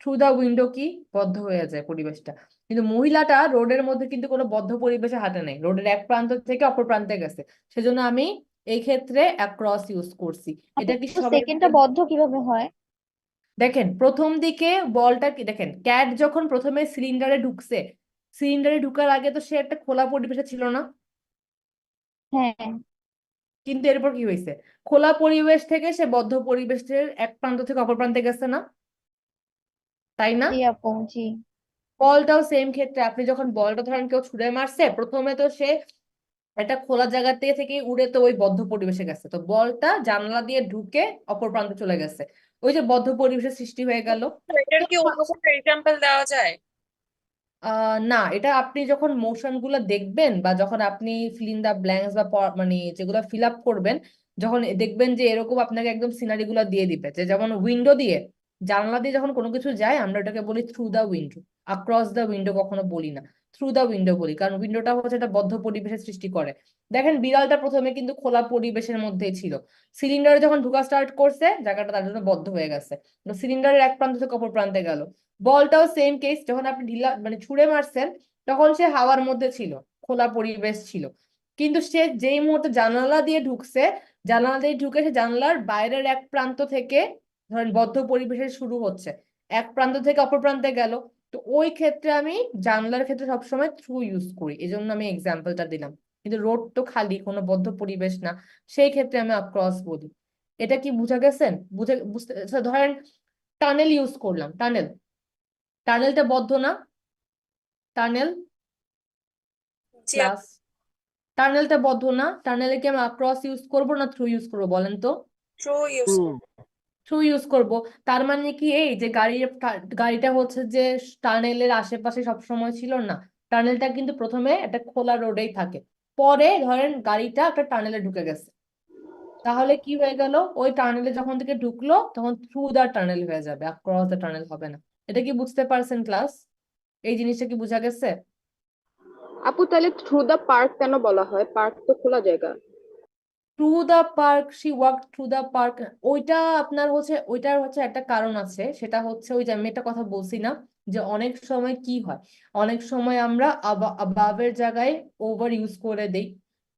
থ্রু দা উইন্ডো কি, বদ্ধ হয়ে যায় পরিবেশটা। কিন্তু মহিলাটা রোডের মধ্যে কিন্তু কোনো বদ্ধ পরিবেশে হাঁটে নাই, রোডের এক প্রান্ত থেকে অপর প্রান্তে গেছে, সেজন্য আমি এই ক্ষেত্রে অ্যাক্রস ইউজ করছি। এটা কি আপু সবাই সেকেন্ডটা বদ্ধ কিভাবে হয়? দেখেন, প্রথম দিকে বলটা কি, দেখেন ক্যাট যখন প্রথমে সিলিন্ডারে ঢুকছে, সিলিন্ডারে ঢুকার আগে তো সে একটা খোলা পরিবেশে ছিল না, হ্যাঁ, কিন্তু এরপর কি হয়েছে, খোলা পরিবেশ থেকে সে বদ্ধ পরিবেশের এক প্রান্ত থেকে অপর প্রান্তে গেছে না, তাই না? জি আপু, জি। বলটাও সেম ক্ষেত্রে, আপনি যখন বলটা ধরেন কেউ ছুড়ে মারছে, প্রথমে তো সে একটা খোলা জায়গা থেকে উড়ে তো ওই বদ্ধ পরিবেশে গেছে, তো বলটা জানলা দিয়ে ঢুকে অপর প্রান্তে চলে গেছে, ওই যে বদ্ধ পরিবেশের সৃষ্টি হয়ে গেল। এটার কি অন্য কোনো এক্সাম্পল দেওয়া যায়? না, এটা আপনি যখন মোশন গুলো দেখবেন, বা যখন আপনি ফিল ইন দা ব্ল্যাঙ্কস বা মানে যেগুলো ফিল আপ করবেন, যখন দেখবেন যে এরকম আপনাকে একদম সিনারি গুলো দিয়ে দিবে, যে যেমন উইন্ডো দিয়ে, জানলা দিয়ে যখন কোনো কিছু যায়, আমরা এটাকে বলি through the window. Across the window কখনো বলি না, থ্রু দা উইন্ডো বলি, কারণ উইন্ডোটা হচ্ছে একটা বদ্ধ পরিবেশের সৃষ্টি করে। দেখেন বিড়ালটা প্রথমে কিন্তু খোলা পরিবেশের মধ্যেই ছিল, সিলিন্ডারে যখন ঢুকা স্টার্ট করছে, জায়গাটা তার জন্য বদ্ধ হয়ে গেছে, সিলিন্ডারের এক প্রান্ত থেকে অপর প্রান্তে গেল। বলটাও সেম কেস, যখন আপনি ঢিলা মানে ছুঁড়ে মারছেন, তখন সে হাওয়ার মধ্যে ছিল, খোলা পরিবেশ ছিল, কিন্তু সে যেই মুহূর্তে জানালা দিয়ে ঢুকছে, জানালা দিয়ে ঢুকে সে জানালার বাইরের এক প্রান্ত থেকে, ধরেন বদ্ধ পরিবেশে শুরু হচ্ছে, এক প্রান্ত থেকে অপর প্রান্তে গেল, তো ওই ক্ষেত্রে আমি জানলার ক্ষেত্রে সবসময় থ্রু ইউজ করি, এই জন্য আমি এক্সাম্পলটা দিলাম। কিন্তু রোড তো খালি, কোনো বদ্ধ পরিবেশ না, সেই ক্ষেত্রে আমি অ্যাক্রস বলি। এটা কি বুঝা গেছেন? বুঝতে আচ্ছা, ধরেন টানেল ইউজ করলাম, টানেল, টানেলটা বদ্ধ না? টানেল জি ক্লাস, টানেলটা বদ্ধ না? টানেলে কি আমি ক্রস ইউজ করবো না থ্রু ইউজ করবো বলেন তো? ট্রু ইউজ থ্রু ইউজ করব। তার মানে কি এই যে গাড়িটা হচ্ছে যে টানেলের আশেপাশে সবসময় ছিল না, টানেলটা কিন্তু প্রথমে একটা খোলা রোডেই থাকে, পরে ধরেন গাড়িটা একটা টানেলে ঢুকে গেছে, তাহলে কি হয়ে গেল, ওই টানেলে যখন থেকে ঢুকলো তখন থ্রু দা টানেল হয়ে যাবে, ক্রস দা টানেল হবে না। এটা কি বুঝতে পারছেন ক্লাস? এই জিনিসটা কি বোঝা গেছে? আপু তাহলে থ্রু দা পার্ক কেন বলা হয়? পার্ক তো খোলা জায়গা। Through the park, she walk through the park, ওইটা আপনার হচ্ছে, ওইটার হচ্ছে একটা কারণ আছে, সেটা হচ্ছে ওই যে আমি একটা কথা বলছি না, যে অনেক সময় কি হয়, অনেক সময় আমরা আবাবের জায়গায় ওভার ইউজ করে দেই,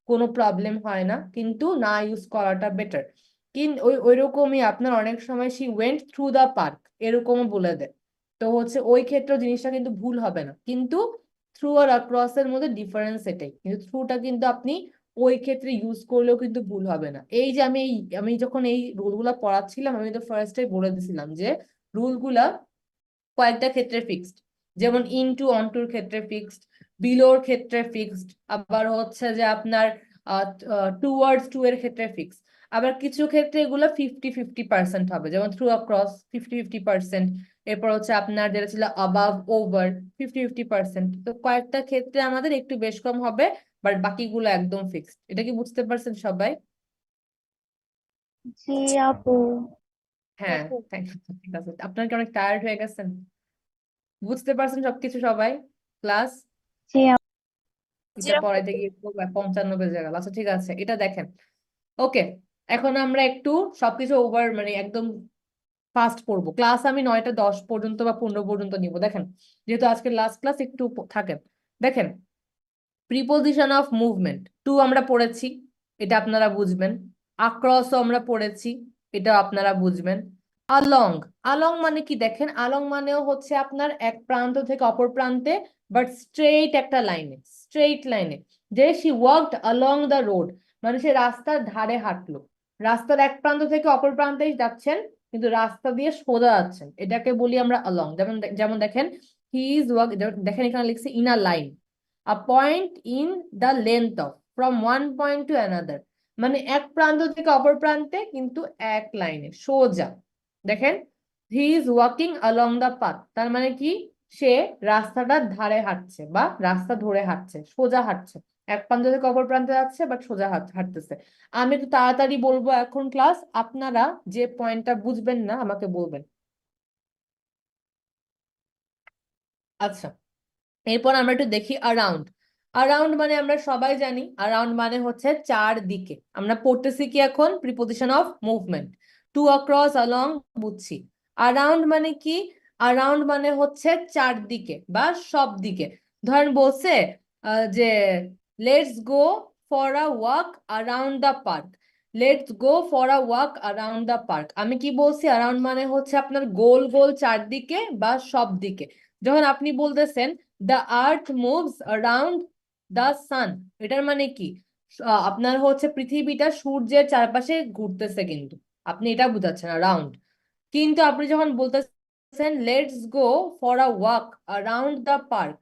কোনো প্রবলেম হয় না, কিন্তু না ইউজ করাটা বেটার। কিন্তু ওইরকমই আপনার অনেক সময় she went through the park এরকমও বলে দেয়, তো হচ্ছে ওই ক্ষেত্রে জিনিসটা কিন্তু ভুল হবে না, কিন্তু থ্রু আর অ্যাক্রস এর মধ্যে ডিফারেন্স এটাই, কিন্তু থ্রুটা কিন্তু আপনি ওই ক্ষেত্রে ইউজ করলেও কিন্তু ভুল হবে না। এই যে আমি যখন এই রুলগুলা পড়াচ্ছিলাম, আমি তো ফার্স্টে বলে দিছিলাম যে রুলগুলা কয়েকটা ক্ষেত্রে ফিক্সড, যেমন ইনটু অনটুর ক্ষেত্রে ফিক্সড, বিলোর ক্ষেত্রে ফিক্সড, আবার হচ্ছে যে আপনার টুয়ার্ডস টু এর ক্ষেত্রে ফিক্সড, আবার কিছু ক্ষেত্রে এগুলো 50-50% হবে, যেমন থ্রু অ্যাক্রস 50-50%, এরপর হচ্ছে আপনার যেটা ছিল অ্যাবাভ ওভার 50-50%, তো কয়েকটা ক্ষেত্রে আমাদের একটু বেশ কম হবে, বাট বাকিগুলো একদম ফিক্সড। এটা কি বুঝতে পারছেন সবাই? জি আপু। হ্যাঁ থ্যাংক ইউ, ঠিক আছে। আপনার কি অনেক টায়ার্ড হয়ে গেছেন? বুঝতে পারছেন সবকিছু সবাই? ক্লাস জি জি এটা আপু। পড়াইতে গিয়ে তো 55 বেজে গেল। আচ্ছা ঠিক আছে, এটা দেখেন। ওকে, এখন আমরা একটু সবকিছু ওভার মানে একদম ফাস্ট পড়বো। ক্লাস আমি 9টা 10 পর্যন্ত বা 15 পর্যন্ত নিব। দেখেন, যেহেতু আজকে লাস্ট ক্লাস, একটু থাকেন। দেখেন, প্রিপোজিশন অফ মুভমেন্ট টু আমরা পড়েছি, এটা আপনারা বুঝবেন। আক্রসও আমরা পড়েছি, এটা আপনারা বুঝবেন। আলং, আলং মানে কি দেখেন, আলং মানেও হচ্ছে আপনার এক প্রান্ত থেকে অপর প্রান্তে, বাট স্ট্রেইট একটা লাইনে, স্ট্রেইট লাইনে। যে she walked Along the road, মানে সে রাস্তার ধারে হাঁটলো। রাস্তার এক প্রান্ত থেকে অপর প্রান্তে যাচ্ছেন, কিন্তু রাস্তা দিয়ে সোজা যাচ্ছেন, এটাকে বলি আমরা আলং। যেমন যেমন দেখেন, হি ইজ ওয়াক, দেখেন এখানে লিখছে in a line, a point in the length of, from one point to another, মানে এক প্রান্ত থেকে অপর প্রান্তে কিন্তু এক লাইনে সোজা। দেখেন, he is walking along the path, তার মানে কি, সে রাস্তাটার ধারে হাঁটছে বা রাস্তা ধরে হাঁটছে, সোজা হাঁটছে। এক প্রান্ত থেকে অপর প্রান্তে যাচ্ছে, বাট সোজা হাঁটতেছে। আমি একটু তাড়াতাড়ি বলবো এখন ক্লাস, আপনারা যে পয়েন্টটা বুঝবেন না আমাকে বলবেন। আচ্ছা, এরপর আমরা একটু দেখি অ্যারাউন্ড। অ্যারাউন্ড মানে আমরা সবাই জানি, অ্যারাউন্ড মানে হচ্ছে চারদিকে। আমরা পড়তেছি কি এখন, preposition of movement. To, across, along বুঝছি। অ্যারাউন্ড মানে কি, অ্যারাউন্ড মানে হচ্ছে চারদিকে বা সব দিকে। ধরেন বলছে যে let's go for a walk around the park, let's go for a walk around the park. আমি কি বলছি, অ্যারাউন্ড মানে হচ্ছে আপনার গোল গোল চারদিকে বা সব দিকে। যখন আপনি বলতেছেন the earth moves around the sun, এটার মানে কি, আপনার হচ্ছে পৃথিবীটা সূর্যের চারপাশে ঘুরতেছে, কিন্তু আপনি এটা বুঝাচ্ছেন অ্যারাউন্ড। কিন্তু আপনি যখন বলতেছেন let's go for a walk around the park,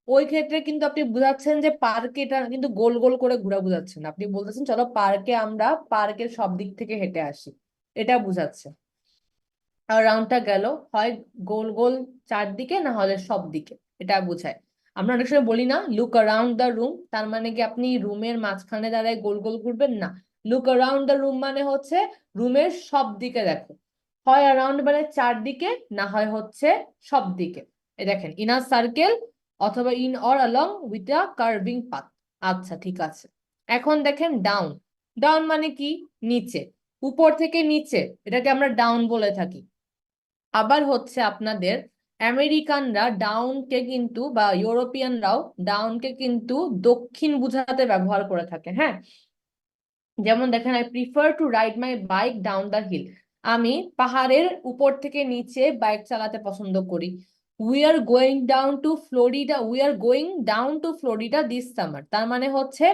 ওই ক্ষেত্রে কিন্তু আপনি বুঝাচ্ছেন যে পার্কে, এটা কিন্তু গোল গোল করে ঘোরা বুঝাচ্ছেন। আপনি বলতেছেন চলো পার্কে, আমরা পার্কের সব দিক থেকে হেঁটে আসি, এটা বুঝাচ্ছে। রাউন্ডটা গেল হয় গোল গোল চারদিকে, না হলে সব দিকে, এটা বোঝায়। আমরা অনেক সময় বলি না লুক অ্যারাউন্ড দ্য রুম, তার মানে কি আপনি রুমের মাঝখানে দাঁড়ায় গোল গোল ঘুরবেন না। লুক অ্যারাউন্ড দ্য রুম মানে হচ্ছে রুমের সব দিকে দেখো। হয় অ্যারাউন্ড মানে চারদিকে, না হয় হচ্ছে সব দিকে। এই দেখেন, ইন আ সার্কেল অথবা in or along with a carving path. আচ্ছা ঠিক আছে, এখন দেখেন ডাউন। ডাউন মানে কি, নিচে, উপর থেকে নিচে, এটাকে আমরা ডাউন বলে থাকি। আবার হচ্ছে আপনাদের আমেরিকানরা ডাউনকে কিন্তু, বা ইউরোপিয়ানরাও ডাউনকে কিন্তু দক্ষিণ বোঝাতে ব্যবহার করে থাকে। হ্যাঁ, যেমন দেখেন, I prefer to ride my bike down the hill, আমি পাহাড়ের উপর থেকে নিচে বাইক চালাতে পছন্দ করি। We are going down to Florida, we are going down to Florida this summer, তার মানে হচ্ছে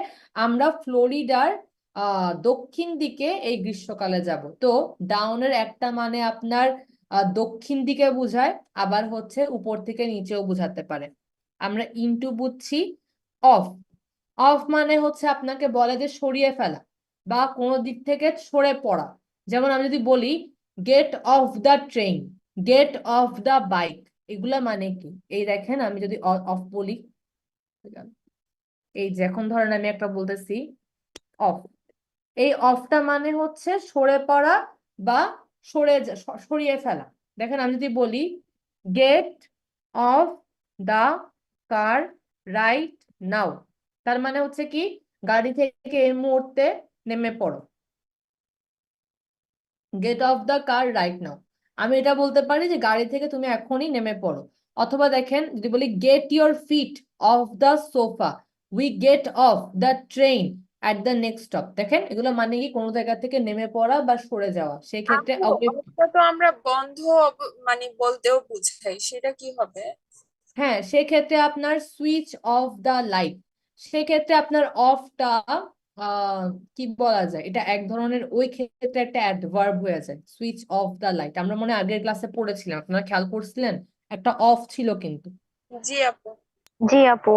আমরা ফ্লোরিডার দক্ষিণ দিকে এই গ্রীষ্মকালে যাব। তো ডাউনের একটা মানে আপনার দক্ষিণ দিকে বোঝায়, আবার হচ্ছে উপর থেকে নিচেও বোঝাতে পারে। আমরা ইনটু বুঝছি। অফ, অফ মানে হচ্ছে আপনাকে বলে যে সরিয়ে ফেলা বা কোনো দিক থেকে সরে পড়া। যেমন আমি যদি বলি get off the train, get off the bike, এগুলা মানে কি, এই দেখেন আমি যদি অফ বলি, এই যে এখন ধরেন আমি একটা বলতেছি অফ, এই অফটা মানে হচ্ছে সরে পড়া বা সরিয়ে ফেলা। দেখেন আমি যদি বলি get off the car right now, তার মানে হচ্ছে কি, গাড়ি থেকে এই মুহূর্তে নেমে পড়ো। Get off the car right now, আমি এটা বলতে পারি যে গাড়ি থেকে তুমি এখনই নেমে পড়ো। অথবা দেখেন যদি বলি get your feet off the sofa, we get off the train at the next stop. দেখেন এগুলো মানে কি, কোনো জায়গা থেকে নেমে পড়া বা সরে যাওয়া, সেক্ষেত্রে আপু অফটা তো আমরা বন্ধ মানে বলতেও বুঝাই, সেটা কি হবে? হ্যাঁ, সেক্ষেত্রে আপনার সুইচ অফ দা লাইট, সেক্ষেত্রে আপনার অফটা কি বলা যায়, এটা এক ধরনের ওই ক্ষেত্রে একটা অ্যাডভার্ব হয়ে যায়। সুইচ অফ দা লাইট আমরা মনে হয় আগের ক্লাসে পড়েছিলাম, আপনারা খেয়াল করছিলেন, একটা অফ ছিল কিন্তু। জি আপু। জি আপু।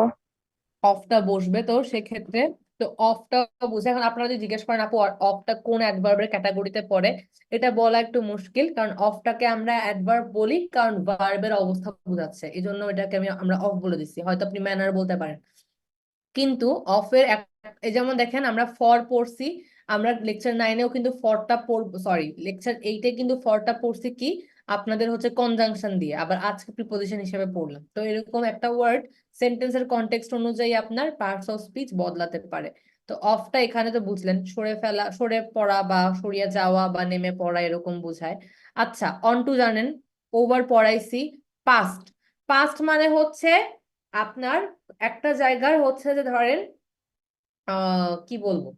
অফটা বসবে তো সেক্ষেত্রে, তো অফটা বুঝে। এখন আপনারা যদি জিজ্ঞেস করেন আপু অফটা কোন অ্যাডভার্বের ক্যাটাগরিতে পড়ে, এটা বলা একটু মুশকিল, কারণ অফটাকে আমরা অ্যাডভার্ব বলি কারণ ভার্বের অবস্থা বোঝাচ্ছে, এই জন্য এটাকে আমরা অফ বলে দিচ্ছি। হয়তো আপনি ম্যানার বলতে পারেন, কিন্তু অফের এই যেমন দেখেন আমরা ফর পড়ছি, আমরা লেকচার 9-এও কিন্তু ফরটা পড়বো, সরি লেকচার 8-এ কিন্তু ফরটা পড়ছি কি আপনাদের হচ্ছে কনজাংশন দিয়ে, আবার আজকে প্রিপোজিশন হিসেবে পড়লাম। তো এরকম একটা ওয়ার্ড সেন্টেন্সের কনটেক্সট অনুযায়ী আপনার পার্টস অফ স্পিচ বদলাতে পারে। তো অফটা এখানে তো বুঝলেন, সরে ফেলা, সরে পড়া বা সরিয়ে যাওয়া বা নেমে পড়া এরকম বোঝায়। আচ্ছা, অন টু জানেন, ওভার পড়াইছি। পাস্ট, পাস্ট মানে হচ্ছে আপনার একটা জায়গার হচ্ছে যে ধরেন কি বলবো,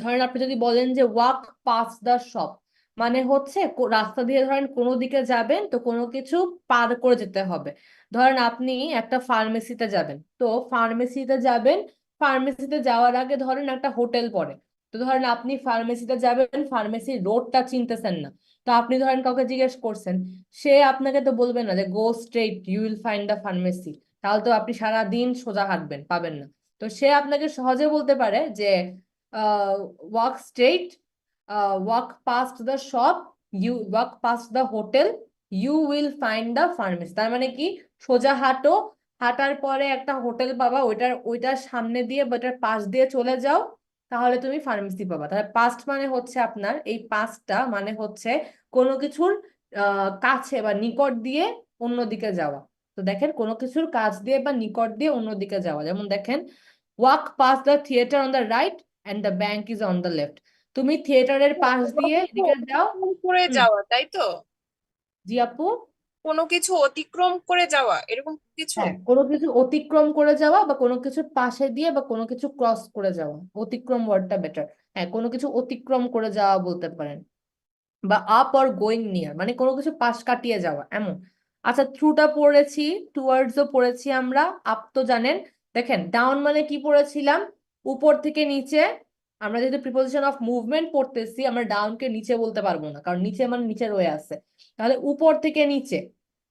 ধরেন আপনি যদি বলেন যে ওয়াক পাস দ্য শপ, মানে হচ্ছে রাস্তা দিয়ে ধরেন কোনো দিকে যাবেন তো কোনো কিছু পার করে যেতে হবে। ধরেন আপনি একটা ফার্মেসিতে যাবেন, তো ফার্মেসিতে যাবেন, ফার্মেসিতে যাওয়ার আগে ধরেন একটা হোটেল পড়ে, তো ধরেন আপনি ফার্মেসিতে যাবেন, ফার্মেসি রোডটা চিনতেছেন না, তো আপনি ধরেন কাউকে জিজ্ঞেস করছেন, সে আপনাকে তো বলবে না যে go straight you will find the pharmacy, তাহলে তো আপনি সারা দিন সোজা হাঁটবেন, পাবেন না। তো সে আপনাকে সহজে বলতে পারে যে walk straight, walk past the shop, you walk past the hotel, you will find the pharmacy। তার মানে কি, সোজা হাঁটো, হাঁটার পরে একটা হোটেল পাবা, ওইটার সামনে দিয়ে বা ওইটার পাশ দিয়ে চলে যাও, তাহলে তুমি ফার্মেসি পাবা। তাহলে পাস্ট মানে হচ্ছে আপনার এই পাস্টটা মানে হচ্ছে কোনো কিছুর কাছে বা নিকট দিয়ে অন্যদিকে যাওয়া। তো দেখেন, কোনো কিছুর কাছ দিয়ে বা নিকট দিয়ে অন্যদিকে যাওয়া, যেমন দেখেন walk past the theater on the right and the bank is on the left। তুমি থিয়েটারের পাশ কোনো দিয়ে কিছু এদিকে যাও। অতিক্রম করে হুম, যাওয়া, তাই তো? জি আপু। কোনো কিছু অতিক্রম করে যাওয়া, এরকম কিছু। হ্যাঁ, কোনো কিছু অতিক্রম করে যাওয়া বা কোনো কিছুর পাশে দিয়ে বা কোনো কিছু ক্রস করে যাওয়া, অতিক্রম ওয়ার্ডটা বেটার। হ্যাঁ, কোনো কিছু অতিক্রম করে যাওয়া বলতে পারেন, বা আপ অর গোয়িং নিয়ার মানে কোনো কিছু পাশ কাটিয়ে যাওয়া এমন। আচ্ছা, থ্রুটা পড়েছি, টুয়ার্ডসও পড়েছি আমরা, আপ তো জানেন। দেখেন, ডাউন মানে কি পড়েছিলাম, উপর থেকে নিচে। আমরা যেহেতু প্রিপোজিশন অফ মুভমেন্ট পড়তেছি, আমরা ডাউনকে নিচে বলতে পারবো না, কারণ নিচে মানে নিচে রয়ে আছে। তাহলে উপর থেকে নিচে,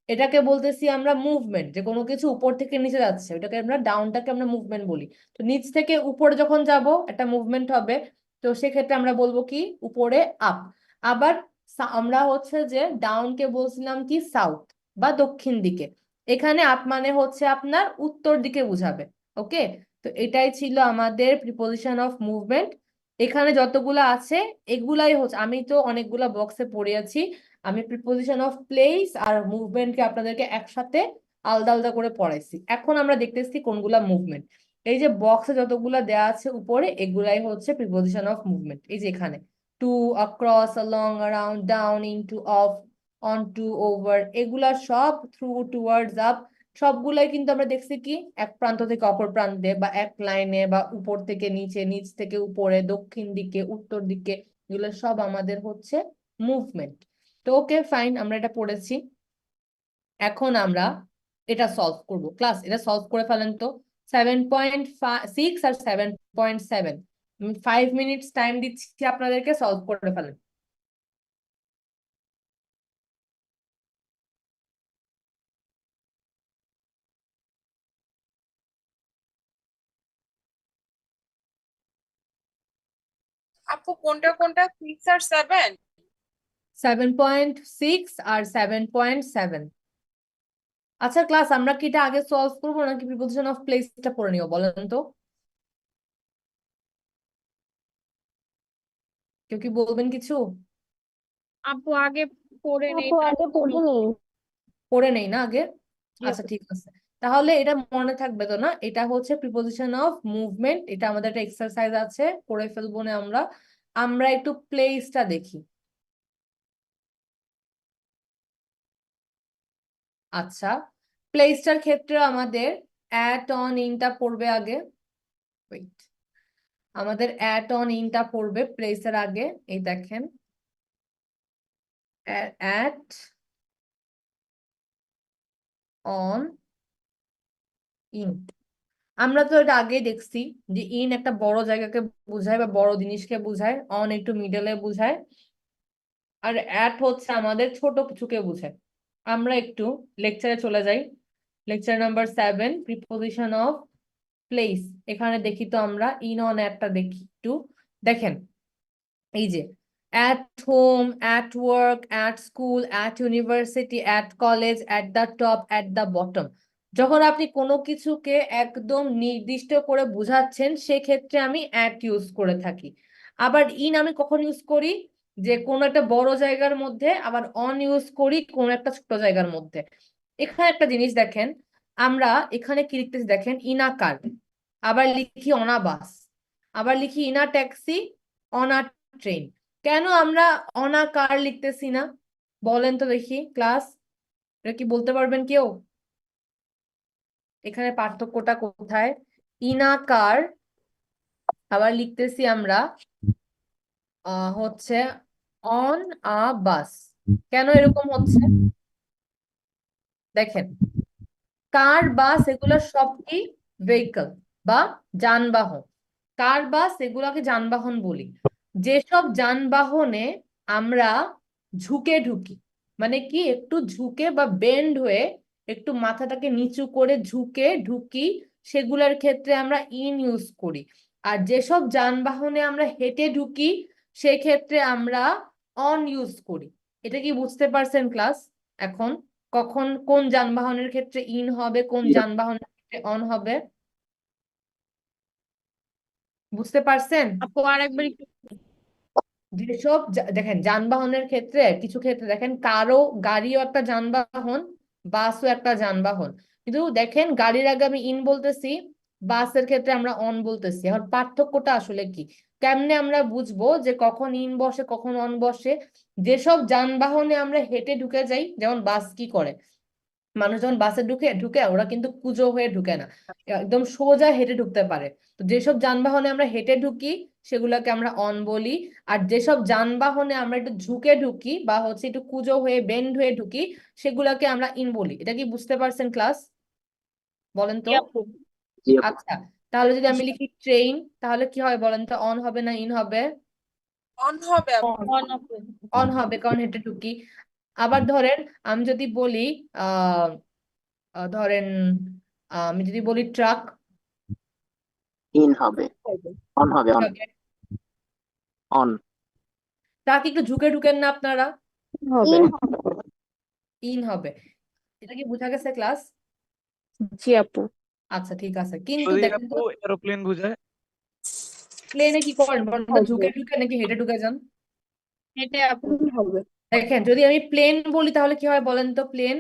এটাকে বলতেছি আমরা মুভমেন্ট, যে কোনো কিছু উপর থেকে নিচে যাচ্ছে, ওটাকে আমরা ডাউনটাকে আমরা মুভমেন্ট বলি। তো নিচ থেকে উপরে যখন যাব একটা মুভমেন্ট হবে, তো সেক্ষেত্রে আমরা বলবো কি উপরে আপ। আবার আমরা হচ্ছে যে ডাউনকে বলছিলাম কি সাউথ বা দক্ষিণ দিকে, এখানে আপ মানে হচ্ছে আপনার উত্তর দিকে বুঝাবে। ওকে, তো এটাই ছিল আমাদের প্রিপোজিশন অফ মুভমেন্ট। এখানে যতগুলো আছে এগুলাই হচ্ছে, আমি তো অনেকগুলা বক্সে পড়িয়েছি, আমি প্রিপোজিশন অফ প্লেস আর মুভমেন্টকে আপনাদেরকে একসাথে আলাদা আলাদা করে পড়াইছি। এখন আমরা দেখতেছি কোনগুলা মুভমেন্ট। এই যে বক্সে যতগুলা দেয়া আছে উপরে, এগুলাই হচ্ছে প্রিপোজিশন অফ মুভমেন্ট। এই যে এখানে two, across, along, around, down, into, off, onto, over, এগুলা সব থ্রু, টুয়ার্ডস, আপ, সবগুলাই কিন্তু আমরা দেখছি কি এক প্রান্ত থেকে অপর প্রান্তে বা এক লাইনে বা উপর থেকে নিচে, নিচ থেকে উপরে, দক্ষিণ দিকে, উত্তর দিকে, এগুলো সব আমাদের হচ্ছে মুভমেন্ট। তো ওকে ফাইন, আমরা এটা পড়েছি। এখন আমরা এটা সলভ করব। ক্লাস, এটা সলভ করে ফেলেন তো। 7.6 আর 7.7, 5 মিনিটস টাইম দিচ্ছি আপনাদেরকে, সলভ করে ফেলেন। আপু কোনটা কোনটা, 6 আর 7? 7.6 আর 7.7। আচ্ছা ক্লাস, আমরা কি এটা আগে সলভ করবো নাকি প্রিপোজিশন অফ প্লেসটা পড়ে নিও বলেন তো? কেউ কি বলবেন কিছু? আপু আগে পড়ে নেই, আপু আগে পড়ে নেই। পড়ে নেই না আগে? জি আচ্ছা আপু। ঠিক আছে, তাহলে এটা মনে থাকবে তো না, এটা হচ্ছে প্রিপোজিশন অফ মুভমেন্ট, এটা আমাদের একটা এক্সারসাইজ আছে, করে ফেলবো না আমরা। আমরা একটু প্লেসটা দেখি। আচ্ছা, প্লেসটার ক্ষেত্রে আমাদের অ্যাট অন ইনটা পড়বে আগে। ওয়েট, আমাদের অ্যাট অন ইনটা পড়বে প্লেসের আগে। এই দেখেন, অ্যাট অন ইন। আমরা তো এটা আগেই দেখছি যে ইন একটা বড় জায়গাকে বোঝায় বা বড় জিনিসকে বোঝায়, অন একটু মিডলে বোঝায়, আর অ্যাট হচ্ছে আমাদের ছোট কিছুকে বোঝায়। আমরা একটু লেকচারে চলে যাই। Lecture number 7, preposition of place. এখানে দেখি তো আমরা ইন অন অ্যাটটা দেখি একটু। দেখেন, এই যে at home, at work, at school, at university, at college, at the top, at the bottom, যখন আপনি কোনো কিছুকে একদম নির্দিষ্ট করে বোঝাচ্ছেন সেক্ষেত্রে আমি at ইউজ করে থাকি। আবার ইন আমি কখন ইউজ করি, যে কোনো একটা বড় জায়গার মধ্যে, আবার অন ইউজ করি কোনো একটা ছোট জায়গার মধ্যে। এখানে একটা জিনিস দেখেন, আমরা এখানে কি লিখতেছি দেখেন, ইনা কার, আবার লিখি অনা বাস, আবার লিখি ইনা ট্যাক্সি, অনা ট্রেন। কেন আমরা অনা কার লিখতেছি না বলেন তো দেখি ক্লাস, এটা কি বলতে পারবেন কেউ? এখানে পার্থক্যটা কোথায়? ইনা কার আবার লিখতেছি আমরা হচ্ছে অন আ বাস। কেন এরকম হচ্ছে দেখেন, কার বাস এগুলো সব কি ভেহিকল বা যানবাহন। কার বাস এগুলাকে যানবাহন বলি। যেসব যানবাহনে আমরা ঝুঁকে ঢুকি, মানে কি একটু ঝুঁকে বা বেন্ড হয়ে একটু মাথাটাকে নিচু করে ঝুঁকে ঢুকি, সেগুলোর ক্ষেত্রে আমরা ইন ইউজ করি। আর যেসব যানবাহনে আমরা হেঁটে ঢুকি সেক্ষেত্রে আমরা অন ইউজ করি। এটা কি বুঝতে পারছেন ক্লাস এখন? কখন কোন যানবাহনের ক্ষেত্রে ইন হবে, কোন জি আপু। যানবাহনের ক্ষেত্রে অন হবে, বুঝতে পারছেন? আপু আরেকবার একটু যেসব দেখেন যানবাহনের ক্ষেত্রে, কিছু ক্ষেত্রে দেখেন কারো গাড়িও একটা যানবাহন, বাসও একটা যানবাহন, কিন্তু দেখেন গাড়ির আগে আমি ইন বলতেছি, বাসের ক্ষেত্রে আমরা অন বলতেছি। এখন পার্থক্যটা আসলে কি, কেমনে আমরা বুঝবো যে কখন ইন বসে কখন অন বসে? যেসব যানবাহনে আমরা হেঁটে ঢুকে যাই, যেমন বাস কি করে, মানুষ যখন বাসে ঢুকে ঢুকে ওরা কিন্তু কুঁজো হয়ে ঢুকে না, একদম সোজা হেঁটে ঢুকতে পারে। তো যেসব যানবাহনে আমরা হেঁটে ঢুকি সেগুলোকে আমরা অন বলি। আর যেসব যানবাহনে আমরা একটু ঝুঁকে ঢুকি বা হচ্ছে একটু কুঁজো হয়ে বেন্ড হয়ে ঢুকি সেগুলোকে আমরা ইন বলি। এটা কি বুঝতে পারছেন ক্লাস? বলেন তো। জি আপু। জি আপু। আচ্ছা, তাহলে যদি আমি লিখি ট্রেন তাহলে কি হবে বলেন তো, অন হবে না ইন হবে? অন হবে আপু। অন আপু। অন হবে, কারণ হেঁটে ঢুকি। আবার ধরেন আমি যদি বলি আহ ধরেন আমি যদি বলি ট্রাক, ইন হবে। অন হবে, অন। অন। ট্রাক একটু ঝুঁকে ঢুকেন না আপনারা, হবে। ইন হবে। ইন হবে। এটা কি বোঝা গেছে ক্লাস? জি আপু। আচ্ছা ঠিক আছে, কিন্তু যদি দেখেন আপু তো এরোপ্লেন বোঝায়? প্লেনে কি করেন বলেন তো, ঝুঁকে ঢুকে নাকি হেঁটে ঢুকে যান? হেঁটে আপু। হবে। দেখেন যদি আমি প্লেন বলি তাহলে কি হয় বলেন তো, প্লেন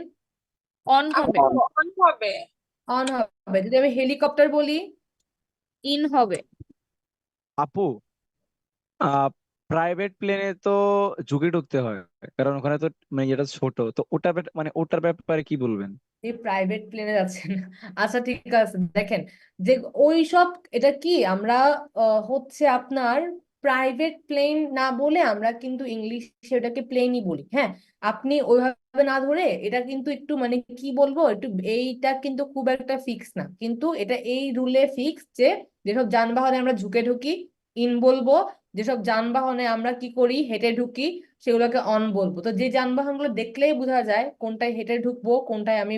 অন হবে। আপু অন হবে। অন হবে। যদি আমি হেলিকপ্টার বলি, ইন হবে। আপু প্রাইভেট প্লেনে তো ঝুঁকে ঢুকতে হয়, কারণ ওখানে তো মানে যেটা ছোট, তো ওটা মানে ওটার ব্যাপারে কি বলবেন? এই প্রাইভেট প্লেনে যাচ্ছেন। আচ্ছা ঠিক আছে, দেখেন যে ওই সব, এটা কি আমরা হচ্ছে আপনার প্রাইভেট প্লেন না বলে আমরা কিন্তু ইংলিশে এটাকে প্লেনই বলি। হ্যাঁ, আপনি ওইভাবে না ধরে এটা কিন্তু একটু মানে কি বলবো, একটু এইটা কিন্তু খুব একটা ফিক্স না, কিন্তু এটা এই রুলে ফিক্স যে যেসব যানবাহনে আমরা ঝুঁকে ঢুকি ইন বলবো, যেসব যানবাহনে আমরা কি করি হেঁটে ঢুকি সেগুলোকে অন বলবো। তো যে যানবাহনগুলো দেখলেই বোঝা যায় কোনটায় হেঁটে ঢুকবো কোনটায় আমি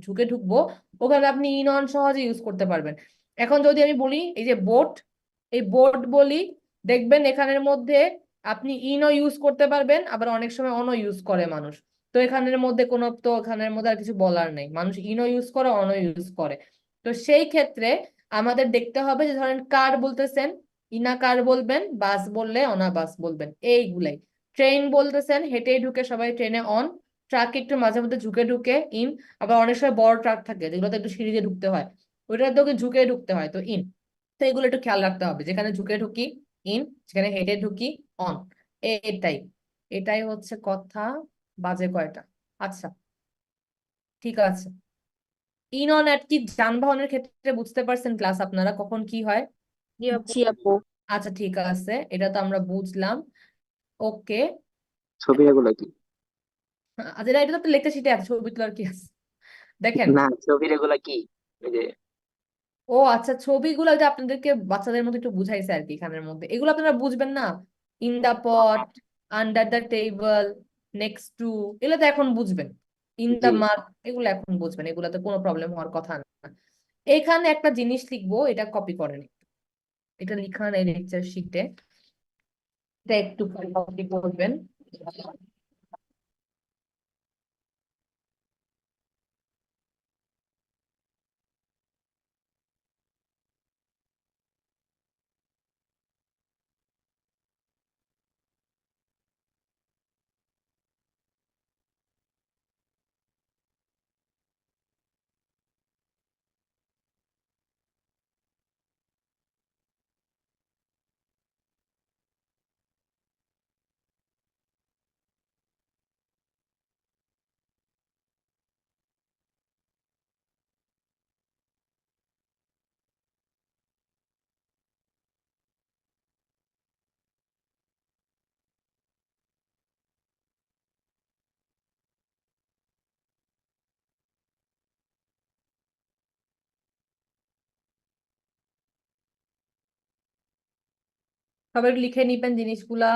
ঝুঁকে ঢুকবো, ওখানে আপনি ইন অন সহজে ইউজ করতে পারবেন। এখন যদি আমি বলি এই যে বোট, এই বোট বলি, দেখবেন এখানের মধ্যে আপনি ইনও ইউজ করতে পারবেন, আবার অনেক সময় অনও ইউজ করে মানুষ। তো এখানের মধ্যে কোনো, তো এখানের মধ্যে আর কিছু বলার নেই, মানুষ ইনও ইউজ করে অনও ইউজ করে। তো সেই ক্ষেত্রে আমাদের দেখতে হবে যে ধরেন কার বলতেছেন ইনা কার বলবেন, বাস বললে অনা বাস বলবেন, এইগুলাই। ট্রেন বলতেছেন হেঁটেই ঢুকে সবাই ট্রেনে অন, ট্রাক একটু মাঝে মধ্যে ঝুঁকে ঢুকে ইন, আবার অনেক সময় বড় ট্রাক থাকে যেগুলোতে একটু সিঁড়ি দিয়ে ঢুকতে হয়, ওইটাতে ওকে ঝুঁকে ঢুকতে হয়, তো ইন। তো এগুলো একটু খেয়াল রাখতে হবে, যেখানে ঝুঁকে ঢুকি ইন, যেখানে হেঁটে ঢুকি অন। এটাই, এটাই হচ্ছে কথা। বাজে কয়টা? আচ্ছা ঠিক আছে, ইন অন আর কি যানবাহনের ক্ষেত্রে বুঝতে পারছেন ক্লাস আপনারা কখন কি হয়? জি আপু। জি আপু। আচ্ছা ঠিক আছে, এটা তো আমরা বুঝলাম। ওকে, ছবি এগুলো কি? আচ্ছা এটা তো লেখা শিটে আছে, ছবি তোলার কি আছে? দেখেন, না, ছবির এগুলা কি? ওই যে ও আচ্ছা ছবিগুলো যে আপনাদেরকে বাচ্চাদের মধ্যে একটু বুঝাইছে আর কি, এখানের মধ্যে এগুলো আপনারা বুঝবেন না, in the pot, under the table, next to, এগুলো তো এখন বুঝবেন। ইন দা জি। মাঠ, এগুলো এখন বুঝবেন, এগুলোতে কোনো প্রবলেম হওয়ার কথা না। এখানে একটা জিনিস লিখবো, এটা কপি করেন, এটা লিখা নেই লেকচার শিটে, এটা একটু কপি করবেন। সবাই একটু লিখে নিবেন জিনিসগুলা।